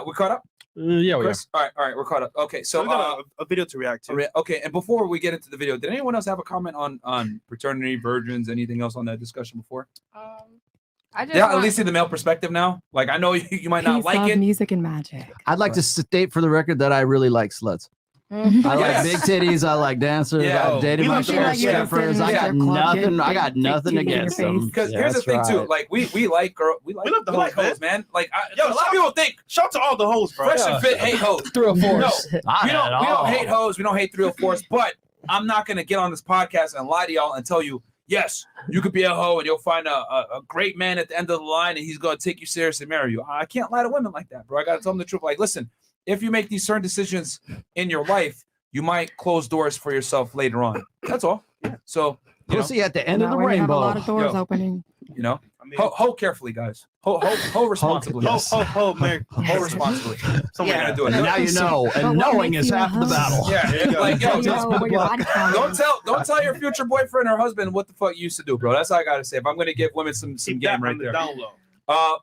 Speaker 1: We caught up.
Speaker 5: Yeah, we are.
Speaker 1: Chris? All right, we're caught up. Okay, so
Speaker 2: we got a video to react to.
Speaker 1: Okay, and before we get into the video, did anyone else have a comment on fraternity, virgins, anything else on that discussion before?
Speaker 12: I just
Speaker 1: Yeah, at least see the male perspective now. Like I know you might not
Speaker 8: Peace,
Speaker 1: like
Speaker 8: love,
Speaker 1: it.
Speaker 8: music and magic.
Speaker 10: I'd like to state for the record that I really like sluts. I like big titties. I like dancers.
Speaker 1: Yeah.
Speaker 10: I've dated
Speaker 1: We
Speaker 10: my
Speaker 1: love
Speaker 10: share of
Speaker 1: girls, yeah.
Speaker 10: strippers. I got nothing. I got nothing against them.
Speaker 1: Because
Speaker 10: Yeah,
Speaker 1: here's the
Speaker 10: that's
Speaker 1: thing too.
Speaker 10: right.
Speaker 1: Like we like girl. We like
Speaker 2: love the
Speaker 1: like
Speaker 2: hoes,
Speaker 1: hoes, man. Like
Speaker 2: Yo,
Speaker 1: a lot of people think
Speaker 2: shout out to all the hoes, bro.
Speaker 1: Fresh and Fit hate hoes.
Speaker 5: 304s.
Speaker 1: No,
Speaker 10: Not
Speaker 1: we
Speaker 10: at
Speaker 1: don't
Speaker 10: all.
Speaker 1: hate hoes. We don't hate 304s. But I'm not gonna get on this podcast and lie to y'all and tell you, yes, you could be a hoe and you'll find a great man at the end of the line and he's gonna take you seriously and marry you. I can't lie to women like that, bro. I gotta tell them the truth. Like, listen, if you make these certain decisions in your life, you might close doors for yourself later on. That's all. Yeah. So
Speaker 10: Pussy at the end of
Speaker 8: Now
Speaker 10: the
Speaker 8: we're gonna have a
Speaker 10: rainbow.
Speaker 8: lot of doors
Speaker 1: Yo.
Speaker 8: opening.
Speaker 1: You know, hoe carefully, guys. Hoe responsibly.
Speaker 10: Yes.
Speaker 2: Ho, Mary.
Speaker 1: Hoe responsibly. Someone
Speaker 6: Yeah.
Speaker 1: gonna do it.
Speaker 10: And now you know,
Speaker 8: But
Speaker 10: and
Speaker 8: what
Speaker 10: knowing
Speaker 8: makes
Speaker 10: is
Speaker 8: you a
Speaker 10: half the
Speaker 8: hoe?
Speaker 10: battle.
Speaker 1: Yeah, like yo,
Speaker 8: You know where your body count is.
Speaker 1: don't tell your future boyfriend or husband what the fuck you used to do, bro. That's all I gotta say. If I'm gonna give women some
Speaker 2: Keep
Speaker 1: game
Speaker 2: that
Speaker 1: right
Speaker 2: on the
Speaker 1: there.
Speaker 2: down low.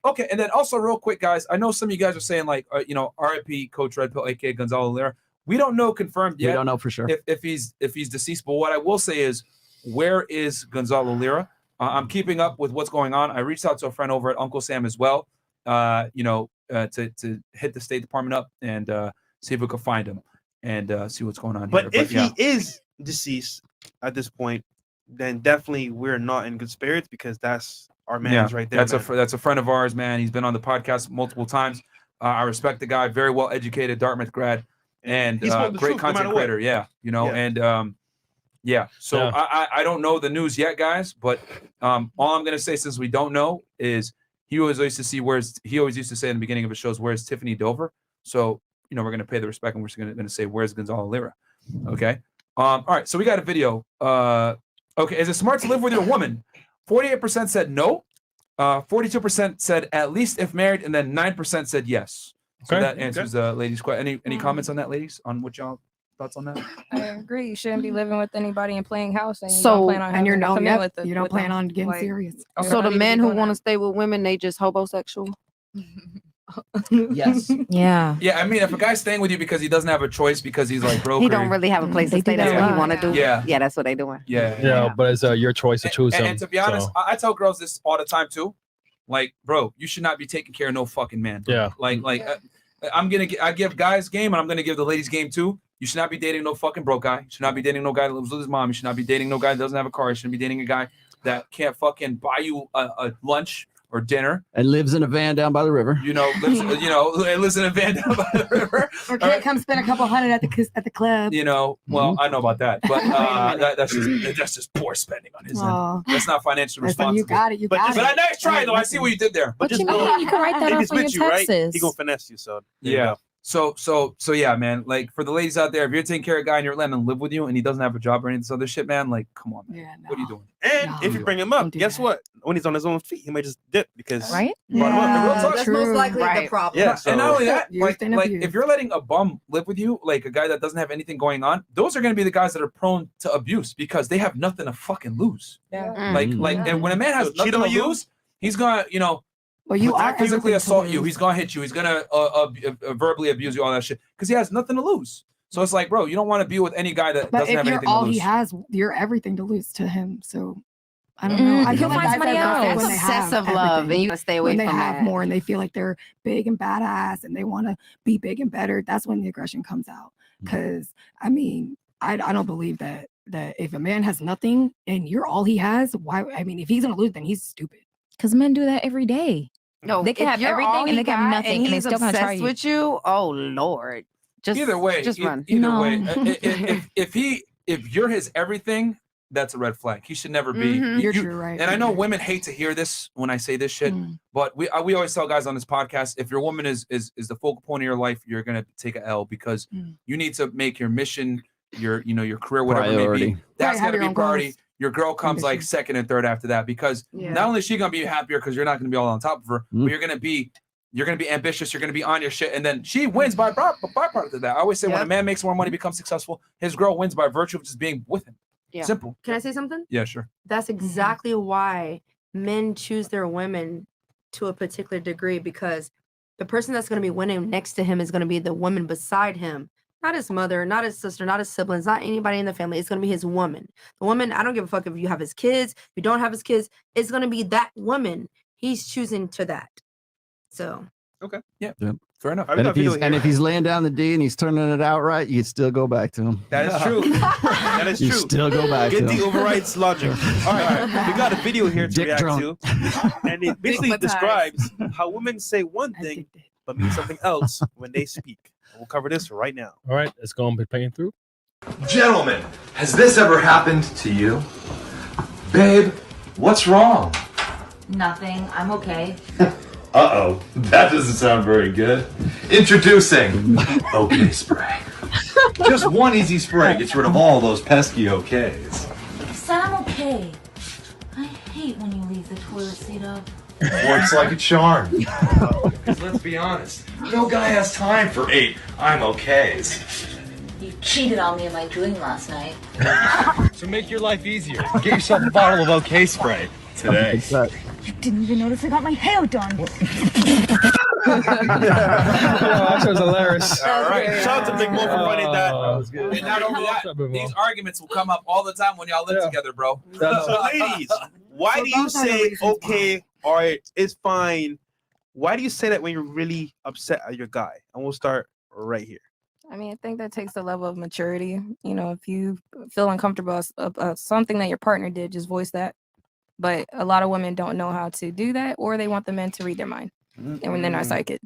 Speaker 1: Okay, and then also real quick, guys. I know some of you guys are saying like, RIP Coach Red Pill, aka Gonzalo Lira. We don't know confirmed yet.
Speaker 10: We don't know for sure.
Speaker 1: if he's deceased. But what I will say is, where is Gonzalo Lira? I'm keeping up with what's going on. I reached out to a friend over at Uncle Sam as well. To hit the State Department up and see if we could find him and see what's going on here.
Speaker 2: But if he is deceased at this point, then definitely we're not in good spirits because that's our man's right there.
Speaker 1: That's a friend of ours, man. He's been on the podcast multiple times. I respect the guy. Very well educated, Dartmouth grad, and
Speaker 2: He spoke the
Speaker 1: great
Speaker 2: truth, no
Speaker 1: content
Speaker 2: matter what.
Speaker 1: creator. Yeah, and So
Speaker 5: Yeah.
Speaker 1: I don't know the news yet, guys. But all I'm gonna say, since we don't know, is he always used to say in the beginning of his shows, "Where's Tiffany Dover?" So we're gonna pay the respect, and we're gonna say, "Where's Gonzalo Lira?" Okay. All right. So we got a video. Okay. Is it smart to live with your woman? 48% said no. 42% said at least if married, and then 9% said yes. So
Speaker 5: Okay.
Speaker 1: that answers the ladies' question. Any comments on that, ladies? On what y'all thoughts on that?
Speaker 12: I agree. You shouldn't be living with anybody and playing house, and you
Speaker 14: So-
Speaker 12: don't plan on
Speaker 8: And you're
Speaker 12: having a
Speaker 8: no,
Speaker 12: commitment
Speaker 8: yep,
Speaker 12: with
Speaker 8: you don't
Speaker 12: with
Speaker 8: plan
Speaker 12: them.
Speaker 8: on getting
Speaker 12: Like,
Speaker 8: serious.
Speaker 12: you
Speaker 14: So
Speaker 12: don't
Speaker 14: the
Speaker 12: need to
Speaker 14: men
Speaker 12: be
Speaker 14: who
Speaker 12: doing
Speaker 14: want to
Speaker 12: that.
Speaker 14: stay with women, they just homosexual.
Speaker 1: Yes.
Speaker 13: Yeah.
Speaker 1: Yeah, I mean, if a guy's staying with you because he doesn't have a choice because he's like broke,
Speaker 14: He
Speaker 1: or-
Speaker 14: don't really have a place to
Speaker 13: They do
Speaker 14: stay. That's
Speaker 13: that
Speaker 14: what he
Speaker 13: a
Speaker 14: want to
Speaker 13: lot.
Speaker 14: do.
Speaker 1: Yeah.
Speaker 14: Yeah, that's what they doing.
Speaker 1: Yeah.
Speaker 5: But it's your choice to choose
Speaker 1: And
Speaker 5: him.
Speaker 1: to be honest,
Speaker 5: so.
Speaker 1: I tell girls this all the time too. Like, bro, you should not be taking care of no fucking man. Bro.
Speaker 5: Yeah.
Speaker 1: I give guys game, and I'm gonna give the ladies game too. You should not be dating no fucking broke guy. You should not be dating no guy that lives with his mom. You should not be dating no guy that doesn't have a car. You shouldn't be dating a guy that can't fucking buy you a lunch or dinner.
Speaker 10: And lives in a van down by the river.
Speaker 1: Lives in a van down by the river.
Speaker 8: Or can't come spend a couple $100 at the club.
Speaker 1: Well, I know about that, but that's just poor spending on his
Speaker 8: Aw.
Speaker 1: end. That's not financially
Speaker 8: Listen,
Speaker 1: responsible.
Speaker 8: you got it. You
Speaker 2: But
Speaker 8: got
Speaker 2: just-
Speaker 8: it.
Speaker 1: But I nice try though. I see what you did there.
Speaker 2: But
Speaker 13: But
Speaker 2: just
Speaker 13: you know, you can write that
Speaker 2: if
Speaker 13: off
Speaker 2: he's
Speaker 13: on your
Speaker 2: with you, right?
Speaker 13: taxes.
Speaker 2: He gonna finesse you. So there you
Speaker 1: Yeah.
Speaker 2: go.
Speaker 1: So yeah, man. Like for the ladies out there, if you're taking care of a guy and you're letting him live with you and he doesn't have a job or any of this other shit, man, like come on, man.
Speaker 8: Yeah, no.
Speaker 1: What are you doing?
Speaker 2: And
Speaker 8: No.
Speaker 2: if you bring him up, guess what? When he's on his own feet, he might just dip because
Speaker 13: Right?
Speaker 2: brought him up.
Speaker 1: Real talk.
Speaker 6: That's most likely the
Speaker 14: Right.
Speaker 6: problem.
Speaker 2: Yeah.
Speaker 1: And not only that,
Speaker 8: You're
Speaker 1: like
Speaker 8: staying abused.
Speaker 1: if you're letting a bum live with you, like a guy that doesn't have anything going on, those are going to be the guys that are prone to abuse because they have nothing to fucking lose.
Speaker 14: Mm.
Speaker 1: And when a man has
Speaker 2: He'll cheat
Speaker 1: nothing to
Speaker 2: on you.
Speaker 1: lose, he's gonna,
Speaker 8: Well, you are
Speaker 1: not physically
Speaker 8: everything to
Speaker 1: assault you.
Speaker 8: lose.
Speaker 1: He's gonna hit you. He's gonna verbally abuse you, all that shit, because he has nothing to lose. So it's like, bro, you don't want to be with any guy that
Speaker 8: But
Speaker 1: doesn't
Speaker 8: if
Speaker 1: have
Speaker 8: you're
Speaker 1: anything to
Speaker 8: all
Speaker 1: lose.
Speaker 8: he has, you're everything to lose to him. So I don't know. I
Speaker 13: He'll
Speaker 8: feel like
Speaker 13: find
Speaker 8: guys
Speaker 13: somebody
Speaker 8: have
Speaker 13: else.
Speaker 8: when
Speaker 14: That's
Speaker 8: they have
Speaker 14: obsessive love,
Speaker 8: everything.
Speaker 14: and you gotta stay away
Speaker 8: When they
Speaker 14: from
Speaker 8: have
Speaker 14: that.
Speaker 8: more and they feel like they're big and badass and they want to be big and better, that's when the aggression comes out. Because I mean, I don't believe that if a man has nothing and you're all he has, why? I mean, if he's gonna lose, then he's stupid.
Speaker 13: Because men do that every day.
Speaker 14: No,
Speaker 13: They can
Speaker 14: if
Speaker 13: have
Speaker 14: you're
Speaker 13: everything
Speaker 14: all
Speaker 13: and they
Speaker 14: he
Speaker 13: can have
Speaker 14: got
Speaker 13: nothing,
Speaker 14: and
Speaker 13: and they
Speaker 14: he's
Speaker 13: still gonna try
Speaker 14: obsessed
Speaker 13: you.
Speaker 14: with you. Oh Lord, just
Speaker 1: Either way,
Speaker 14: just run.
Speaker 1: Either
Speaker 13: No.
Speaker 1: way, if you're his everything, that's a red flag. He should never be.
Speaker 14: Mhm.
Speaker 8: You're true, right?
Speaker 1: And I know women hate to hear this when I say this shit,
Speaker 8: Mm.
Speaker 1: but we always tell guys on this podcast, if your woman is the focal point of your life, you're gonna take a L because
Speaker 8: Mm.
Speaker 1: you need to make your mission, your career, whatever it may
Speaker 10: Priority.
Speaker 1: be. That's
Speaker 8: Right, have
Speaker 1: gotta
Speaker 8: your
Speaker 1: be
Speaker 8: own
Speaker 1: priority.
Speaker 8: goals.
Speaker 1: Your girl comes like
Speaker 8: Ambition.
Speaker 1: second and third after that because
Speaker 6: Yeah.
Speaker 1: not only is she gonna be happier because you're not gonna be all on top of her, but you're gonna be ambitious, you're gonna be on your shit, and then she wins by byproduct of that. I always say when a
Speaker 6: Yep.
Speaker 1: man makes more money, becomes successful, his girl wins by virtue of just being with him.
Speaker 14: Yeah.
Speaker 1: Simple.
Speaker 6: Can I say something?
Speaker 1: Yeah, sure.
Speaker 6: That's exactly why men choose their women to a particular degree, because the person that's going to be winning next to him is going to be the woman beside him, not his mother, not his sister, not his siblings, not anybody in the family. It's going to be his woman. The woman, I don't give a fuck if you have his kids, if you don't have his kids, it's going to be that woman. He's choosing to that. So
Speaker 1: Fair enough.
Speaker 2: I
Speaker 10: And
Speaker 2: got
Speaker 10: if,
Speaker 2: video
Speaker 10: he's,
Speaker 2: here.
Speaker 10: and if he's laying down the D and he's turning it out right, you still go back to him.
Speaker 2: That is true. That is
Speaker 10: You
Speaker 2: true.
Speaker 10: still go back
Speaker 2: Get
Speaker 10: to
Speaker 2: the
Speaker 10: him.
Speaker 2: overrides logic. All right, we got a video here to
Speaker 10: Dick
Speaker 2: react
Speaker 10: drunk.
Speaker 2: to, and it basically
Speaker 11: Stigmatized.
Speaker 2: describes how women say one thing but mean something else when they speak. We'll cover this right now.
Speaker 5: All right, let's go and be playing through.
Speaker 15: Gentlemen, has this ever happened to you? Babe, what's wrong?
Speaker 16: Nothing. I'm okay.
Speaker 15: Uh-oh, that doesn't sound very good. Introducing OK Spray. Just one easy spray gets rid of all those pesky OKs.
Speaker 16: Said I'm okay. I hate when you leave the toilet seat up.
Speaker 15: Works like a charm. Because let's be honest, no guy has time for 8 I'm okays.
Speaker 16: You cheated on me in my dream last night.
Speaker 15: So make your life easier. Get yourself a bottle of OK Spray today.
Speaker 16: You didn't even notice I got my hair done.
Speaker 5: That was hilarious.
Speaker 1: All right.
Speaker 2: Shout out to Big Mo for finding that.
Speaker 5: That was good.
Speaker 1: And not only that, these arguments will come up all the time when y'all live together, bro.
Speaker 2: So, ladies, why do you say okay or it's fine? Why do you say that when you're really upset at your guy? And we'll start right here.
Speaker 12: I mean, I think that takes a level of maturity. You know, if you feel uncomfortable about something that your partner did, just voice that. But a lot of women don't know how to do that, or they want the men to read their mind. And when they're not psychics.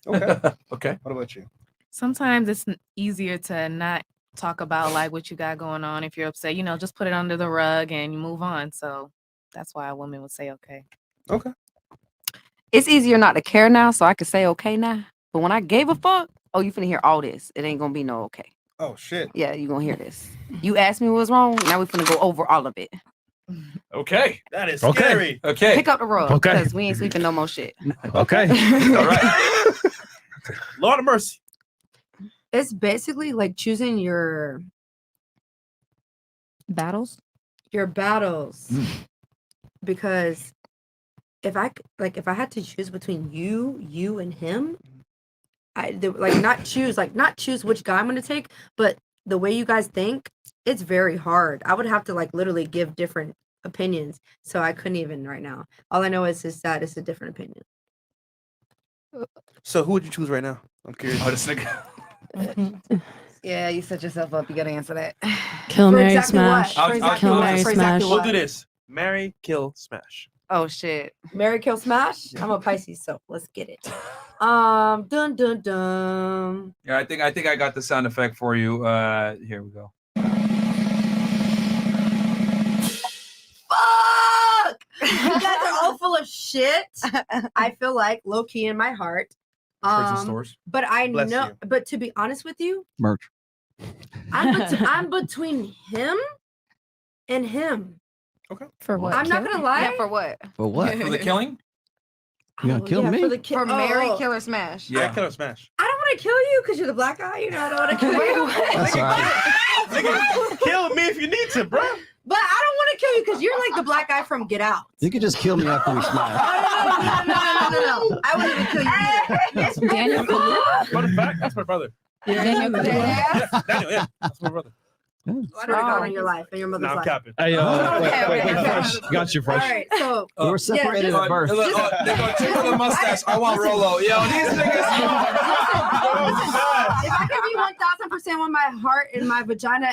Speaker 2: Okay.
Speaker 1: Okay.
Speaker 2: What about you?
Speaker 11: Sometimes it's easier to not talk about like what you got going on. If you're upset, just put it under the rug and you move on. So that's why a woman would say okay.
Speaker 2: Okay.
Speaker 14: It's easier not to care now, so I can say okay now. But when I gave a fuck, oh, you finna hear all this. It ain't gonna be no okay.
Speaker 2: Oh shit.
Speaker 14: Yeah, you gonna hear this. You asked me what was wrong. Now we finna go over all of it.
Speaker 1: Okay.
Speaker 2: That is
Speaker 5: Okay.
Speaker 2: scary.
Speaker 1: Okay.
Speaker 14: Pick up the rug,
Speaker 5: Okay.
Speaker 14: because we ain't sleeping no more shit.
Speaker 5: Okay.
Speaker 1: All right.
Speaker 2: Lord of mercy.
Speaker 6: it's basically like choosing your
Speaker 13: Battles?
Speaker 6: battles, because if I had to choose between you and him, not choose which guy I'm gonna take, but the way you guys think, it's very hard. I would have to like literally give different opinions, so I couldn't even right now. All I know is that it's a different opinion.
Speaker 2: So who would you choose right now? I'm curious.
Speaker 1: Oh, this nigga.
Speaker 14: Yeah, you set yourself up. You gotta answer that.
Speaker 4: Kill,
Speaker 6: For
Speaker 4: marry,
Speaker 6: exactly
Speaker 4: smash.
Speaker 6: what? For exactly
Speaker 4: Kill,
Speaker 6: what?
Speaker 4: marry,
Speaker 6: For exactly
Speaker 4: smash.
Speaker 6: what?
Speaker 2: We'll do this. Marry, kill, smash.
Speaker 14: Oh shit.
Speaker 6: Marry, kill, smash. I'm a Pisces, so let's get it. Dun dun dun.
Speaker 1: Yeah, I think I got the sound effect for you. Here we go.
Speaker 6: Fuck! You guys are all full of shit. I feel like low key in my heart.
Speaker 1: Prison stores.
Speaker 6: But I
Speaker 2: Bless
Speaker 6: know.
Speaker 2: you.
Speaker 6: But to be honest with you,
Speaker 10: Merch.
Speaker 6: I'm between him and him.
Speaker 12: For what?
Speaker 6: I'm not gonna lie.
Speaker 14: Yeah, for what?
Speaker 10: For what?
Speaker 1: For the killing?
Speaker 10: You gonna kill me?
Speaker 6: For the
Speaker 14: For marry, kill, or smash.
Speaker 1: Yeah.
Speaker 2: Kill or smash.
Speaker 6: I don't want to kill you because you're the black guy. You know, I don't want to kill you.
Speaker 10: That's all right.
Speaker 2: Nigga, kill me if you need to, bro.
Speaker 6: But I don't want to kill you because you're like the black guy from Get Out.
Speaker 10: You could just kill me after we smash.
Speaker 6: No. I wouldn't even kill you either.
Speaker 13: Daniel Kaluuya.
Speaker 2: Matter of fact, that's my brother.
Speaker 13: Daniel Kaluuya.
Speaker 6: Yeah.
Speaker 2: Daniel, yeah, that's my brother.
Speaker 6: What have you done in your life and your mother's
Speaker 2: Nah, I'm
Speaker 6: life?
Speaker 2: capping.
Speaker 5: Hey, wait,
Speaker 6: okay.
Speaker 5: Fresh. Got you, Fresh.
Speaker 6: All right, so
Speaker 10: We were separated
Speaker 6: just-
Speaker 10: at birth.
Speaker 1: Look, they go check for the mustache. I want Rollo. Yo, these niggas.
Speaker 6: if I could be 1,000% with my heart and my vagina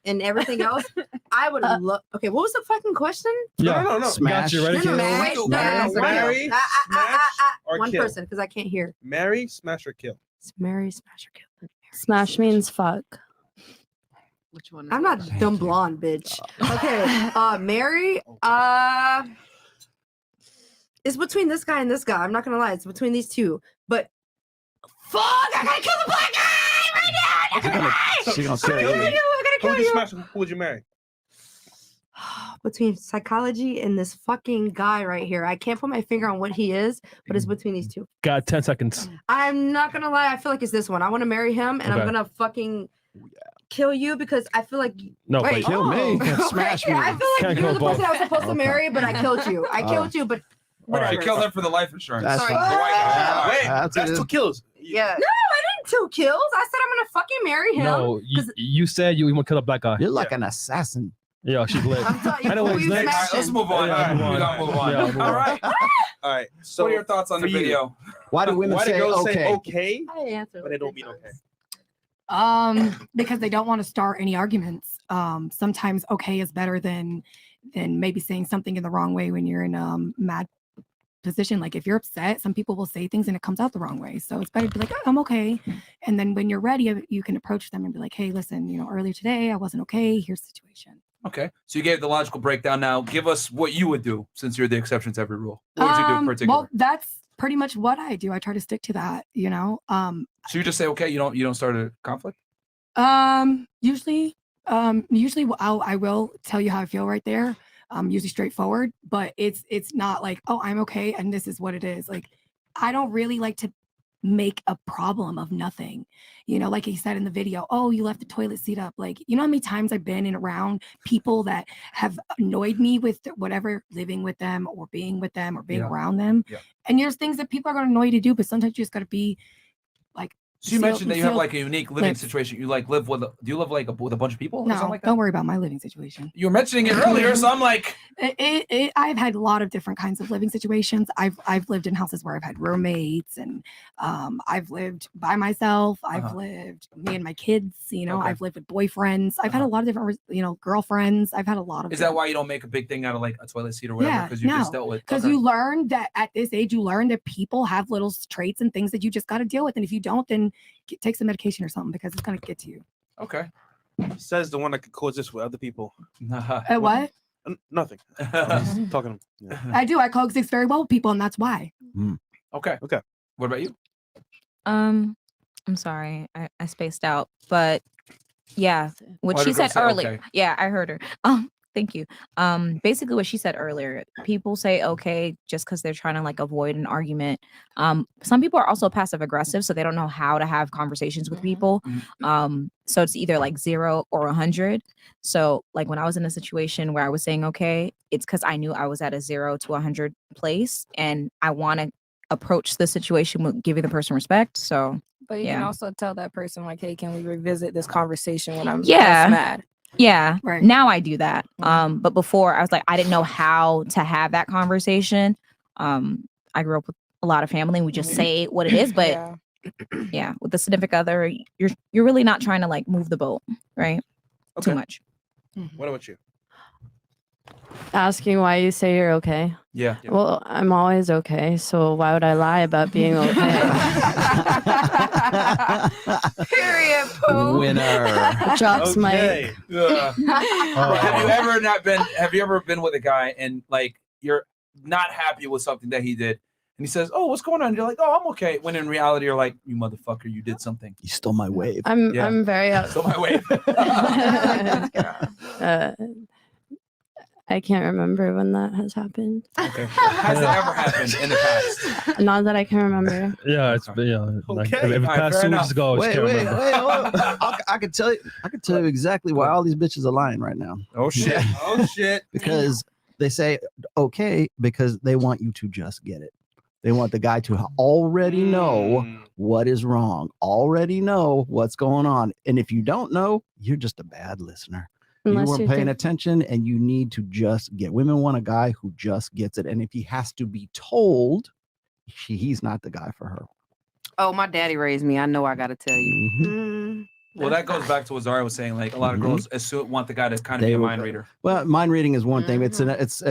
Speaker 6: and everything else, I would love. Okay, what was the fucking question?
Speaker 5: Yeah.
Speaker 2: No.
Speaker 5: Got you. Ready?
Speaker 6: No,
Speaker 14: Smash.
Speaker 6: wait,
Speaker 2: Marry, smash, or
Speaker 6: one
Speaker 2: kill.
Speaker 6: person because I can't hear.
Speaker 2: Marry, smash, or kill.
Speaker 6: Marry, smash, or kill.
Speaker 4: Smash means fuck.
Speaker 14: Which one?
Speaker 6: I'm not dumb blonde, bitch. Okay, Mary. It's between this guy and this guy. I'm not gonna lie, it's between these two. But fuck, I gotta kill the black guy right now.
Speaker 10: She gonna kill you.
Speaker 6: I gotta
Speaker 2: Who
Speaker 6: kill
Speaker 2: would you
Speaker 6: you.
Speaker 2: smash? Who would you marry?
Speaker 6: Between psychology and this fucking guy right here. I can't put my finger on what he is, but it's between these two.
Speaker 5: Got 10 seconds.
Speaker 6: I'm not gonna lie, I feel like it's this one. I want to marry him, and I'm
Speaker 5: Okay.
Speaker 6: gonna fucking kill you because I feel like
Speaker 5: No,
Speaker 6: Wait,
Speaker 5: but
Speaker 10: Kill me.
Speaker 6: oh.
Speaker 10: Smash me.
Speaker 6: I feel
Speaker 5: Can't
Speaker 6: like you're
Speaker 5: kill
Speaker 6: the
Speaker 5: both.
Speaker 6: person I was supposed to
Speaker 10: Okay.
Speaker 6: marry, but I killed you. I killed you, but whatever.
Speaker 1: You killed him for the life insurance.
Speaker 10: That's
Speaker 6: Sorry.
Speaker 10: fine.
Speaker 1: The white guy.
Speaker 2: Wait,
Speaker 10: That's
Speaker 2: that's
Speaker 10: it.
Speaker 2: 2 kills.
Speaker 14: Yeah.
Speaker 6: No, I didn't 2 kills. I said I'm gonna fucking marry him.
Speaker 5: no, you said you want to kill a black guy.
Speaker 10: You're like an assassin.
Speaker 5: Yeah, she's lit.
Speaker 6: I'm telling you,
Speaker 5: I know
Speaker 6: who
Speaker 5: what's
Speaker 6: you
Speaker 5: next.
Speaker 1: All right, let's
Speaker 6: smashing?
Speaker 1: move on.
Speaker 5: Yeah,
Speaker 1: All right,
Speaker 5: move
Speaker 1: we
Speaker 5: on.
Speaker 1: gotta move on.
Speaker 5: Yeah, move
Speaker 1: All
Speaker 5: on.
Speaker 1: right.
Speaker 2: All right. So
Speaker 1: What are your thoughts on the
Speaker 2: for you,
Speaker 1: video?
Speaker 10: Why do women
Speaker 2: why do
Speaker 10: say
Speaker 2: girls
Speaker 10: okay?
Speaker 2: say okay,
Speaker 6: I didn't answer
Speaker 2: but they don't mean okay?
Speaker 8: Because they don't want to start any arguments. Sometimes okay is better than maybe saying something in the wrong way when you're in a mad position. Like if you're upset, some people will say things and it comes out the wrong way. So it's better to be like, oh, I'm okay. And then when you're ready, you can approach them and be like, hey, listen, earlier today I wasn't okay. Here's the situation.
Speaker 1: Okay, so you gave the logical breakdown. Now, give us what you would do, since you're the exception to every rule. What would you do in particular?
Speaker 8: Well, that's pretty much what I do. I try to stick to that,
Speaker 1: So you just say okay. You don't start a conflict.
Speaker 8: Usually I will tell you how I feel right there. Usually straightforward, but it's not like, oh, I'm okay and this is what it is. Like, I don't really like to make a problem of nothing. Like he said in the video, oh, you left the toilet seat up. Like, you know how many times I've been in around people that have annoyed me with whatever, living with them or being with them or being around them.
Speaker 1: Yeah.
Speaker 8: And there's things that people are going to annoy you to do, but sometimes you just got to be like,
Speaker 1: So you mentioned that you have
Speaker 8: seal-
Speaker 1: like a unique living
Speaker 8: lips.
Speaker 1: situation. You like live with. Do you live like with a bunch of people? Or something
Speaker 8: No,
Speaker 1: like that?
Speaker 8: don't worry about my living situation.
Speaker 1: You were mentioning it earlier, so I'm like,
Speaker 8: I've had a lot of different kinds of living situations. I've lived in houses where I've had roommates, and I've lived by myself. I've lived me and my kids.
Speaker 1: Okay.
Speaker 8: I've lived with boyfriends. I've had a lot of different, girlfriends. I've had a lot of.
Speaker 1: is that why you don't make a big thing out of like a toilet seat or whatever?
Speaker 8: Yeah,
Speaker 1: Because you just dealt with.
Speaker 8: Because you learn that at this age, you learn that people have little traits and things that you just got to deal with, and if you don't, then take some medication or something because it's gonna get to you.
Speaker 1: Okay.
Speaker 2: Says the one that could coexist with other people.
Speaker 8: What?
Speaker 2: Nothing. I was talking. Yeah.
Speaker 8: I do. I coexist very well with people, and that's why.
Speaker 1: Okay.
Speaker 2: Okay.
Speaker 1: What about you?
Speaker 13: I'm sorry, I spaced out, but yeah, what
Speaker 1: Why
Speaker 13: she
Speaker 1: did girls
Speaker 13: said
Speaker 1: say
Speaker 13: earlier.
Speaker 1: okay?
Speaker 13: Yeah, I heard her. Thank you. Basically what she said earlier, people say okay just because they're trying to like avoid an argument. Some people are also passive aggressive, so they don't know how to have conversations with people. So it's either like 0 or 100. So like when I was in a situation where I was saying okay, it's because I knew I was at a 0 to 100 place, and I want to approach the situation with giving the person respect. So
Speaker 12: But you can also tell that person like, hey, can we revisit this conversation when I'm less mad?
Speaker 13: Yeah.
Speaker 12: Right.
Speaker 13: Now I do that. But before I was like, I didn't know how to have that conversation. I grew up with a lot of family and we just say what it is. But yeah, with the significant other, you're really not trying to like move the boat, right? Too much.
Speaker 2: What about you?
Speaker 4: Asking why you say you're okay.
Speaker 1: Yeah.
Speaker 4: Well, I'm always okay. So why would I lie about being okay?
Speaker 6: Period. Pooh.
Speaker 10: Winner.
Speaker 4: Drops
Speaker 1: Okay.
Speaker 4: Mike.
Speaker 1: Have you ever been with a guy and like you're not happy with something that he did? And he says, "Oh, what's going on?" And you're like, "Oh, I'm okay." When in reality, you're like, "You motherfucker, you did something.
Speaker 10: You stole my wave."
Speaker 4: I'm very
Speaker 1: Stole my wave.
Speaker 4: I can't remember when that has happened.
Speaker 1: Okay. Has it ever happened in the past?
Speaker 4: Not that I can remember.
Speaker 5: Yeah, it's like
Speaker 1: Okay.
Speaker 5: if it
Speaker 1: All right,
Speaker 5: passed
Speaker 1: fair
Speaker 5: 2
Speaker 1: enough.
Speaker 5: weeks ago, I just can't remember.
Speaker 10: I could tell you exactly why all these bitches are lying right now.
Speaker 1: Oh shit. Oh shit.
Speaker 10: Because they say okay because they want you to just get it. They want the guy to already know what is wrong, already know what's going on. And if you don't know, you're just a bad listener.
Speaker 4: Unless
Speaker 10: you weren't
Speaker 4: you
Speaker 10: paying
Speaker 4: think-
Speaker 10: attention, and you need to just get. Women want a guy who just gets it. And if he has to be told, he's not the guy for her.
Speaker 14: Oh, my daddy raised me. I know I got to tell you.
Speaker 1: Well, that goes back to what Zara was saying. Like a lot of girls want the guy to kind of be a mind reader.
Speaker 10: Well, mind reading is one thing.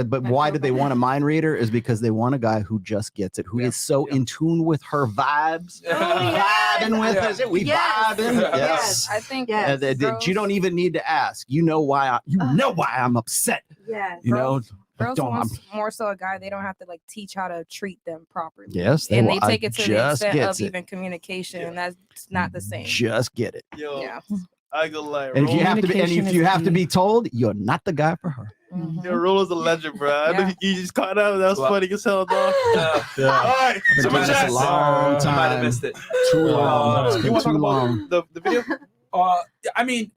Speaker 10: But why did they want a mind reader? Is because they want a guy who just gets it, who is so in tune with her vibes, vibing with her. We vibing. Yes.
Speaker 12: I think
Speaker 10: That you don't even need to ask. You know why? You know why I'm upset.
Speaker 12: Yes.
Speaker 10: You know.
Speaker 12: Girls
Speaker 10: Don't-
Speaker 12: want more so a guy they don't have to like teach how to treat them properly.
Speaker 10: Yes,
Speaker 12: and
Speaker 10: want-
Speaker 12: they take it to the
Speaker 10: just
Speaker 12: extent
Speaker 10: gets
Speaker 12: of
Speaker 10: it.
Speaker 12: even communication, and that's not the same.
Speaker 10: Just get it.
Speaker 2: Yo,
Speaker 12: Yeah.
Speaker 2: I go like,
Speaker 10: And if you have to be, and
Speaker 12: Communication
Speaker 10: if
Speaker 12: is
Speaker 10: you have to
Speaker 12: key.
Speaker 10: be told, you're not the guy for her.
Speaker 2: Yo, Rollo's a legend, bro. I know you just caught up. That was funny as hell, dog.
Speaker 10: Yeah.
Speaker 2: All right,
Speaker 10: I've been
Speaker 2: so
Speaker 10: doing this a long
Speaker 1: I might have
Speaker 10: time.
Speaker 1: missed it.
Speaker 10: Too long. It's
Speaker 2: you
Speaker 10: been
Speaker 2: want to
Speaker 10: too
Speaker 2: talk
Speaker 10: long.
Speaker 2: about the video?
Speaker 1: I mean,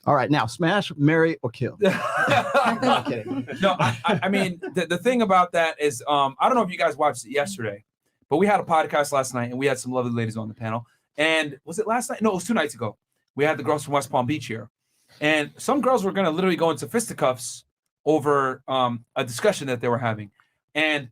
Speaker 10: All right, now smash, marry, or kill.
Speaker 1: I'm kidding. No, I mean, the thing about that is, I don't know if you guys watched it yesterday, but we had a podcast last night and we had some lovely ladies on the panel. And was it last night? No, it was 2 nights ago. We had the girls from West Palm Beach here. And some girls were going to literally go into fisticuffs over a discussion that they were having. And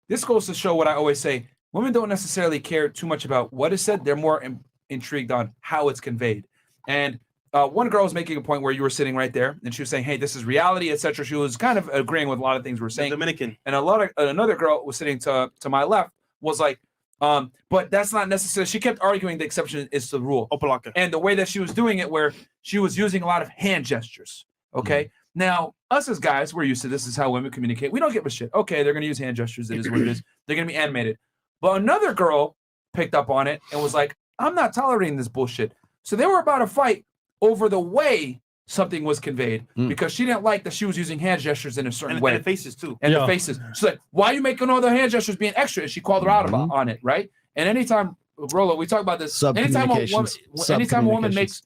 Speaker 1: this goes to show what I always say. Women don't necessarily care too much about what is said. They're more intrigued on how it's conveyed. And one girl was making a point where you were sitting right there, and she was saying, "Hey, this is reality, etc." She was kind of agreeing with a lot of things we were saying.
Speaker 2: Dominican.
Speaker 1: And another girl was sitting to my left was like, but that's not necessary. She kept arguing the exception is the rule.
Speaker 2: Opalaka.
Speaker 1: And the way that she was doing it, where she was using a lot of hand gestures. Okay. Now, us as guys, we're used to this. Is how women communicate. We don't give a shit. Okay, they're gonna use hand gestures. It is what it is. They're gonna be animated. But another girl picked up on it and was like, "I'm not tolerating this bullshit." So they were about to fight over the way something was conveyed because she didn't like that she was using hand gestures in a certain way.
Speaker 2: And the faces too.
Speaker 1: And the faces. She's like, "Why are you making all the hand gestures being extra?" And she called her out about on it, right? And anytime, Rollo, we talk about this. Anytime a woman makes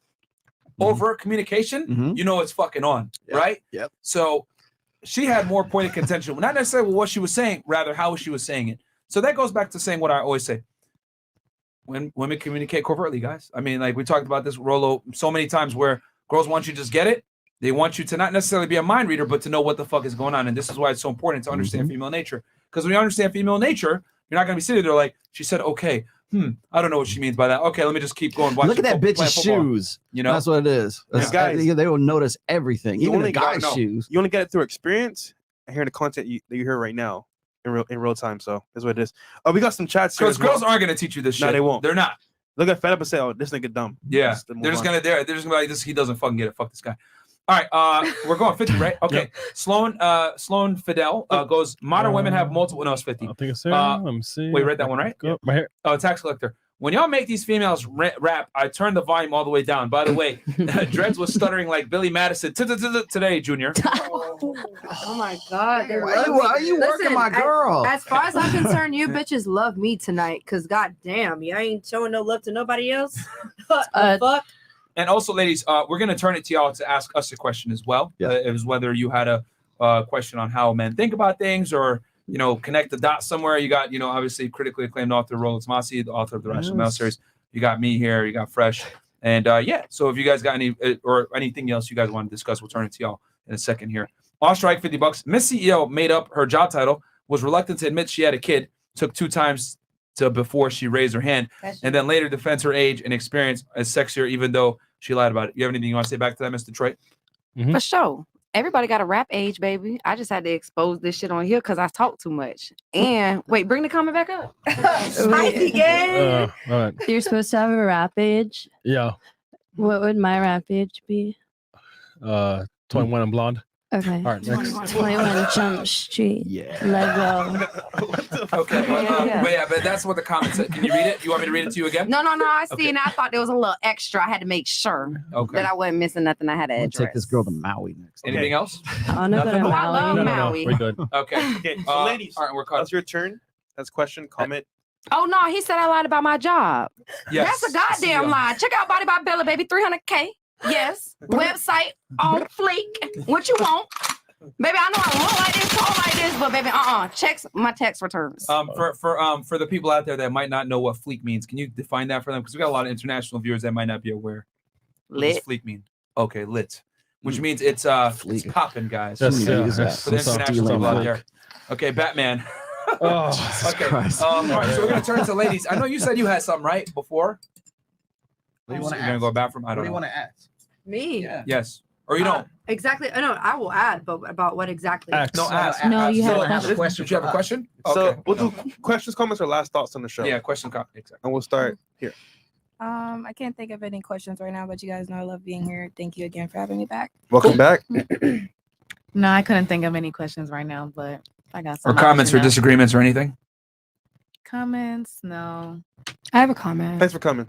Speaker 1: overt communication, you know it's fucking on, right?
Speaker 10: Yep.
Speaker 1: So she had more point of contention, not necessarily what she was saying, rather how she was saying it. So that goes back to saying what I always say. When women communicate covertly, guys. I mean, like we talked about this, Rollo, so many times where girls want you to just get it. They want you to not necessarily be a mind reader, but to know what the fuck is going on. And this is why it's so important to understand female nature. Because when you understand female nature, you're not going to be sitting there like, she said, okay, I don't know what she means by that. Okay, let me just keep going.
Speaker 10: Look at that bitch's shoes.
Speaker 1: You know?
Speaker 10: That's what it is.
Speaker 2: Yeah. Guys,
Speaker 10: they will notice everything, even the guy's shoes.
Speaker 2: You only get it through experience and hearing the content that you hear right now in real time. So that's what it is. Oh, we got some chats here.
Speaker 1: Because girls aren't going to teach you this shit.
Speaker 2: No, they won't.
Speaker 1: They're not.
Speaker 2: They'll get fed up and say, "Oh, this nigga dumb."
Speaker 1: Yeah, they're just gonna be like, "This he doesn't fucking get it. Fuck this guy." All right, we're going 50, right? Okay. Yep. Sloan Fidel goes. Modern women have multiple. No, it's 50.
Speaker 5: I think it's here. Let me see.
Speaker 1: Wait, read that one right?
Speaker 5: Go, right here.
Speaker 1: Oh, tax collector. When y'all make these females rap, I turn the volume all the way down. By the way, Dreads was stuttering like Billy Madison today, Junior.
Speaker 6: Oh my God. They
Speaker 10: Why
Speaker 6: love
Speaker 10: you-
Speaker 6: me.
Speaker 10: why you working my girl?
Speaker 6: As far as I'm concerned, you bitches love me tonight. Because goddamn, you ain't showing no love to nobody else. What the fuck?
Speaker 1: And also, ladies, we're going to turn it to y'all to ask us a question as well.
Speaker 10: Yeah.
Speaker 1: It was whether you had a question on how men think about things or, connect the dots somewhere. You got, obviously critically acclaimed author Rollo, Tomassi, the author of the Rational Male series. You got me here. You got Fresh. And so if you guys got any or anything else you guys want to discuss, we'll turn it to y'all in a second here. Off strike, $50. Miss CEO made up her job title, was reluctant to admit she had a kid, took 2 times before she raised her hand, and then later defends her age and experience as sexier, even though she lied about it. You have anything you want to say back to that, Mr. Detroit?
Speaker 14: For sure. Everybody got a rap age, baby. I just had to expose this shit on here because I talk too much. And wait, bring the comment back up.
Speaker 6: Spicy gang.
Speaker 5: All right.
Speaker 4: You're supposed to have a rap age.
Speaker 5: Yeah.
Speaker 4: What would my rap age be?
Speaker 5: 21 and blonde.
Speaker 4: Okay.
Speaker 5: All right. Next.
Speaker 4: 21 Jump Street.
Speaker 10: Yeah.
Speaker 4: Let go.
Speaker 1: Okay, but that's what the comment said. Can you read it? You want me to read it to you again?
Speaker 14: No, I see.
Speaker 1: Okay.
Speaker 14: And I thought there was a little extra. I had to make sure
Speaker 1: Okay.
Speaker 14: that I wasn't missing nothing. I had to
Speaker 10: I'm gonna
Speaker 14: address.
Speaker 10: take this girl to Maui next.
Speaker 1: Anything else?
Speaker 4: I want to go to
Speaker 1: Nothing?
Speaker 14: I love
Speaker 4: Maui.
Speaker 14: Maui.
Speaker 5: We're good.
Speaker 1: Okay.
Speaker 2: Okay, so ladies,
Speaker 1: all right, we're caught.
Speaker 2: that's your turn. That's question, comment.
Speaker 14: Oh no, he said I lied about my job.
Speaker 1: Yes.
Speaker 14: That's a goddamn
Speaker 1: CEO.
Speaker 14: lie. Check out Body by Bella, baby, 300K. Yes. Website on fleek. What you want? Baby, I know I look like this, talk like this, but baby, checks my tax returns.
Speaker 1: For the people out there that might not know what fleek means, can you define that for them? Because we got a lot of international viewers that might not be aware. What does
Speaker 14: Lit.
Speaker 1: fleek mean? Okay, lit, which means it's popping, guys.
Speaker 5: Yes,
Speaker 1: For
Speaker 5: yeah.
Speaker 1: the international people out
Speaker 10: Fleek.
Speaker 1: there. Okay, Batman.
Speaker 5: Oh,
Speaker 1: Okay.
Speaker 10: Christ.
Speaker 1: All right, so we're gonna turn to ladies. I know you said you had something right before.
Speaker 10: What do you
Speaker 1: So
Speaker 10: want to
Speaker 1: you're gonna
Speaker 10: ask?
Speaker 1: go bathroom. I
Speaker 10: What
Speaker 1: don't
Speaker 10: do you
Speaker 1: know.
Speaker 10: want to ask?
Speaker 6: Me.
Speaker 1: Yes, or you don't.
Speaker 6: Exactly. No, I will add, but about what exactly?
Speaker 5: Ask.
Speaker 1: No, ask.
Speaker 4: No, you
Speaker 1: So,
Speaker 4: have a
Speaker 1: Did you have a question?
Speaker 2: So
Speaker 1: Okay.
Speaker 2: we'll do questions, comments, or last thoughts on the show.
Speaker 1: Yeah, question. Exactly.
Speaker 2: And we'll start here.
Speaker 12: I can't think of any questions right now, but you guys know I love being here. Thank you again for having me back.
Speaker 2: Welcome back.
Speaker 11: No, I couldn't think of any questions right now, but I got some.
Speaker 1: Or comments or disagreements or anything.
Speaker 11: Comments? No.
Speaker 8: I have a comment.
Speaker 2: Thanks for coming.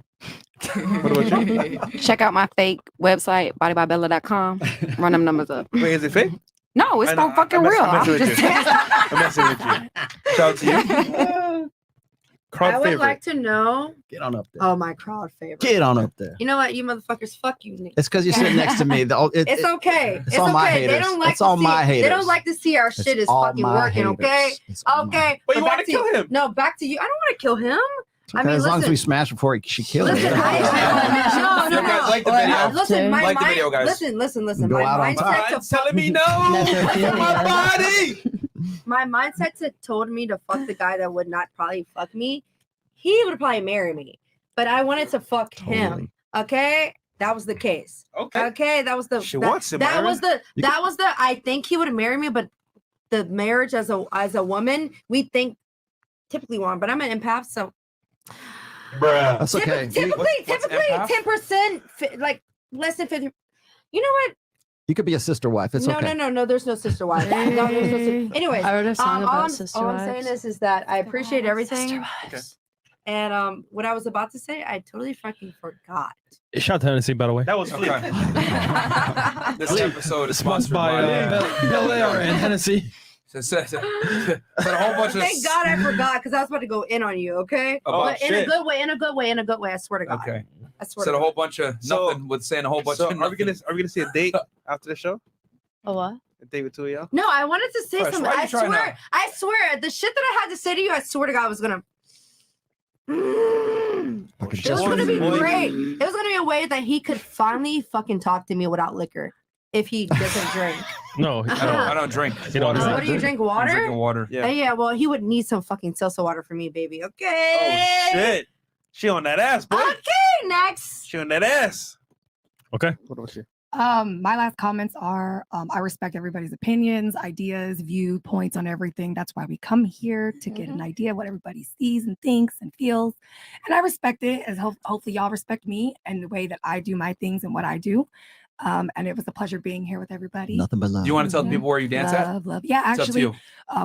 Speaker 2: What about you?
Speaker 14: Check out my fake website, bodybybella.com. Run them numbers up.
Speaker 2: Wait, is it fake?
Speaker 14: No, it's
Speaker 2: I know,
Speaker 14: so fucking
Speaker 2: I'm
Speaker 14: real.
Speaker 2: messing with
Speaker 14: I'm
Speaker 2: you.
Speaker 14: just
Speaker 2: I'm messing with you. Shout out to you. Crowd
Speaker 6: I would
Speaker 2: favorite.
Speaker 6: like to know.
Speaker 10: Get on up there.
Speaker 6: Oh, my crowd favorite.
Speaker 10: Get on up there.
Speaker 6: You know what, you motherfuckers, fuck you, niggas.
Speaker 10: It's because you're sitting next to me.
Speaker 6: It's okay.
Speaker 10: It's all my
Speaker 6: okay. They
Speaker 10: haters.
Speaker 6: don't like
Speaker 10: It's all
Speaker 6: to see,
Speaker 10: my
Speaker 6: They
Speaker 10: haters.
Speaker 6: don't like to see our
Speaker 10: It's
Speaker 6: shit is
Speaker 10: all
Speaker 6: fucking
Speaker 10: my
Speaker 6: working.
Speaker 10: haters.
Speaker 6: Okay.
Speaker 10: It's all my-
Speaker 6: Okay.
Speaker 2: But you
Speaker 6: back
Speaker 2: wanna kill him.
Speaker 6: No, back to you. I don't want to kill him. I
Speaker 10: Okay,
Speaker 6: mean,
Speaker 10: as long as
Speaker 6: listen.
Speaker 10: we smash before she kills
Speaker 6: Listen,
Speaker 10: her.
Speaker 6: no.
Speaker 1: You guys like the video?
Speaker 6: Listen, my
Speaker 1: Like the
Speaker 6: mind.
Speaker 1: video, guys.
Speaker 6: Listen.
Speaker 10: Go
Speaker 6: My
Speaker 10: out on
Speaker 6: mindset
Speaker 10: top.
Speaker 6: to
Speaker 2: Telling me no.
Speaker 4: My
Speaker 2: body.
Speaker 6: my mindset told me to fuck the guy that would not probably fuck me. He would probably marry me, but I wanted to fuck him.
Speaker 10: Totally.
Speaker 6: Okay, that was the case.
Speaker 2: Okay.
Speaker 6: That was the.
Speaker 2: She
Speaker 6: that,
Speaker 2: wants him,
Speaker 6: That
Speaker 2: Myron.
Speaker 6: was the. That was the. I think he would marry me, but the marriage as a woman, we think typically one. But I'm an empath, so
Speaker 2: Bruh.
Speaker 10: That's okay.
Speaker 6: typically
Speaker 1: empath?
Speaker 6: 10%, like less than 50. You know what?
Speaker 10: You could be a sister wife. It's
Speaker 6: no,
Speaker 10: okay.
Speaker 6: no. There's no sister wife. No, there's no sister. Anyways,
Speaker 4: I wrote a song
Speaker 6: all
Speaker 4: about
Speaker 6: I'm,
Speaker 4: sister
Speaker 6: all I'm
Speaker 4: wives.
Speaker 6: saying is that I appreciate everything.
Speaker 4: Sister
Speaker 2: Okay.
Speaker 4: wives.
Speaker 6: And what I was about to say, I totally fucking forgot.
Speaker 5: Shout out to Hennessy, by the way.
Speaker 2: That was
Speaker 1: Okay. This episode is
Speaker 5: Sponsored
Speaker 1: sponsored
Speaker 5: by
Speaker 1: by.
Speaker 5: Bel Air and Hennessy.
Speaker 1: Said a whole bunch of.
Speaker 6: Thank God I forgot because I was about to go in on you. Okay,
Speaker 1: Oh,
Speaker 6: but in a
Speaker 2: shit.
Speaker 6: good way. I swear to God.
Speaker 1: Okay.
Speaker 6: I swear.
Speaker 1: Said
Speaker 6: To
Speaker 1: a
Speaker 6: God.
Speaker 1: whole bunch of
Speaker 2: So-
Speaker 1: nothing with saying a whole bunch
Speaker 2: So
Speaker 1: of
Speaker 2: are we gonna see a date after the show?
Speaker 4: A what?
Speaker 2: A date with two of y'all?
Speaker 6: No, I wanted to say
Speaker 1: Fresh,
Speaker 6: something.
Speaker 1: why you
Speaker 6: I
Speaker 1: trying
Speaker 6: swear.
Speaker 1: now?
Speaker 6: I swear. The shit that I had to say to you, I swear to God, was gonna. It was gonna be great. It was gonna be a way that he could finally fucking talk to me without liquor if he doesn't drink.
Speaker 5: No,
Speaker 1: I don't drink.
Speaker 5: You don't
Speaker 6: What do you drink?
Speaker 1: I'm
Speaker 6: Water?
Speaker 1: drinking water.
Speaker 2: Yeah.
Speaker 6: Yeah. Well, he would need some fucking salsa water for me, baby. Okay.
Speaker 2: Oh shit. She on that ass, bro.
Speaker 6: Okay. Next.
Speaker 2: She on that ass.
Speaker 5: Okay.
Speaker 2: What about you?
Speaker 8: My last comments are I respect everybody's opinions, ideas, viewpoints on everything. That's why we come here to get an idea of what everybody sees and thinks and feels. And I respect it as hopefully y'all respect me and the way that I do my things and what I do. And it was a pleasure being here with everybody.
Speaker 10: Nothing but love.
Speaker 1: Do you want to tell the people where you dance at?
Speaker 8: Love. Yeah,
Speaker 1: It's up to
Speaker 8: actually,
Speaker 1: you.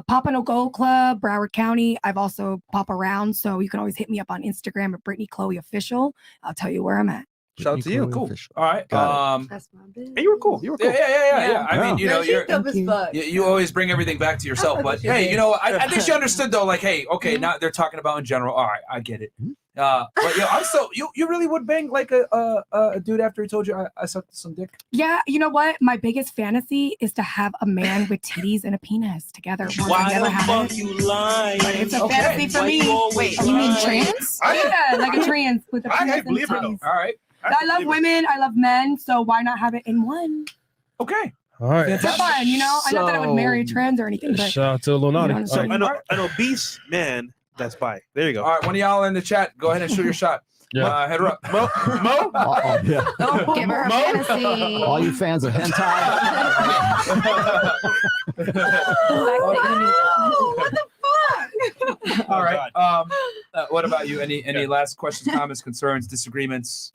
Speaker 8: Pompano Gold Club, Broward County. I've also pop around, so you can always hit me up on Instagram at Brittany Chloe Official. I'll tell you where I'm at.
Speaker 2: Shout out to you.
Speaker 1: Cool. All right.
Speaker 6: That's my bitch.
Speaker 2: And you were cool. You were cool.
Speaker 1: Yeah. I mean, you know,
Speaker 6: She's dope as fuck.
Speaker 1: you always bring everything back to yourself. But hey, you know, I think she understood though. Like, hey, okay, now they're talking about in general. All right, I get it. But I'm still. You really would bang like a dude after he told you I sucked some dick?
Speaker 8: Yeah, you know what? My biggest fantasy is to have a man with titties and a penis together.
Speaker 17: Why the fuck you lying?
Speaker 8: But it's a fantasy for me.
Speaker 17: Wait,
Speaker 8: you mean trans? Yeah, like a trans with a penis and
Speaker 2: believe it though.
Speaker 8: titties.
Speaker 1: All right.
Speaker 8: I love women. I love men. So why not have it in one?
Speaker 1: Okay.
Speaker 5: All right.
Speaker 8: It's fun, you know. I know that I would marry trans or anything, but
Speaker 5: Shout out to Illuminati.
Speaker 8: You know,
Speaker 2: So I know Beast Man. That's bi. There you go.
Speaker 1: All right. One of y'all in the chat, go ahead and shoot your shot.
Speaker 5: Yeah.
Speaker 1: Head her up.
Speaker 2: Mo?
Speaker 10: Yeah.
Speaker 6: Don't give her a fantasy.
Speaker 10: All you fans of hentai.
Speaker 6: What the fuck?
Speaker 1: All right. What about you? Any last questions, comments, concerns, disagreements,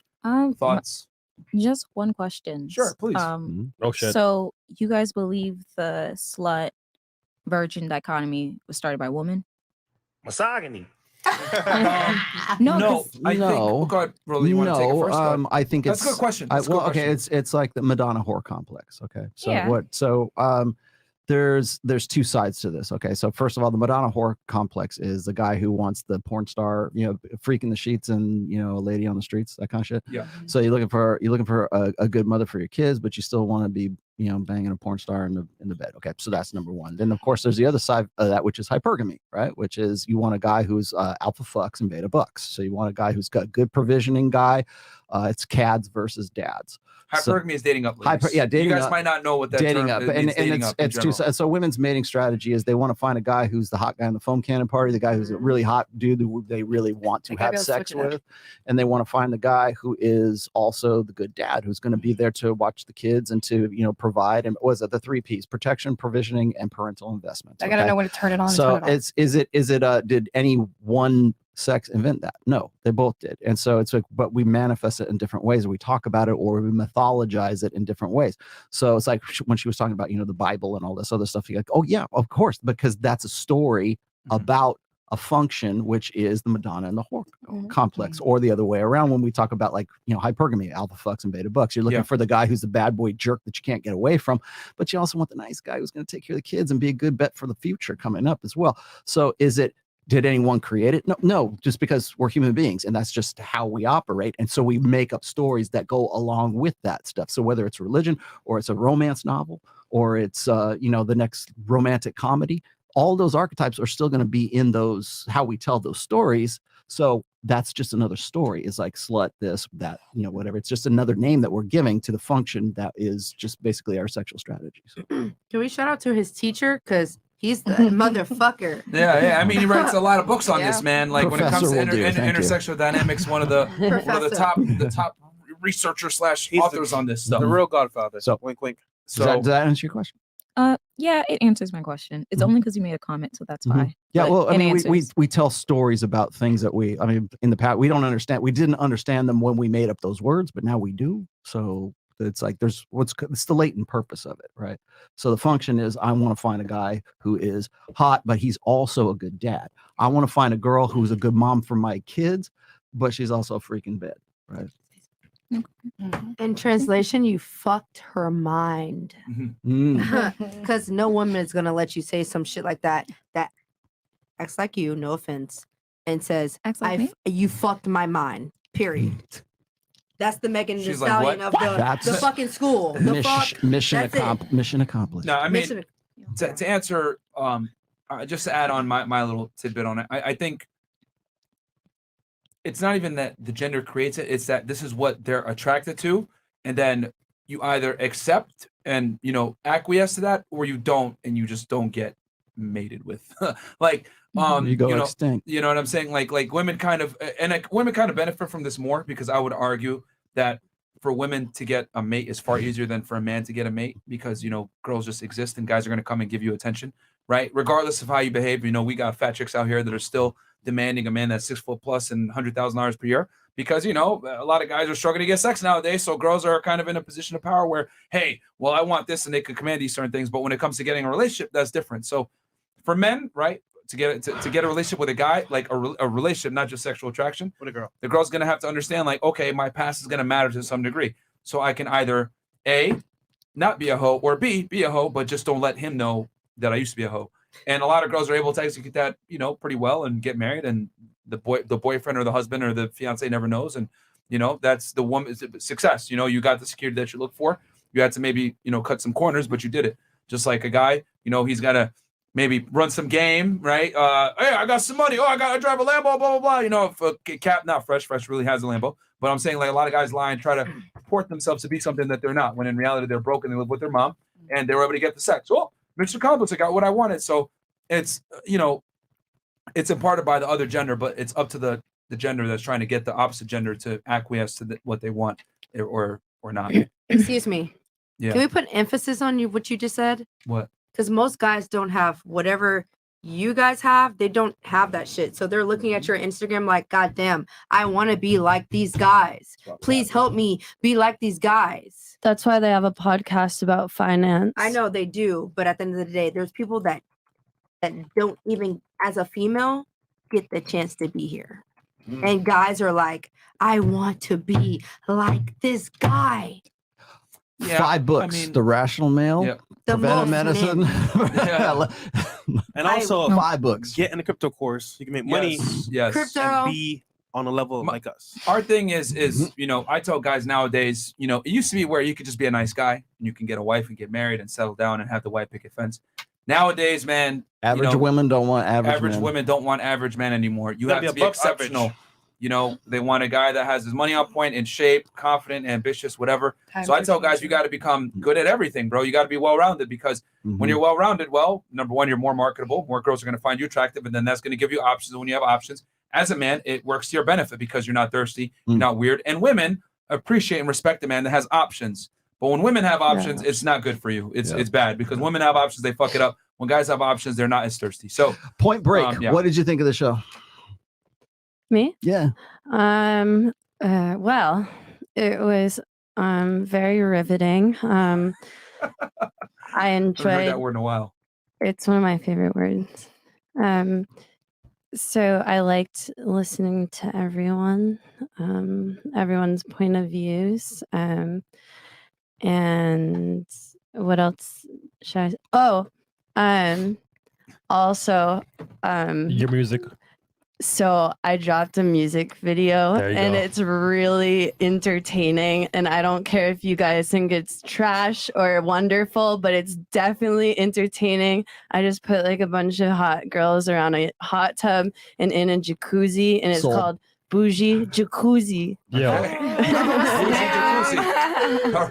Speaker 1: thoughts?
Speaker 13: Just one question.
Speaker 1: Sure, please.
Speaker 5: Oh shit.
Speaker 13: So you guys believe the slut virgin dichotomy was started by women?
Speaker 17: Misogyny.
Speaker 1: No, I think. Oh God, Rollo, you want to take it first?
Speaker 10: I think
Speaker 1: That's
Speaker 10: it's
Speaker 1: a good question. That's a good
Speaker 10: okay,
Speaker 1: question.
Speaker 10: it's like the Madonna whore complex. Okay, so
Speaker 13: Yeah.
Speaker 10: what? So there's two sides to this. Okay, so first of all, the Madonna whore complex is the guy who wants the porn star, freak in the sheets and a lady on the streets, that kind of shit.
Speaker 1: Yeah.
Speaker 10: So you're looking for a good mother for your kids, but you still want to be banging a porn star in the bed. Okay, so that's number one. Then of course there's the other side of that, which is hypergamy, right? Which is you want a guy who's alpha fucks and beta bucks. So you want a guy who's got good provisioning guy. It's cads versus dads.
Speaker 1: Hypergamy is dating up.
Speaker 10: Dating
Speaker 1: you guys
Speaker 10: up.
Speaker 1: might not know what that
Speaker 10: Dating
Speaker 1: term
Speaker 10: up,
Speaker 1: means,
Speaker 10: and
Speaker 1: dating up in
Speaker 10: it's two
Speaker 1: general.
Speaker 10: sides. So women's mating strategy is they want to find a guy who's the hot guy in the foam cannon party, the guy who's a really hot dude who they really want to have sex with, and they want to find the guy who is also the good dad who's going to be there to watch the kids and to provide. And what was it, the 3 P's: protection, provisioning, and parental investment.
Speaker 8: I gotta know when to turn it on.
Speaker 10: So
Speaker 8: and turn it off.
Speaker 10: is it did any one sex invent that? No, they both did. And so it's like, but we manifest it in different ways. We talk about it or we mythologize it in different ways. So it's like when she was talking about, the Bible and all this other stuff, you're like, oh yeah, of course, because that's a story about a function, which is the Madonna and the whore complex, or the other way around. When we talk about hypergamy, alpha fucks and beta bucks, you're looking for the guy who's the bad boy jerk that you can't get away from, but you also want the nice guy who's going to take care of the kids and be a good bet for the future coming up as well. So did anyone create it? No, just because we're human beings and that's just how we operate. And so we make up stories that go along with that stuff. So whether it's religion or it's a romance novel or it's, the next romantic comedy, all those archetypes are still going to be in those, how we tell those stories. So that's just another story. It's like slut, this, that, whatever. It's just another name that we're giving to the function that is just basically our sexual strategy. So.
Speaker 6: Can we shout out to his teacher? Because he's the motherfucker.
Speaker 1: Yeah. I mean, he writes a lot of books on this, man. Like
Speaker 10: Professor
Speaker 1: when it comes to intersexual dynamics, one of the top researchers / authors on this stuff.
Speaker 2: The real godfather.
Speaker 10: So
Speaker 2: wink, wink.
Speaker 10: So does that answer your question?
Speaker 13: Yeah, it answers my question. It's only because you made a comment, so that's why.
Speaker 10: Yeah,
Speaker 13: But
Speaker 10: well, I
Speaker 13: it
Speaker 10: mean,
Speaker 13: answers.
Speaker 10: we tell stories about things that in the past, we didn't understand them when we made up those words, but now we do. So it's like it's the latent purpose of it, right? So the function is I want to find a guy who is hot, but he's also a good dad. I want to find a girl who's a good mom for my kids, but she's also a freaking bed, right?
Speaker 6: In translation, you fucked her mind. Because no woman is gonna let you say some shit like that acts like you, no offense, and says, you fucked my mind, period. That's the Megan Thee Stallion of the fucking school.
Speaker 10: Mission accomplished.
Speaker 1: No, I mean, to answer, just to add on my little tidbit on it, I think it's not even that the gender creates it, it's that this is what they're attracted to, and then you either accept and acquiesce to that, or you don't, and you just don't get mated with.
Speaker 10: You go extinct.
Speaker 1: You know what I'm saying? Like women kind of benefit from this more, because I would argue that for women to get a mate is far easier than for a man to get a mate, because girls just exist and guys are going to come and give you attention, right? Regardless of how you behave. We got fat chicks out here that are still demanding a man that's 6 foot plus and $100,000 per year, because a lot of guys are struggling to get sex nowadays. So girls are kind of in a position of power where, hey, well, I want this, and they could command these certain things. But when it comes to getting a relationship, that's different. So for men, right, to get a relationship with a guy, like a relationship, not just sexual attraction,
Speaker 2: with a girl,
Speaker 1: the girl's gonna have to understand, like, okay, my past is gonna matter to some degree. So I can either A, not be a hoe, or B, be a hoe, but just don't let him know that I used to be a hoe. And a lot of girls are able to execute that, pretty well and get married, and the boyfriend or the husband or the fiance never knows. And, that's the woman's success. You got the security that you look for. You had to maybe, cut some corners, but you did it. Just like a guy, he's got to maybe run some game, right? Hey, I got some money. Oh, I got to drive a Lambo, blah, blah, blah. If Cap, not Fresh really has a Lambo. But I'm saying, like, a lot of guys lie and try to purport themselves to be something that they're not, when in reality they're broken. They live with their mom, and they were able to get the sex. Oh, Mr. Complex, I got what I wanted. So it's, it's imparted by the other gender, but it's up to the gender that's trying to get the opposite gender to acquiesce to what they want or not.
Speaker 6: Excuse me.
Speaker 1: Yeah.
Speaker 6: Can we put emphasis on what you just said?
Speaker 1: What?
Speaker 6: Because most guys don't have whatever you guys have. They don't have that shit. So they're looking at your Instagram like, God damn, I want to be like these guys. Please help me be like these guys.
Speaker 4: That's why they have a podcast about finance.
Speaker 6: I know they do, but at the end of the day, there's people that don't even, as a female, get the chance to be here. And guys are like, I want to be like this guy.
Speaker 10: Yeah, 5 books: The Rational Male, Preventive Medicine,
Speaker 2: and also
Speaker 10: 5 books.
Speaker 2: Get in the crypto course. You can make money.
Speaker 1: Yes.
Speaker 6: Crypto.
Speaker 2: And be on a level like us.
Speaker 1: Our thing is I tell guys nowadays, it used to be where you could just be a nice guy and you can get a wife and get married and settle down and have the white picket fence. Nowadays, man,
Speaker 10: average women don't want average men.
Speaker 1: Women don't want average men anymore. You have to be exceptional. They want a guy that has his money on point, in shape, confident, ambitious, whatever. So I tell guys, you got to become good at everything, bro. You got to be well-rounded, because when you're well-rounded, number one, you're more marketable. More girls are going to find you attractive, and then that's going to give you options. And when you have options, as a man, it works to your benefit because you're not thirsty, you're not weird. And women appreciate and respect a man that has options. But when women have options, it's not good for you. It's bad, because women have options, they fuck it up. When guys have options, they're not as thirsty. So
Speaker 10: Point Break, what did you think of the show?
Speaker 4: Me?
Speaker 10: Yeah.
Speaker 4: Well, it was very riveting. I
Speaker 1: I've heard
Speaker 4: enjoyed
Speaker 1: that word in a while.
Speaker 4: It's one of my favorite words. So I liked listening to everyone, everyone's point of views. And what else should also
Speaker 5: your music.
Speaker 4: So I dropped a music video, and
Speaker 5: go.
Speaker 4: it's really entertaining. And I don't care if you guys think it's trash or wonderful, but it's definitely entertaining. I just put like a bunch of hot girls around a hot tub and in a jacuzzi, and it's called Bougie Jacuzzi.
Speaker 1: All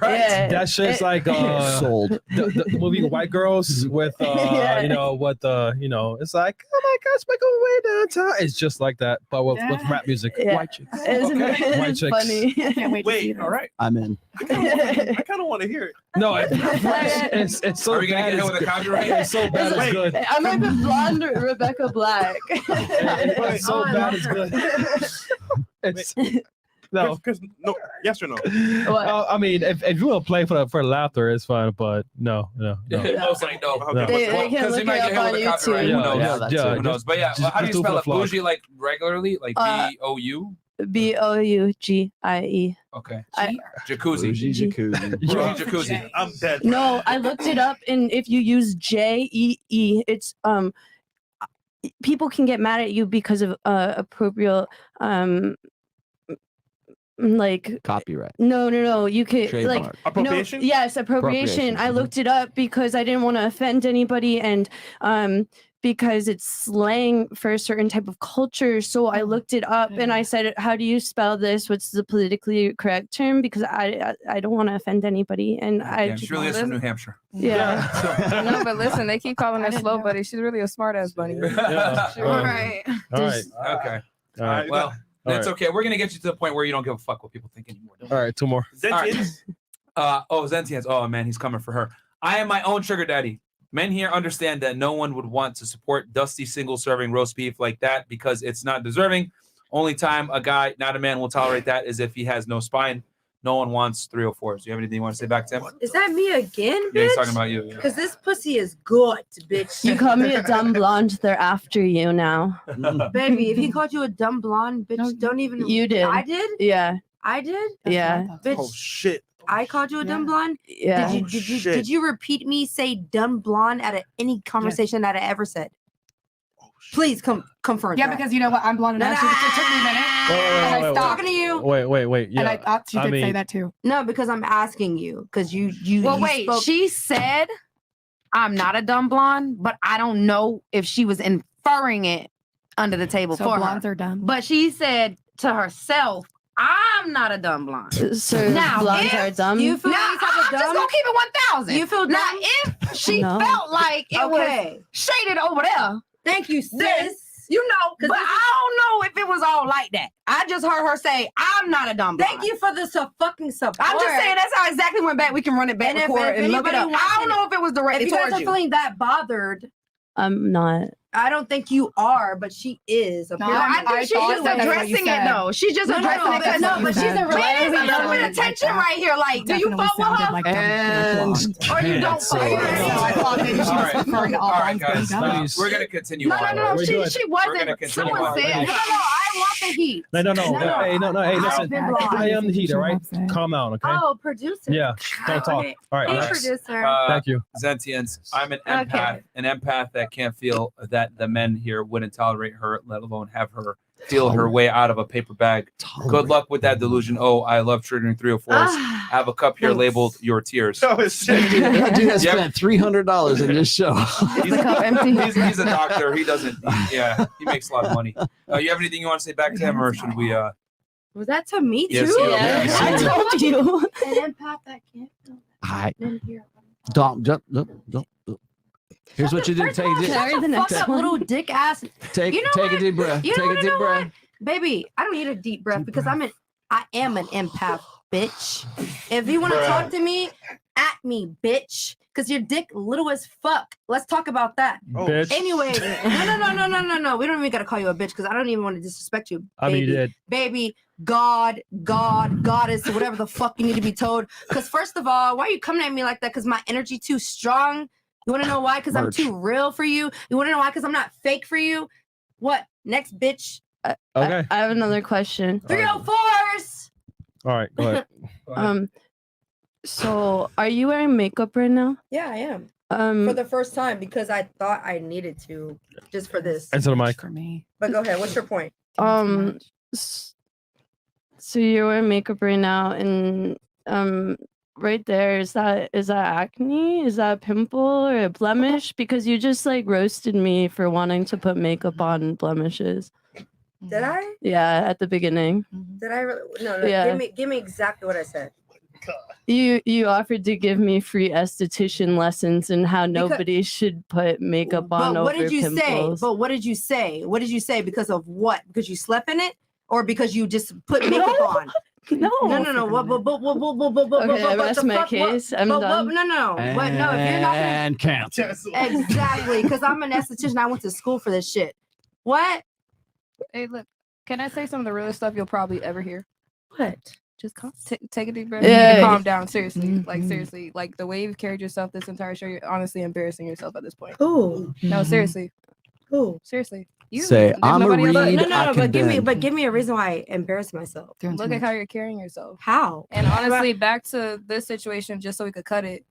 Speaker 1: right.
Speaker 4: Yeah.
Speaker 5: That shit's like
Speaker 10: sold.
Speaker 5: The movie White Girls with it's like, oh my gosh, make a way downtown. It's just like that, but with rap music.
Speaker 4: Yeah.
Speaker 5: White chicks.
Speaker 4: It's
Speaker 5: White chicks.
Speaker 4: funny.
Speaker 2: Wait, all right.
Speaker 10: I'm in.
Speaker 2: I kind of want to hear it.
Speaker 5: No, it's so
Speaker 1: Are we gonna
Speaker 5: bad.
Speaker 1: get hit with a copyright?
Speaker 5: It's so bad it's good.
Speaker 4: I'm like a blonde Rebecca Black.
Speaker 5: It's so bad it's good. It's no,
Speaker 2: yes or no?
Speaker 5: I mean, if you want to play for laughter, it's fine, but no.
Speaker 1: Most like no.
Speaker 4: They can
Speaker 1: Because
Speaker 4: look
Speaker 1: he might
Speaker 4: it
Speaker 1: get
Speaker 4: up
Speaker 1: hit with a
Speaker 4: on
Speaker 1: copyright.
Speaker 4: YouTube.
Speaker 1: Who knows? But yeah, how do you spell it? Bougie, like regularly, like B-O-U?
Speaker 4: BOUGIE.
Speaker 1: Okay.
Speaker 10: Jacuzzi.
Speaker 1: Bougie jacuzzi.
Speaker 2: I'm dead.
Speaker 4: No, I looked it up, and if you use JEE, it's people can get mad at you because of appropriate like
Speaker 10: copyright.
Speaker 4: No. You could
Speaker 10: Trademark.
Speaker 4: like
Speaker 2: Appropriation?
Speaker 4: No, yes, appropriation. I looked it up because I didn't want to offend anybody, and because it's slang for a certain type of culture. So I looked it up and I said, how do you spell this? What's the politically correct term? Because I don't want to offend anybody. And
Speaker 1: She really is from New Hampshire.
Speaker 4: Yeah.
Speaker 12: No, but listen, they keep calling her slow buddy. She's really a smart ass bunny.
Speaker 5: Yeah.
Speaker 12: Right.
Speaker 5: All right.
Speaker 1: Okay.
Speaker 5: All right.
Speaker 1: Well, that's
Speaker 5: right.
Speaker 1: okay. We're gonna get you to the point where you don't give a fuck what people think anymore.
Speaker 5: All right, 2 more.
Speaker 2: Zentians.
Speaker 1: Zentians. Oh man, he's coming for her. I am my own sugar daddy. Men here understand that no one would want to support dusty single-serving roast beef like that because it's not deserving. Only time a guy, not a man, will tolerate that is if he has no spine. No one wants 304s. Do you have anything you want to say back to him?
Speaker 6: Is that me again, bitch?
Speaker 1: Yeah, he's talking about you. Yeah.
Speaker 6: Because this pussy is good, bitch.
Speaker 4: You call me a dumb blonde. They're after you now.
Speaker 6: Baby, if he called you a dumb blonde, bitch, don't even.
Speaker 4: You did.
Speaker 6: I did?
Speaker 4: Yeah.
Speaker 6: I did?
Speaker 4: Yeah.
Speaker 6: Bitch,
Speaker 2: Oh shit.
Speaker 6: I called you a dumb blonde?
Speaker 4: Yeah.
Speaker 6: Did you repeat me say dumb blonde at any conversation that I ever said? Please confirm.
Speaker 8: Yeah,
Speaker 6: that.
Speaker 8: because you know what? I'm blonde enough. It took me a minute. And I stopped.
Speaker 6: Talking to you.
Speaker 5: Wait. Yeah.
Speaker 8: And I thought she did say that too.
Speaker 6: No, because I'm asking you. Because you.
Speaker 14: Well,
Speaker 6: you
Speaker 14: wait.
Speaker 6: spoke-
Speaker 14: She said, "I'm not a dumb blonde," but I don't know if she was inferring it under the table
Speaker 8: So
Speaker 14: for
Speaker 8: blondes
Speaker 14: her.
Speaker 8: are dumb.
Speaker 14: But she said to herself, "I'm not a dumb blonde."
Speaker 4: So
Speaker 14: now,
Speaker 4: blondes
Speaker 14: if
Speaker 4: are dumb?
Speaker 6: You feel
Speaker 14: now,
Speaker 6: any type of
Speaker 14: I'm just
Speaker 6: dumb?
Speaker 14: gonna keep it 1,000.
Speaker 6: You feel
Speaker 14: now
Speaker 6: dumb?
Speaker 14: if she
Speaker 4: No.
Speaker 14: felt like it was shaded over there.
Speaker 6: Thank you,
Speaker 14: Then,
Speaker 6: sis.
Speaker 14: you know, but I don't know if it was all like that. I just heard her say, "I'm not a dumb blonde."
Speaker 6: Thank you for the fucking support.
Speaker 14: I'm just saying that's how exactly went back. We can run it back,
Speaker 6: And if
Speaker 14: record, and look it
Speaker 6: anybody
Speaker 14: up.
Speaker 6: wants
Speaker 14: I don't
Speaker 6: to-
Speaker 14: know if it was
Speaker 6: If
Speaker 14: directed
Speaker 6: you guys
Speaker 14: towards
Speaker 6: are
Speaker 14: you.
Speaker 6: feeling that bothered,
Speaker 4: I'm not.
Speaker 6: I don't think you are, but she is.
Speaker 14: No, I think she's just addressing it though. She's just addressing it because
Speaker 6: no, but she's a
Speaker 14: There's a little bit of tension right here. Like, do you fuck with her? Or you don't fuck with her?
Speaker 8: I thought maybe she was
Speaker 1: All right.
Speaker 8: referring to all
Speaker 1: All right,
Speaker 8: blondes being
Speaker 1: guys.
Speaker 8: dumb.
Speaker 1: We're gonna continue
Speaker 14: No,
Speaker 1: on.
Speaker 14: no,
Speaker 5: We're
Speaker 14: she
Speaker 5: good.
Speaker 14: she
Speaker 1: We're gonna
Speaker 14: wasn't.
Speaker 1: continue
Speaker 14: Someone
Speaker 1: on.
Speaker 14: said, no, I want the heat.
Speaker 5: No.
Speaker 6: No.
Speaker 5: Hey, no. Hey, listen.
Speaker 6: I've been blonde.
Speaker 5: I am the heat. All right. Calm down. Okay.
Speaker 6: Oh, producer.
Speaker 5: Yeah. Don't talk.
Speaker 6: Okay.
Speaker 5: All right.
Speaker 6: Hey,
Speaker 5: relax.
Speaker 6: producer.
Speaker 5: Thank you.
Speaker 1: Zentians, I'm an empath, an empath that can't feel that the men here wouldn't tolerate her, let alone have her feel her way out of a paper bag. Good luck with that delusion. Oh, I love triggering 304s. Have a cup here labeled your tears.
Speaker 10: That dude has
Speaker 1: Yep.
Speaker 10: spent $300 in this show.
Speaker 1: He's a doctor. He doesn't. He makes a lot of money. You have anything you want to say back to him, or should we?
Speaker 6: Was that to me
Speaker 1: Yes,
Speaker 6: too?
Speaker 1: you are. Yes,
Speaker 6: I
Speaker 1: you are.
Speaker 6: told you. An empath that can't feel
Speaker 10: Hi.
Speaker 6: men here.
Speaker 10: Don't. Here's what you do. Take it.
Speaker 6: Shut the fuck up, little dick ass.
Speaker 10: Take
Speaker 6: You know
Speaker 10: take
Speaker 6: what?
Speaker 10: a deep breath.
Speaker 6: You
Speaker 10: Take a
Speaker 6: wanna
Speaker 10: deep
Speaker 6: know
Speaker 10: breath.
Speaker 6: what? Baby, I don't need a deep breath because I am an empath, bitch. If you want to talk to me, at me, bitch. Because your dick little as fuck. Let's talk about that.
Speaker 5: Bitch.
Speaker 6: Anyway, no. We don't even gotta call you a bitch because I don't even want to disrespect you.
Speaker 5: I mean, you did.
Speaker 6: Baby, goddess, whatever the fuck you need to be told. Because first of all, why are you coming at me like that? Because my energy too strong. You want to know why? Because I'm
Speaker 10: Merch.
Speaker 6: too real for you. You want to know why? Because I'm not fake for you. What? Next, bitch.
Speaker 5: Okay.
Speaker 4: I have another question.
Speaker 6: 304s.
Speaker 5: All right. Go ahead.
Speaker 4: So are you wearing makeup right now?
Speaker 6: Yeah, I am. For the first time because I thought I needed to just for this.
Speaker 5: Answer the mic.
Speaker 8: For me.
Speaker 6: But go ahead. What's your point?
Speaker 4: So you're wearing makeup right now, and right there is that acne? Is that a pimple or a blemish? Because you just like roasted me for wanting to put makeup on blemishes.
Speaker 6: Did I?
Speaker 4: Yeah, at the beginning.
Speaker 6: Did I really? No.
Speaker 4: Yeah.
Speaker 6: Give me exactly what I said.
Speaker 4: You offered to give me free esthetician lessons and how nobody should put makeup on
Speaker 6: But
Speaker 4: over
Speaker 6: what did you
Speaker 4: pimples.
Speaker 6: say? But what did you say? What did you say? Because of what? Because you slept in it, or because you just put makeup on?
Speaker 4: No.
Speaker 6: No.
Speaker 4: Okay, I rest my case. I'm done.
Speaker 6: No. But no, if you're not gonna
Speaker 10: And cancel.
Speaker 6: exactly, because I'm an esthetician. I went to school for this shit. What?
Speaker 12: Hey, look, can I say some of the realest stuff you'll probably ever hear?
Speaker 6: What?
Speaker 12: Just take a deep breath
Speaker 4: Yeah.
Speaker 12: and calm down. Seriously, like seriously, like the way you've carried yourself this entire show, you're honestly embarrassing yourself at this point.
Speaker 6: Who?
Speaker 12: No, seriously.
Speaker 6: Who?
Speaker 12: Seriously. You.
Speaker 10: Say,
Speaker 12: There's
Speaker 10: I'm a
Speaker 12: nobody else.
Speaker 10: read.
Speaker 6: No.
Speaker 10: I
Speaker 6: But give me a reason why I embarrassed myself.
Speaker 12: Look at how you're carrying yourself.
Speaker 6: How?
Speaker 12: And honestly, back to this situation, just so we could cut it.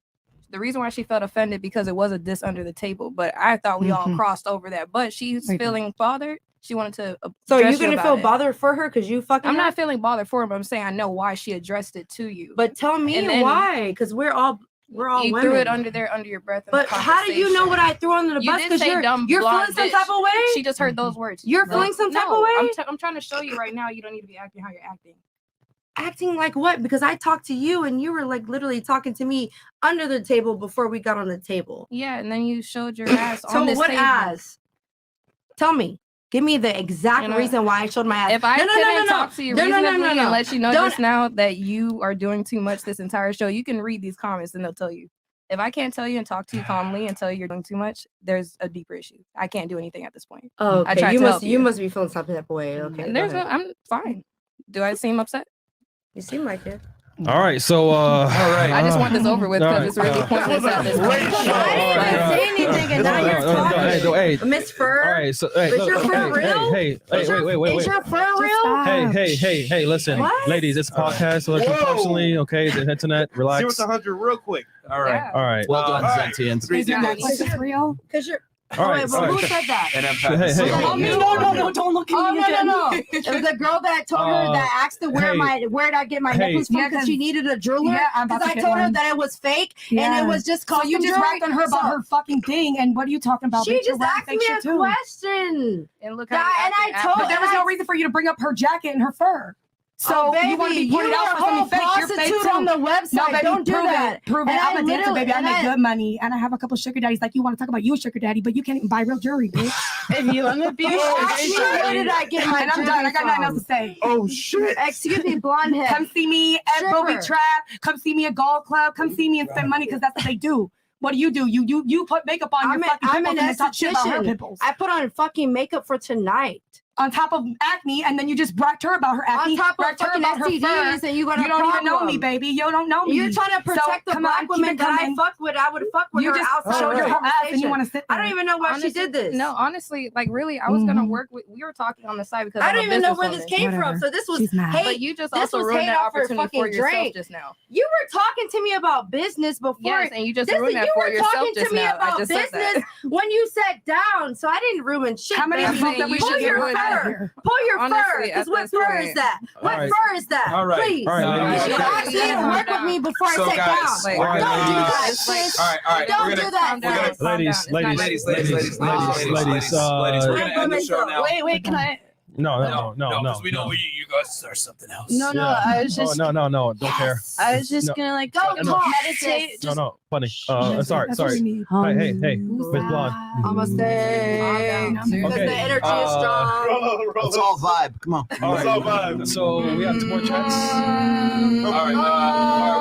Speaker 12: The reason why she felt offended because it was a diss under the table, but I thought we all crossed over that. But she's feeling bothered. She wanted to.
Speaker 6: So
Speaker 12: address
Speaker 6: you're gonna
Speaker 12: you
Speaker 6: feel
Speaker 12: about it.
Speaker 6: bothered for her because you fucking.
Speaker 12: I'm not feeling bothered for her, but I'm saying I know why she addressed it to you.
Speaker 6: But tell me
Speaker 12: And then
Speaker 6: why? Because we're all
Speaker 12: you
Speaker 6: women.
Speaker 12: threw it under your breath. In
Speaker 6: But
Speaker 12: the
Speaker 6: how do you know what I threw under the
Speaker 12: You
Speaker 6: bus?
Speaker 12: did
Speaker 6: Because
Speaker 12: say dumb
Speaker 6: you're
Speaker 12: blonde
Speaker 6: feeling some
Speaker 12: bitch.
Speaker 6: type of way.
Speaker 12: She just heard those words.
Speaker 6: You're feeling some type of way.
Speaker 12: I'm trying to show you right now. You don't need to be acting how you're acting.
Speaker 6: Acting like what? Because I talked to you and you were like literally talking to me under the table before we got on the table.
Speaker 12: Yeah, and then you showed your ass
Speaker 6: So
Speaker 12: on this
Speaker 6: what
Speaker 12: table.
Speaker 6: ass? Tell me. Give me the exact
Speaker 12: You know,
Speaker 6: reason why I showed my ass.
Speaker 12: If I couldn't talk to you reasonably and let you know
Speaker 6: Don't-
Speaker 12: just now that you are doing too much this entire show, you can read these comments and they'll tell you. If I can't tell you and talk to you calmly and tell you you're doing too much, there's a deeper issue. I can't do anything at this point.
Speaker 6: Oh,
Speaker 12: I
Speaker 6: okay.
Speaker 12: tried
Speaker 6: You
Speaker 12: to
Speaker 6: must
Speaker 12: help
Speaker 6: you must be feeling something that way. Okay.
Speaker 12: And
Speaker 6: go
Speaker 12: there's
Speaker 6: ahead.
Speaker 12: I'm fine. Do I seem upset?
Speaker 6: You seem like it.
Speaker 5: All right, so all
Speaker 1: right.
Speaker 12: I just want this over with because it's really pointless at this point.
Speaker 6: I didn't say anything, and now you're talking. Miss Fur.
Speaker 5: All right, so hey,
Speaker 6: Is
Speaker 5: look,
Speaker 6: your fur real?
Speaker 5: hey, wait.
Speaker 6: Is your fur real?
Speaker 5: Hey, listen,
Speaker 6: What?
Speaker 5: ladies, it's a podcast, so let's
Speaker 2: Whoa.
Speaker 5: personally, okay, the internet, relax.
Speaker 2: 0 to 100 real quick.
Speaker 1: All right.
Speaker 5: All right.
Speaker 10: Well done,
Speaker 2: all right.
Speaker 10: sentience.
Speaker 8: Is your necklace real?
Speaker 6: Because you're.
Speaker 5: All right,
Speaker 6: wait, well,
Speaker 5: all
Speaker 6: who
Speaker 5: right.
Speaker 6: said that?
Speaker 1: And I'm
Speaker 5: Hey, hey,
Speaker 8: Oh, no, don't look at me again.
Speaker 6: No. It was the girl that told her that asked her where did I get my necklace from because she needed a jeweler.
Speaker 8: Yeah, I'm about
Speaker 6: Because
Speaker 8: to
Speaker 6: I
Speaker 8: get
Speaker 6: told her
Speaker 8: one.
Speaker 6: that it was fake and it was just
Speaker 8: So you
Speaker 6: costume
Speaker 8: just
Speaker 6: jewelry.
Speaker 8: rapped on her about her fucking thing, and what are you talking about?
Speaker 6: She
Speaker 8: bitch? You're
Speaker 6: just
Speaker 8: wearing
Speaker 6: asked
Speaker 8: fake
Speaker 6: me
Speaker 8: shit
Speaker 6: a
Speaker 8: too.
Speaker 6: question.
Speaker 12: And look
Speaker 6: Yeah,
Speaker 12: how
Speaker 6: and I told
Speaker 8: But there was
Speaker 6: her
Speaker 8: no reason for you to bring up her jacket and her fur. So
Speaker 6: baby,
Speaker 8: you want to be
Speaker 6: you
Speaker 8: pointed
Speaker 6: were
Speaker 8: out
Speaker 6: a
Speaker 8: for
Speaker 6: whole
Speaker 8: something fake? You're fake
Speaker 6: prostitute
Speaker 8: too.
Speaker 6: on the website.
Speaker 8: No, baby,
Speaker 6: Don't do
Speaker 8: prove
Speaker 6: that.
Speaker 8: it. Prove it.
Speaker 6: And
Speaker 8: I'm
Speaker 6: I
Speaker 8: a dancer,
Speaker 6: literally-
Speaker 8: baby. I
Speaker 6: and
Speaker 8: make
Speaker 6: I-
Speaker 8: good money, and I have a couple sugar daddies. Like you want to talk about you a sugar daddy, but you can't even buy real jewelry, bitch.
Speaker 11: If you want to be
Speaker 6: You asked me where did I get my
Speaker 8: And I'm done. I got nothing else to say.
Speaker 2: Oh shit.
Speaker 6: Excuse me, blonde head.
Speaker 8: Come see me at
Speaker 6: Stripper.
Speaker 8: Booby Trap. Come see me at Golf Club. Come see me and spend money because that's what they do. What do? You put makeup on your fucking
Speaker 6: I'm
Speaker 8: pimples
Speaker 6: an
Speaker 8: and then talk shit about her
Speaker 6: esthetician.
Speaker 8: pimples.
Speaker 6: I put on fucking makeup for tonight.
Speaker 8: On top of acne, and then you just bragged her about her acne.
Speaker 6: On top of
Speaker 8: bragged her
Speaker 6: fucking
Speaker 8: about her
Speaker 6: STDs,
Speaker 8: fur.
Speaker 6: and you got a
Speaker 8: You don't even know
Speaker 6: problem.
Speaker 8: me, baby. You don't know me.
Speaker 6: You're trying to protect the
Speaker 8: come
Speaker 6: black
Speaker 8: on,
Speaker 6: woman
Speaker 8: keep it
Speaker 6: that I
Speaker 8: coming.
Speaker 6: fuck with. I would fuck with
Speaker 8: You
Speaker 6: her
Speaker 8: just
Speaker 6: outside
Speaker 8: showed
Speaker 6: of
Speaker 8: your
Speaker 6: the
Speaker 8: whole ass, and you
Speaker 6: conversation.
Speaker 8: want to sit there.
Speaker 6: I don't even know why
Speaker 12: Honestly,
Speaker 6: she did this.
Speaker 12: No, honestly, like really, I was gonna work with. We were talking on the side because
Speaker 6: I
Speaker 12: I'm a
Speaker 6: don't even know where this
Speaker 12: businesswoman.
Speaker 6: came from.
Speaker 8: Whatever.
Speaker 6: So this was
Speaker 8: She's mad.
Speaker 6: hate.
Speaker 12: But you just
Speaker 6: this
Speaker 12: also
Speaker 6: was
Speaker 12: ruined
Speaker 6: hate
Speaker 12: that
Speaker 6: off her
Speaker 12: opportunity for
Speaker 6: fucking
Speaker 12: yourself
Speaker 6: drink.
Speaker 12: just now.
Speaker 6: You were talking to me about business before.
Speaker 12: Yes, and you just
Speaker 6: This-
Speaker 12: ruined that
Speaker 6: you
Speaker 12: for
Speaker 6: were
Speaker 12: yourself
Speaker 6: talking
Speaker 12: just
Speaker 6: to me
Speaker 12: now. I
Speaker 6: about
Speaker 12: just said that.
Speaker 6: business when you sat down. So I didn't ruin shit.
Speaker 8: How many
Speaker 6: baby.
Speaker 8: people that we
Speaker 6: Pull
Speaker 8: should get
Speaker 6: your
Speaker 8: rid out of
Speaker 6: fur.
Speaker 8: here?
Speaker 6: Pull your fur.
Speaker 12: Honestly,
Speaker 6: Because
Speaker 12: at
Speaker 6: what
Speaker 12: this
Speaker 6: fur
Speaker 12: point-
Speaker 6: is that? What
Speaker 5: All right.
Speaker 6: fur is that?
Speaker 1: All right.
Speaker 6: Please.
Speaker 5: All right, ladies.
Speaker 6: You
Speaker 1: Okay.
Speaker 6: asked me to work with me before
Speaker 1: So,
Speaker 6: I sat
Speaker 1: guys,
Speaker 6: down.
Speaker 12: Like,
Speaker 1: we're gonna
Speaker 6: Don't do
Speaker 1: do
Speaker 6: that,
Speaker 1: this.
Speaker 6: sis.
Speaker 1: All right.
Speaker 6: Don't
Speaker 1: We're
Speaker 6: do
Speaker 1: gonna
Speaker 6: that,
Speaker 12: calm down.
Speaker 6: sis.
Speaker 5: Ladies,
Speaker 1: We're gonna end the show now.
Speaker 11: Wait, can I?
Speaker 5: No,
Speaker 1: because we know you guys are something else.
Speaker 11: No, I was just.
Speaker 5: no, don't care.
Speaker 11: I was just
Speaker 5: No.
Speaker 11: gonna like
Speaker 6: Don't
Speaker 11: take a
Speaker 6: talk,
Speaker 11: meditate.
Speaker 6: sis.
Speaker 11: Just
Speaker 5: No, funny. Sorry.
Speaker 8: That's what we need.
Speaker 5: Hey, Miss Blonde.
Speaker 6: I'ma stay. Because
Speaker 5: Okay.
Speaker 6: the energy is strong.
Speaker 10: It's all vibe. Come on.
Speaker 5: All
Speaker 2: It's all
Speaker 5: right.
Speaker 2: vibe.
Speaker 5: So we have 2 more chats.
Speaker 1: All right,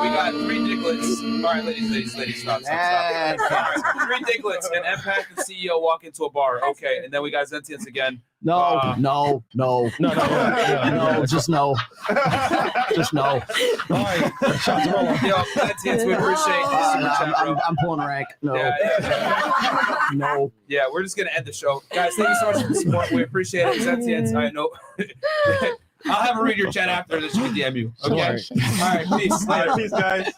Speaker 1: we got 3 dicklets. All right, ladies, stop. All right, 3 dicklets, and Impact and CEO walk into a bar. Okay, and then we got Zentians again.
Speaker 10: No. Just no. Just no.
Speaker 5: All right. Shout to Rollo.
Speaker 1: Yo, Zentians, we appreciate the super chat, bro.
Speaker 10: I'm pulling rank. No.
Speaker 1: Yeah.
Speaker 10: No.
Speaker 1: Yeah, we're just gonna end the show, guys. Thank you so much for the support. We appreciate it, Zentians. I know. I'll have a read your chat after this. We DM you. Okay.
Speaker 5: All
Speaker 1: All right. Peace.
Speaker 2: All right,
Speaker 1: Later.
Speaker 2: peace, guys.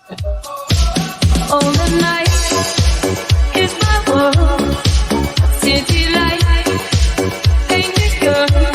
Speaker 3: All the night is my world. City light, painted girl.